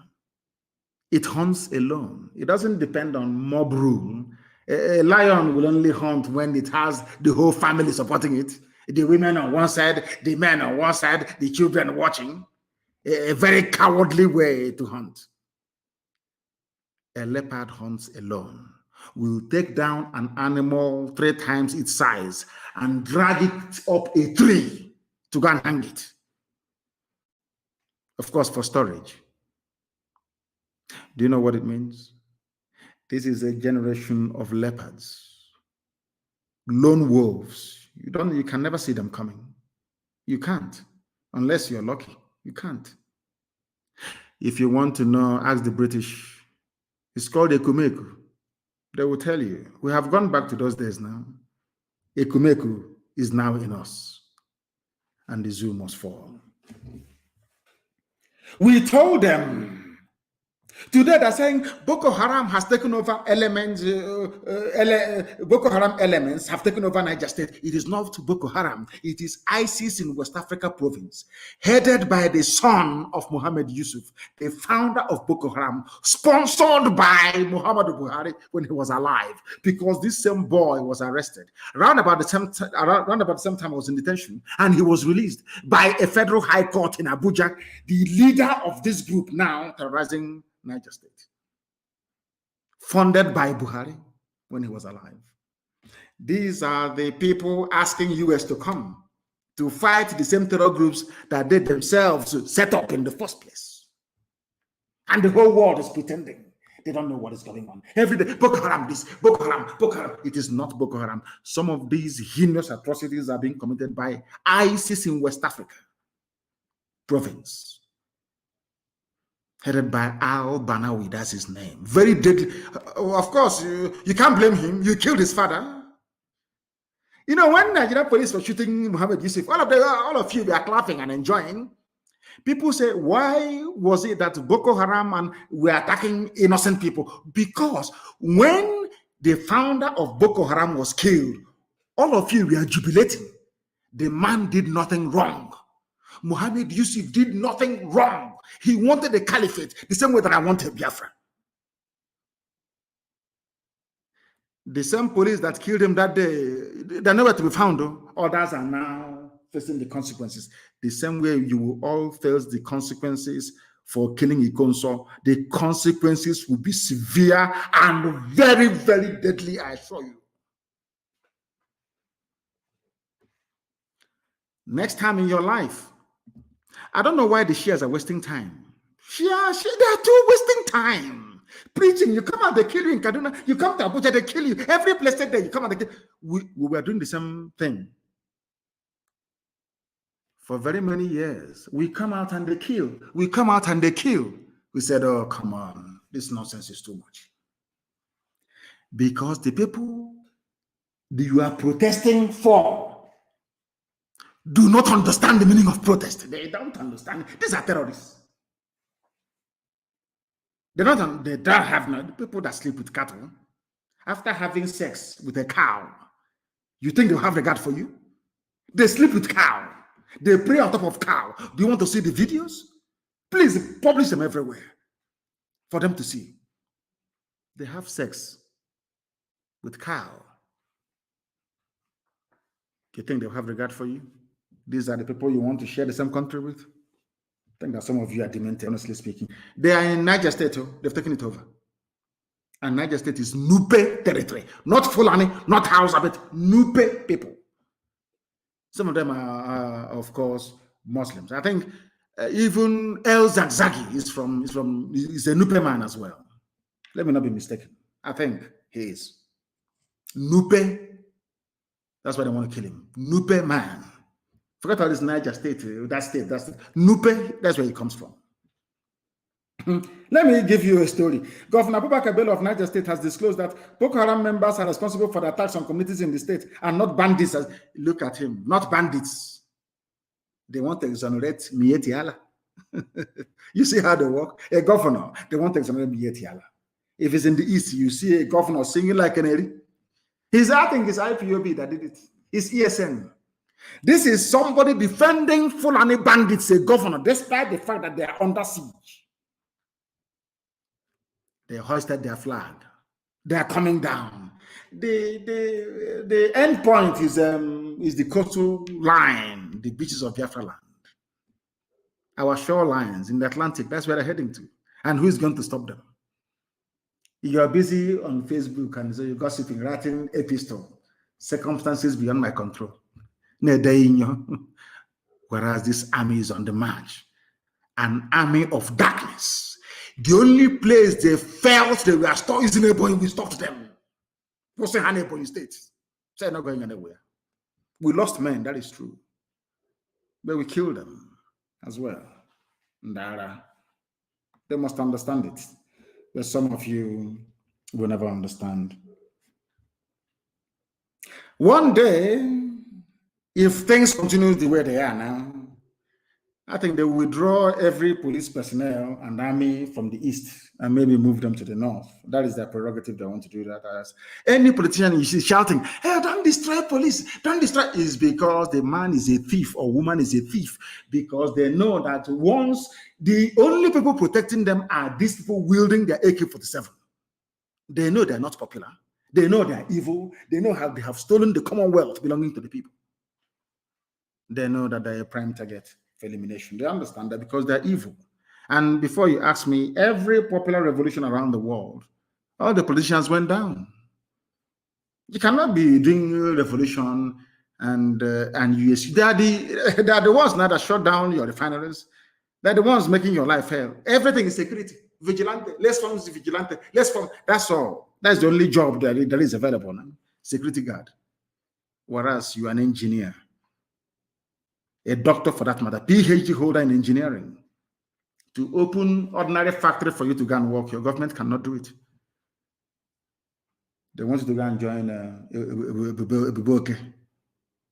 Speaker 4: It hunts alone. It doesn't depend on mob rule. A lion will only hunt when it has the whole family supporting it. The women on one side, the men on one side, the children watching. A very cowardly way to hunt. A leopard hunts alone. Will take down an animal 3 times its size and drag it up a tree to go and hang it. Of course, for storage. Do you know what it means? This is a generation of leopards, lone wolves. You can never see them coming. You can't, unless you're lucky. You can't. If you want to know, ask the British. It's called Ekumeku. They will tell you. We have gone back to those days now. Ekumeku is now in us, and the zoo must fall. We told them. Today they're saying Boko Haram has taken over elements. Boko Haram elements have taken over Niger State. It is not Boko Haram. It is ISIS in West Africa province, headed by the son of Mohammed Yusuf, the founder of Boko Haram, sponsored by Muhammadu Buhari when he was alive. Because this same boy was arrested around about the same time I was in detention, and he was released by a federal high court in Abuja. The leader of this group now terrorizing Niger State, funded by Buhari when he was alive. These are the people asking US to come to fight the same terror groups that they themselves set up in the first place. And the whole world is pretending they don't know what is going on. Every day, Boko Haram this, Boko Haram, Boko Haram. It is not Boko Haram. Some of these heinous atrocities are being committed by ISIS in West Africa province, headed by al-Banawi, that's his name. Very deadly. Of course, you can't blame him. You killed his father. You know, when Nigerian police were shooting Mohammed Yusuf, all of you were clapping and enjoying. People say, why was it that Boko Haram and were attacking innocent people? Because when the founder of Boko Haram was killed, all of you were jubilating. The man did nothing wrong. Mohammed Yusuf did nothing wrong. He wanted a caliphate the same way that I wanted Biafra. The same police that killed him that day, they're nowhere to be found, though. Others are now facing the consequences. The same way you will all face the consequences for killing Ikonso. The consequences will be severe and very, very deadly, I assure you. Next time in your life, I don't know why the Shias are wasting time. They are too wasting time. Preaching, you come out, they kill you in Kaduna. You come to Abuja, they kill you. Every place that you come out, they kill. We were doing the same thing for very many years. We come out and they kill. We come out and they kill. We said, oh, come on. This nonsense is too much. Because the people that you are protesting for do not understand the meaning of protest. They don't understand. These are terrorists. They don't have no people that sleep with cattle. After having sex with a cow, you think they'll have regard for you? They sleep with cow. They pray on top of cow. Do you want to see the videos? Please publish them everywhere for them to see. They have sex with cow. Do you think they'll have regard for you? These are the people you want to share the same country with? I think that some of you are demented, honestly speaking. They are in Niger State. They've taken it over. And Niger State is Nupe territory. Not Fulani, not Hausa, but Nupe people. Some of them are of course, Muslims. I think even El Zagzagi is he's a Nupe man as well. Let me not be mistaken. I think he is. Nupe. That's why they want to kill him. Nupe man. Forget all this Niger State, that's Nupe, that's where he comes from. Let me give you a story. Governor Abubakar Bello of Niger State has disclosed that Boko Haram members are responsible for the attacks on communities in the state and not bandits. Look at him, not bandits. They want to exonerate Mieti Allah. You see how they work? A governor, they want to exonerate Mieti Allah. If it's in the east, you see a governor singing like an Eri. I think it's IPOB that did it. It's ESN. This is somebody defending Fulani bandits, a governor, despite the fact that they are under siege. They hoisted their flag. They are coming down. The end point is the coastal line, the beaches of Biafra land. Our shorelines in the Atlantic, that's where they're heading to. And who is going to stop them? You are busy on Facebook and so you're gossiping, writing epistle. Circumstances beyond my control. Whereas this army is on the march. An army of darkness. The only place they felt they were stopped is in Ebonyi. We stopped them. What's saying Ebonyi State? They're not going anywhere. We lost men, that is true. But we killed them as well. They must understand it. But some of you will never understand. One day, if things continue the way they are now, I think they will withdraw every police personnel and army from the east and maybe move them to the north. That is their prerogative. They want to do that. As any politician you see shouting, "Hey, don't destroy police, don't destroy," is because the man is a thief or woman is a thief, because they know that once the only people protecting them are these people wielding their AK-47. They know they're not popular. They know they're evil. They know how they have stolen the Commonwealth belonging to the people. They know that they're a prime target for elimination. They understand that because they're evil. And before you ask me, every popular revolution around the world, all the politicians went down. You cannot be doing a revolution and US. They are the ones now that shut down your refineries. They're the ones making your life hell. Everything is security. Vigilante. Let's form the vigilante. Let's form. That's all. That's the only job that is available now. Security guard. Whereas you are an engineer, a doctor for that matter, PhD holder in engineering, to open ordinary factory for you to go and work, your government cannot do it. They want you to go and join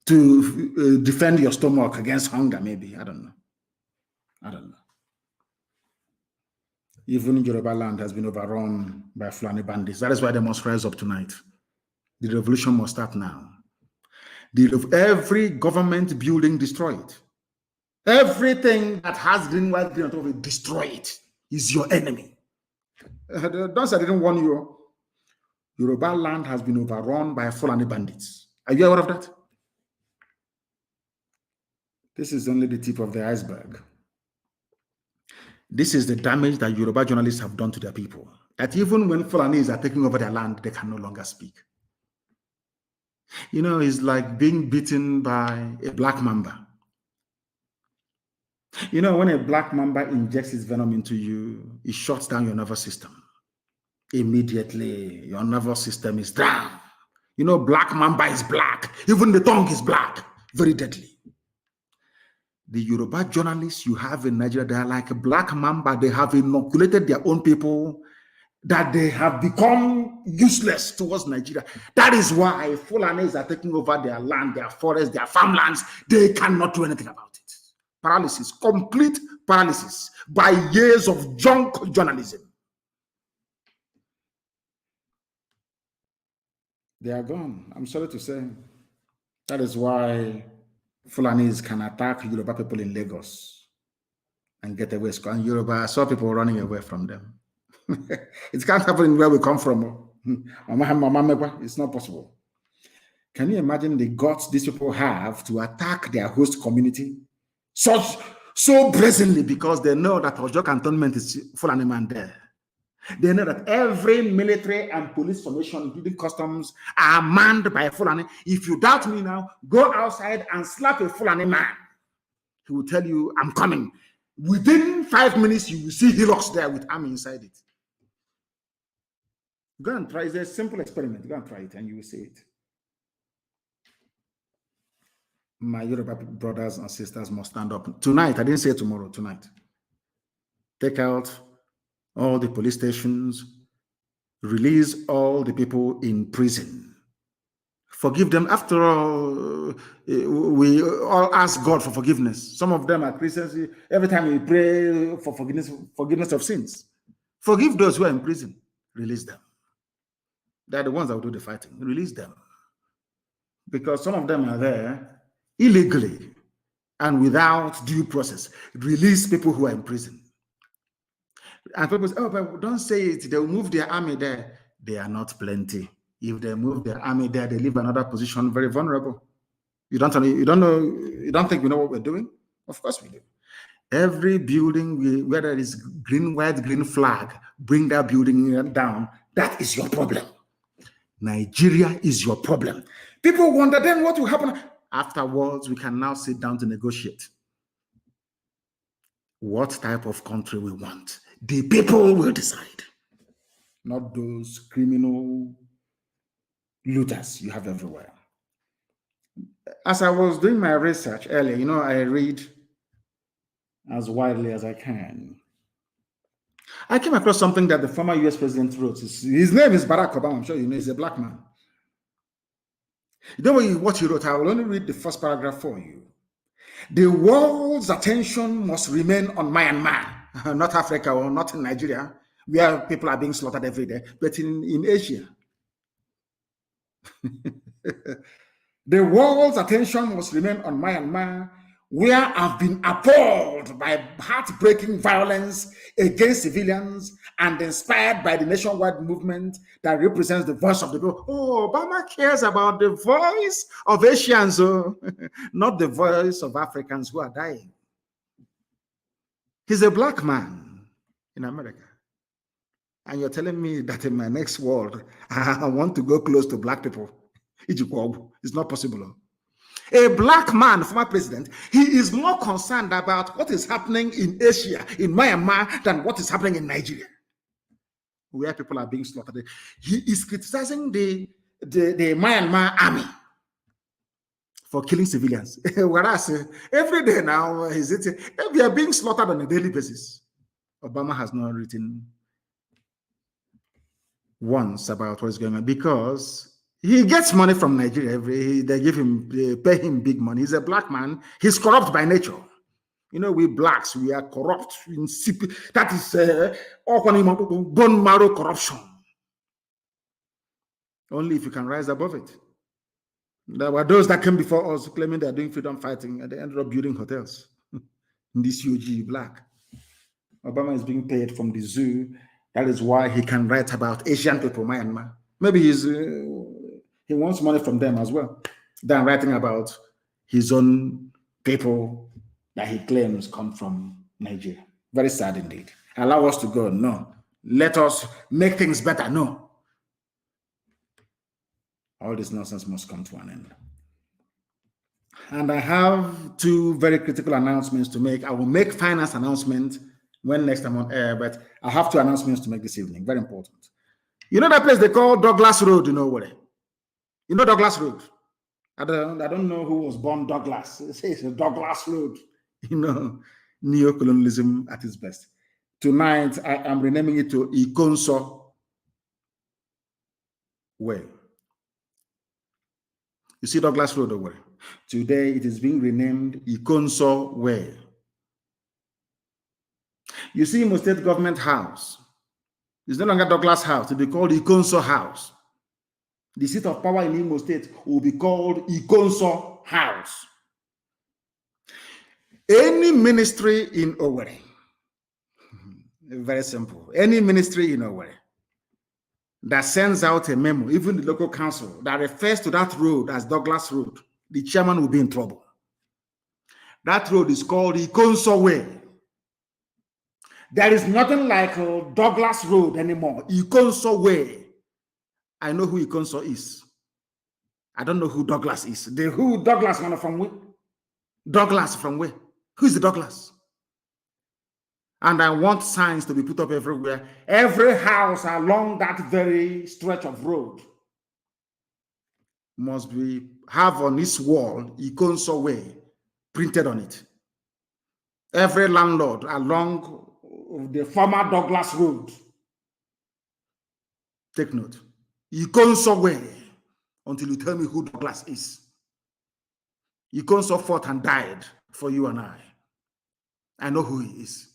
Speaker 4: to defend your stomach against hunger, maybe. I don't know. Even Yoruba land has been overrun by Fulani bandits. That is why they must rise up tonight. The revolution must start now. Every government building, destroy it. Everything that has green, white, green on top of it, destroy it. Is your enemy. Don't say I didn't warn you. Yoruba land has been overrun by Fulani bandits. Are you aware of that? This is only the tip of the iceberg. This is the damage that Yoruba journalists have done to their people. That even when Fulanis are taking over their land, they can no longer speak. You know, it's like being bitten by a black mamba. You know, when a black mamba injects its venom into you, it shuts down your nervous system. Immediately, your nervous system is down. You know, black mamba is black. Even the tongue is black. Very deadly. The Yoruba journalists you have in Nigeria, they are like a black mamba. They have inoculated their own people, that they have become useless towards Nigeria. That is why Fulanis are taking over their land, their forests, their farmlands. They cannot do anything about it. Paralysis, complete paralysis by years of junk journalism. They are gone. I'm sorry to say. That is why Fulanis can attack Yoruba people in Lagos and get away. And Yoruba, I saw people running away from them. It can't happen where we come from. It's not possible. Can you imagine the guts these people have to attack their host community so brazenly, because they know that Ojo cantonment is Fulani man there. They know that every military and police formation, including customs, are manned by Fulani. If you doubt me now, go outside and slap a Fulani man. He will tell you, I'm coming. Within 5 minutes, you will see hillocks there with army inside it. Go and try. It's a simple experiment. Go and try it and you will see it. My Yoruba brothers and sisters must stand up. Tonight, I didn't say tomorrow, tonight. Take out all the police stations, release all the people in prison. Forgive them. After all, we all ask God for forgiveness. Some of them are Christians. Every time we pray for forgiveness of sins. Forgive those who are in prison. Release them. They're the ones that will do the fighting. Release them. Because some of them are there. illegally and without due process, release people who are in prison. And people say, oh, but don't say it, they'll move their army there. They are not plenty. If they move their army there, they leave another position very vulnerable. You don't think we know what we're doing? Of course we do. Every building where there is green, white, green flag, bring that building down. That is your problem. Nigeria is your problem. People wonder then what will happen. Afterwards, we can now sit down to negotiate what type of country we want. The people will decide, not those criminal looters you have everywhere. As I was doing my research earlier, I read as widely as I can. I came across something that the former US president wrote. His name is Barack Obama. I'm sure you know he's a black man. You know what he wrote? I will only read the first paragraph for you. The world's attention must remain on Myanmar, not Africa or not in Nigeria, where people are being slaughtered every day, but in Asia. The world's attention must remain on Myanmar, where I've been appalled by heartbreaking violence against civilians and inspired by the nationwide movement that represents the voice of the people. Oh, Obama cares about the voice of Asians, not the voice of Africans who are dying. He's a black man in America. And you're telling me that in my next world, I want to go close to black people. It's not possible. A black man, former president, he is more concerned about what is happening in Asia, in Myanmar, than what is happening in Nigeria, where people are being slaughtered. He is criticizing the Myanmar army for killing civilians. Whereas every day now, we are being slaughtered on a daily basis. Obama has not written once about what is going on because he gets money from Nigeria. They pay him big money. He's a black man. He's corrupt by nature. We blacks, we are corrupt. That is bone marrow corruption. Only if you can rise above it. There were those that came before us claiming they're doing freedom fighting, and they ended up building hotels in this huge black. Obama is being paid from the zoo. That is why he can write about Asian people, Myanmar. Maybe he wants money from them as well, than writing about his own people that he claims come from Nigeria. Very sad indeed. Allow us to go? No. Let us make things better? No. All this nonsense must come to an end. And I have two very critical announcements to make. I will make finance announcement when next I'm on air, but I have two announcements to make this evening. Very important. You know that place they call Douglas Road, where? You know Douglas Road? I don't know who was born Douglas. It's a Douglas Road. Neocolonialism at its best. Tonight, I am renaming it to Ikonso Way. You see Douglas Road over? Today, it is being renamed Ikonso Way. You see Imo State Government House. It's no longer Douglas House. It will be called Ikonso House. The seat of power in Imo State will be called Ikonso House. Any ministry in Owerri, very simple, any ministry in Owerri that sends out a memo, even the local council, that refers to that road as Douglas Road, the chairman will be in trouble. That road is called Ikonso Way. There is nothing like Douglas Road anymore. Ikonso Way. I know who Ikonso is. I don't know who Douglas is. Who Douglas from where? Douglas from where? Who is the Douglas? And I want signs to be put up everywhere. Every house along that very stretch of road must have on its wall Ikonso Way printed on it. Every landlord along the former Douglas Road, take note. Ikonso Way, until you tell me who Douglas is. Ikonso fought and died for you and I. I know who he is.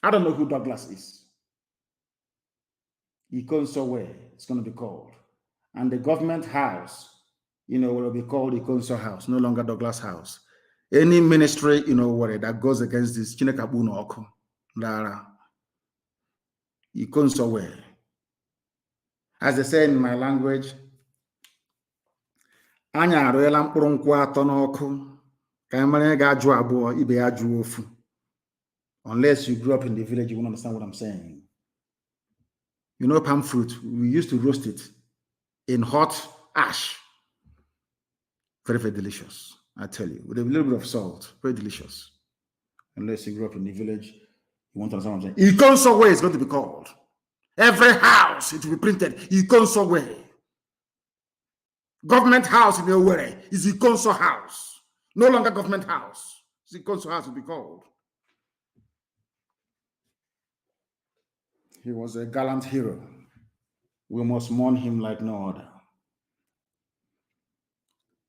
Speaker 4: I don't know who Douglas is. Ikonso Way, it's going to be called. And the government house will be called Ikonso House, no longer Douglas House. Any ministry, that goes against this, Chinekabu no Oku, Dara, Ikonso way. As they say in my language, Anya arụela mkpụrụ nkwụ atọ n'ọkụ ka emere ga-ajụ abụọ ibe ya jụọ ofu. Unless you grew up in the village, you won't understand what I'm saying. Palm fruit, we used to roast it in hot ash. Very, very delicious, I tell you. With a little bit of salt, very delicious. Unless you grew up in the village, you won't understand what I'm saying. Ikonso way is going to be called. Every house, it will be printed, Ikonso way. Government house in Owerri is Ikonso house. No longer government house. It's Ikonso house will be called. He was a gallant hero. We must mourn him like no other.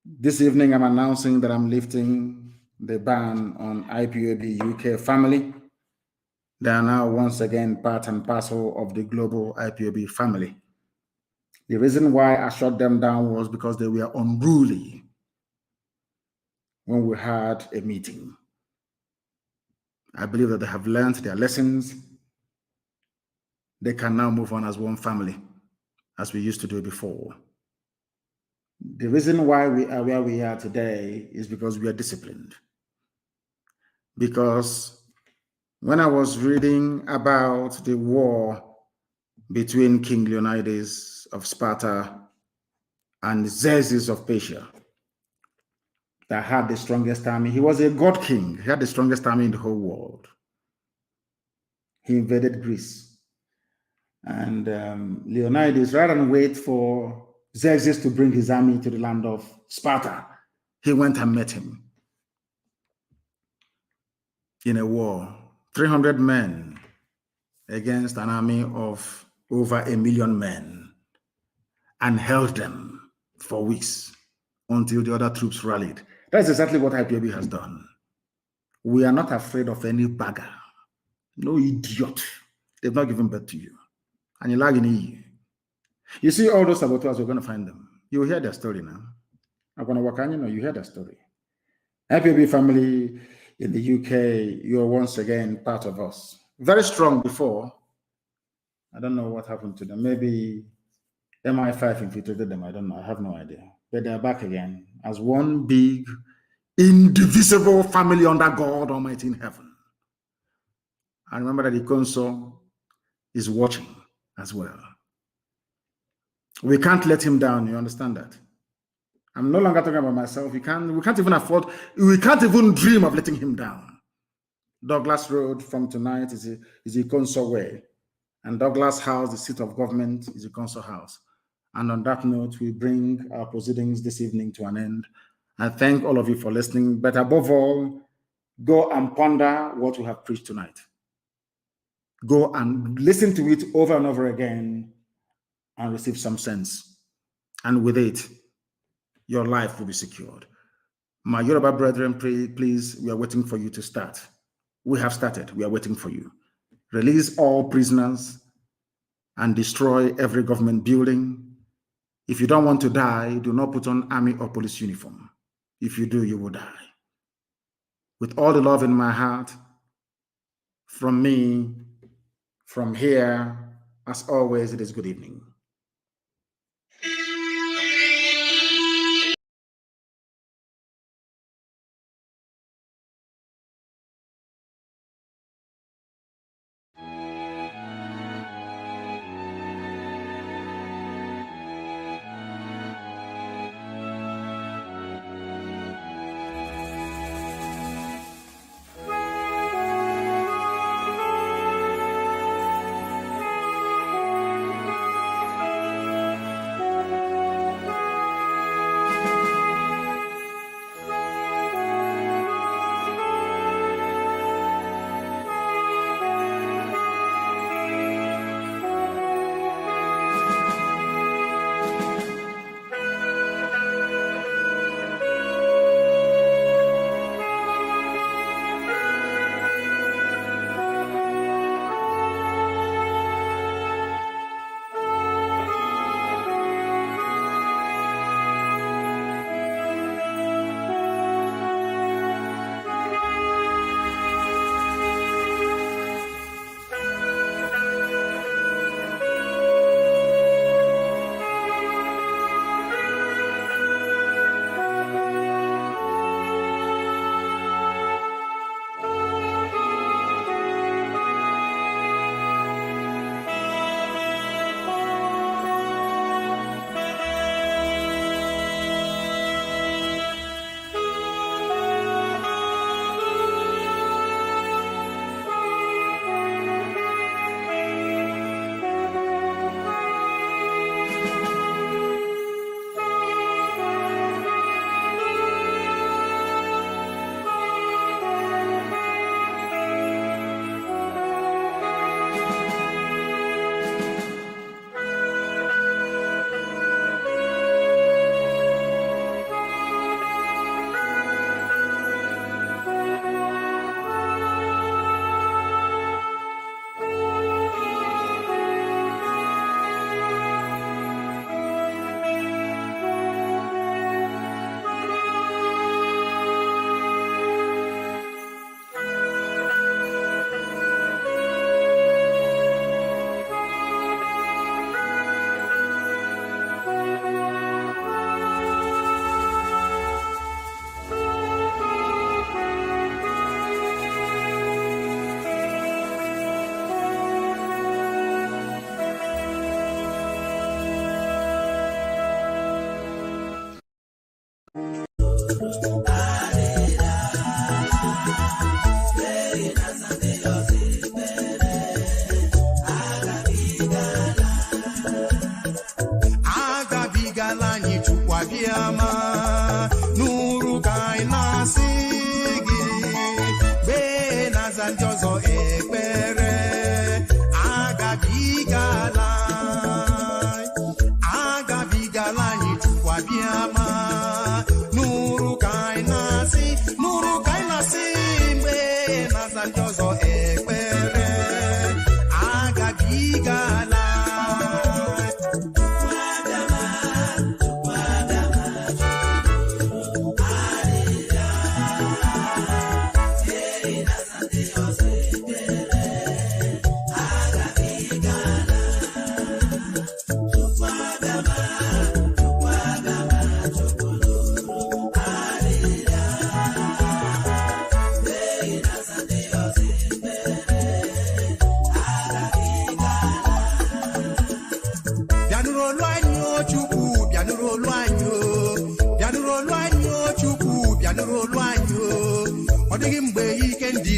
Speaker 4: This evening, I'm announcing that I'm lifting the ban on IPOB UK family. They are now once again part and parcel of the global IPOB family. The reason why I shut them down was because they were unruly when we had a meeting. I believe that they have learned their lessons. They can now move on as one family, as we used to do before. The reason why we are where we are today is because we are disciplined. Because when I was reading about the war between King Leonidas of Sparta and Xerxes of Persia, that had the strongest army. He was a god king. He had the strongest army in the whole world. He invaded Greece. And Leonidas, rather than wait for Xerxes to bring his army to the land of Sparta, he went and met him in a war. 300 men against an army of over 1 million men, and held them for weeks until the other troops rallied. That's exactly what IPOB has done. We are not afraid of any bagger, no idiot. They've not given birth to you. And you're lagging in. You see all those saboteurs, we're going to find them. You'll hear their story now. I'm going to work on, you hear their story. IPOB family in the UK, you're once again part of us. Very strong before. I don't know what happened to them. Maybe MI5 infiltrated them. I don't know. I have no idea. But they're back again as one big, indivisible family under God Almighty in heaven. And remember that Ikonso is watching as well. We can't let him down. You understand that? I'm no longer talking about myself. We can't even afford, we can't even dream of letting him down. Douglas Road from tonight is Ikonso way. And Douglas House, the seat of government, is Ikonso House. And on that note, we bring our proceedings this evening to an end. I thank all of you for listening. But above all, go and ponder what we have preached tonight. Go and listen to it over and over again and receive some sense. And with it, your life will be secured. My Yoruba brethren, please, we are waiting for you to start. We have started. We are waiting for you. Release all prisoners and destroy every government building. If you don't want to die, do not put on army or police uniform. If you do, you will die. With all the love in my heart, from me, from here, as always, it is good evening.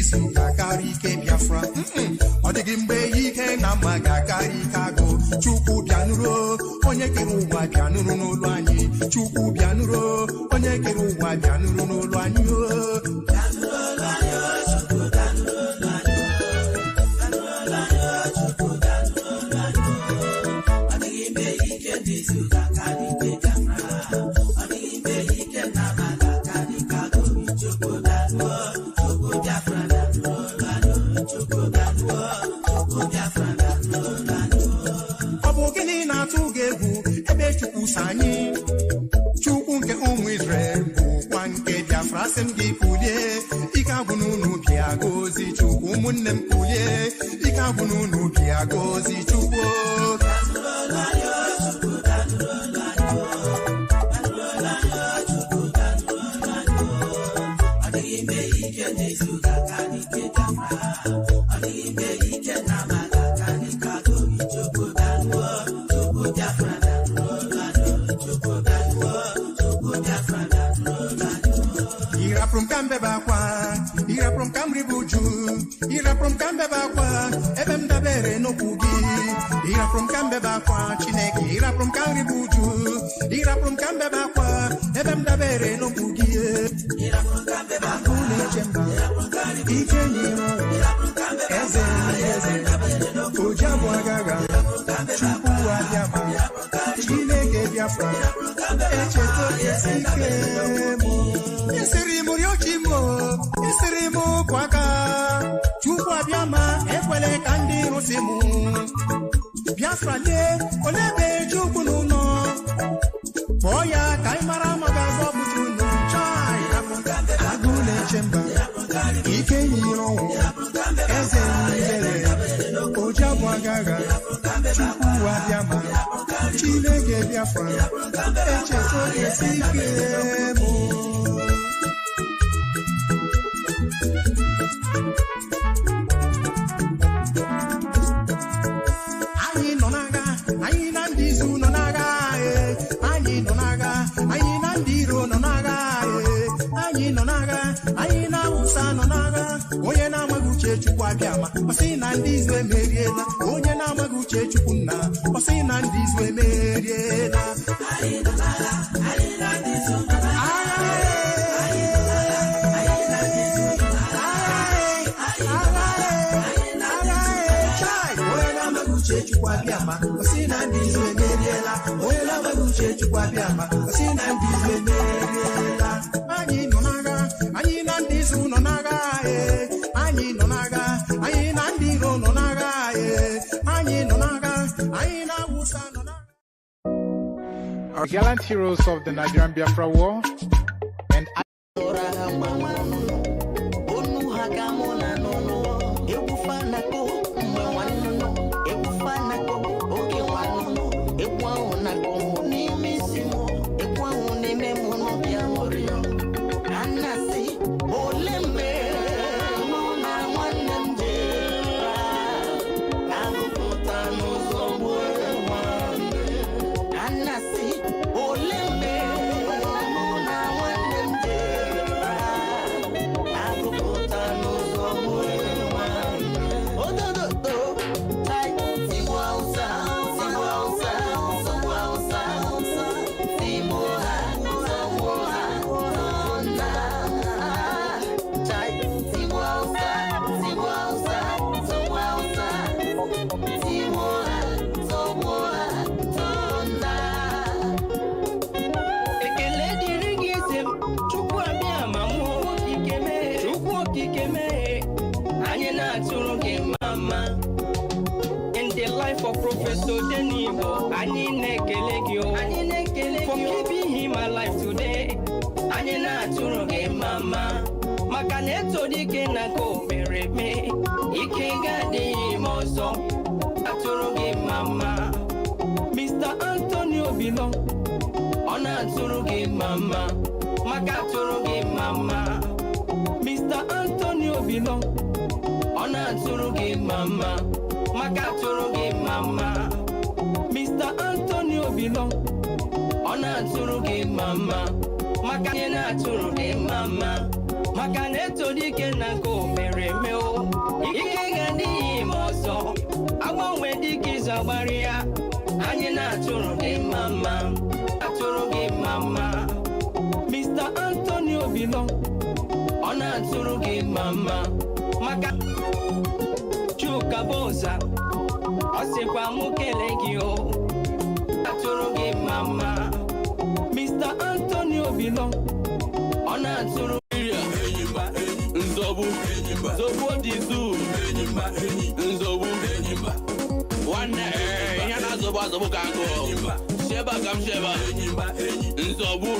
Speaker 5: izu ga-akarị ike Biafra ọ dịghị mgbe ike na mma ga-akarị ike agụ Chukwu bịanụrụ onye kere ụwa bịanụrụ n'ụlọ anyị Chukwu bịanụrụ onye kere ụwa bịanụrụ n'ụlọ anyị anyị Chukwu nke ụmụ Israel bụkwa nke Biafra sị m gị kulie ike agwụ n'unu bịa gozi Chukwu ụmụnne m kulie ike agwụ n'unu bịa gozi Chukwu From Kambebakwa, Ira from Kamribuju, Ira from Kambebakwa, Ebem Dabere no Pugi, Ira from Kambebakwa, Chineki, Ira from Kamribuju, Ira from Kambebakwa, Ebem Dabere no Pugi, Ira from Kambebakwa, Chemba, Ikenino, Eze, Ojabwagaga, Chukwu Adiama, Chineke Biafra, Echeto Yesikemo. Isirimu kwaka Chukwu abịama ekwele ka ndị rụsimu Biafra lie olebe Chukwu n'ụlọ kpọọ ya ka ị mara maka zọpụtụ unu chai agụ na-eche mba ike nyere ọnwụ eze nyere oji abụ agaga Chukwu abịama Chineke Biafra echeta esi ike mụ onye na-amaghị uche Chukwu abịama ọsị na ndị izu emeriela onye na-amaghị uche Chukwu nna ọsị na ndị izu emeriela onye na-amaghị uche Chukwu abịama ọsị na ndị izu emeriela onye na-amaghị uche Chukwu abịama ọsị na ndị izu emeriela anyị nọ n'agha anyị na ndị izu nọ n'agha anyị nọ n'agha anyị na ndị iro nọ n'agha anyị nọ n'agha anyị na-awụsa nọ n'agha.
Speaker 6: Our gallant heroes of the Nigerian Biafra War and
Speaker 7: for Professor Denibo, for giving him a life today. Anyana Turuge Mama, Makaneto Dikena go bury me. Ikegadi Moso, Aturuge Mama, Mr. Antonio Bilo, Ona Turuge Mama, Makaturuge Mama, Mr. Antonio Bilo, Ona Turuge Mama. Makaturuge Mama, Mr. Antonio Bilo, Ona Turuge Mama, Makanyana Turuge Mama, maka na eto dike na nke o mere eme o ike ga n'ihi ma ọzọ agbanwe dike izu agbara ya anyị na-atụrụ gị mama atụrụ gị mama Mr. Anthony Obilo ọ na-atụrụ gị mama maka Chuka Boza ọ sịkwa mụ kelee gị o atụrụ gị mama Mr. Anthony Obilo ọ na-atụrụ nzọgbu dizu nzọgbu nwanne ya na-azọgbu azọgbu ka agụ sheba ka m sheba nzọgbu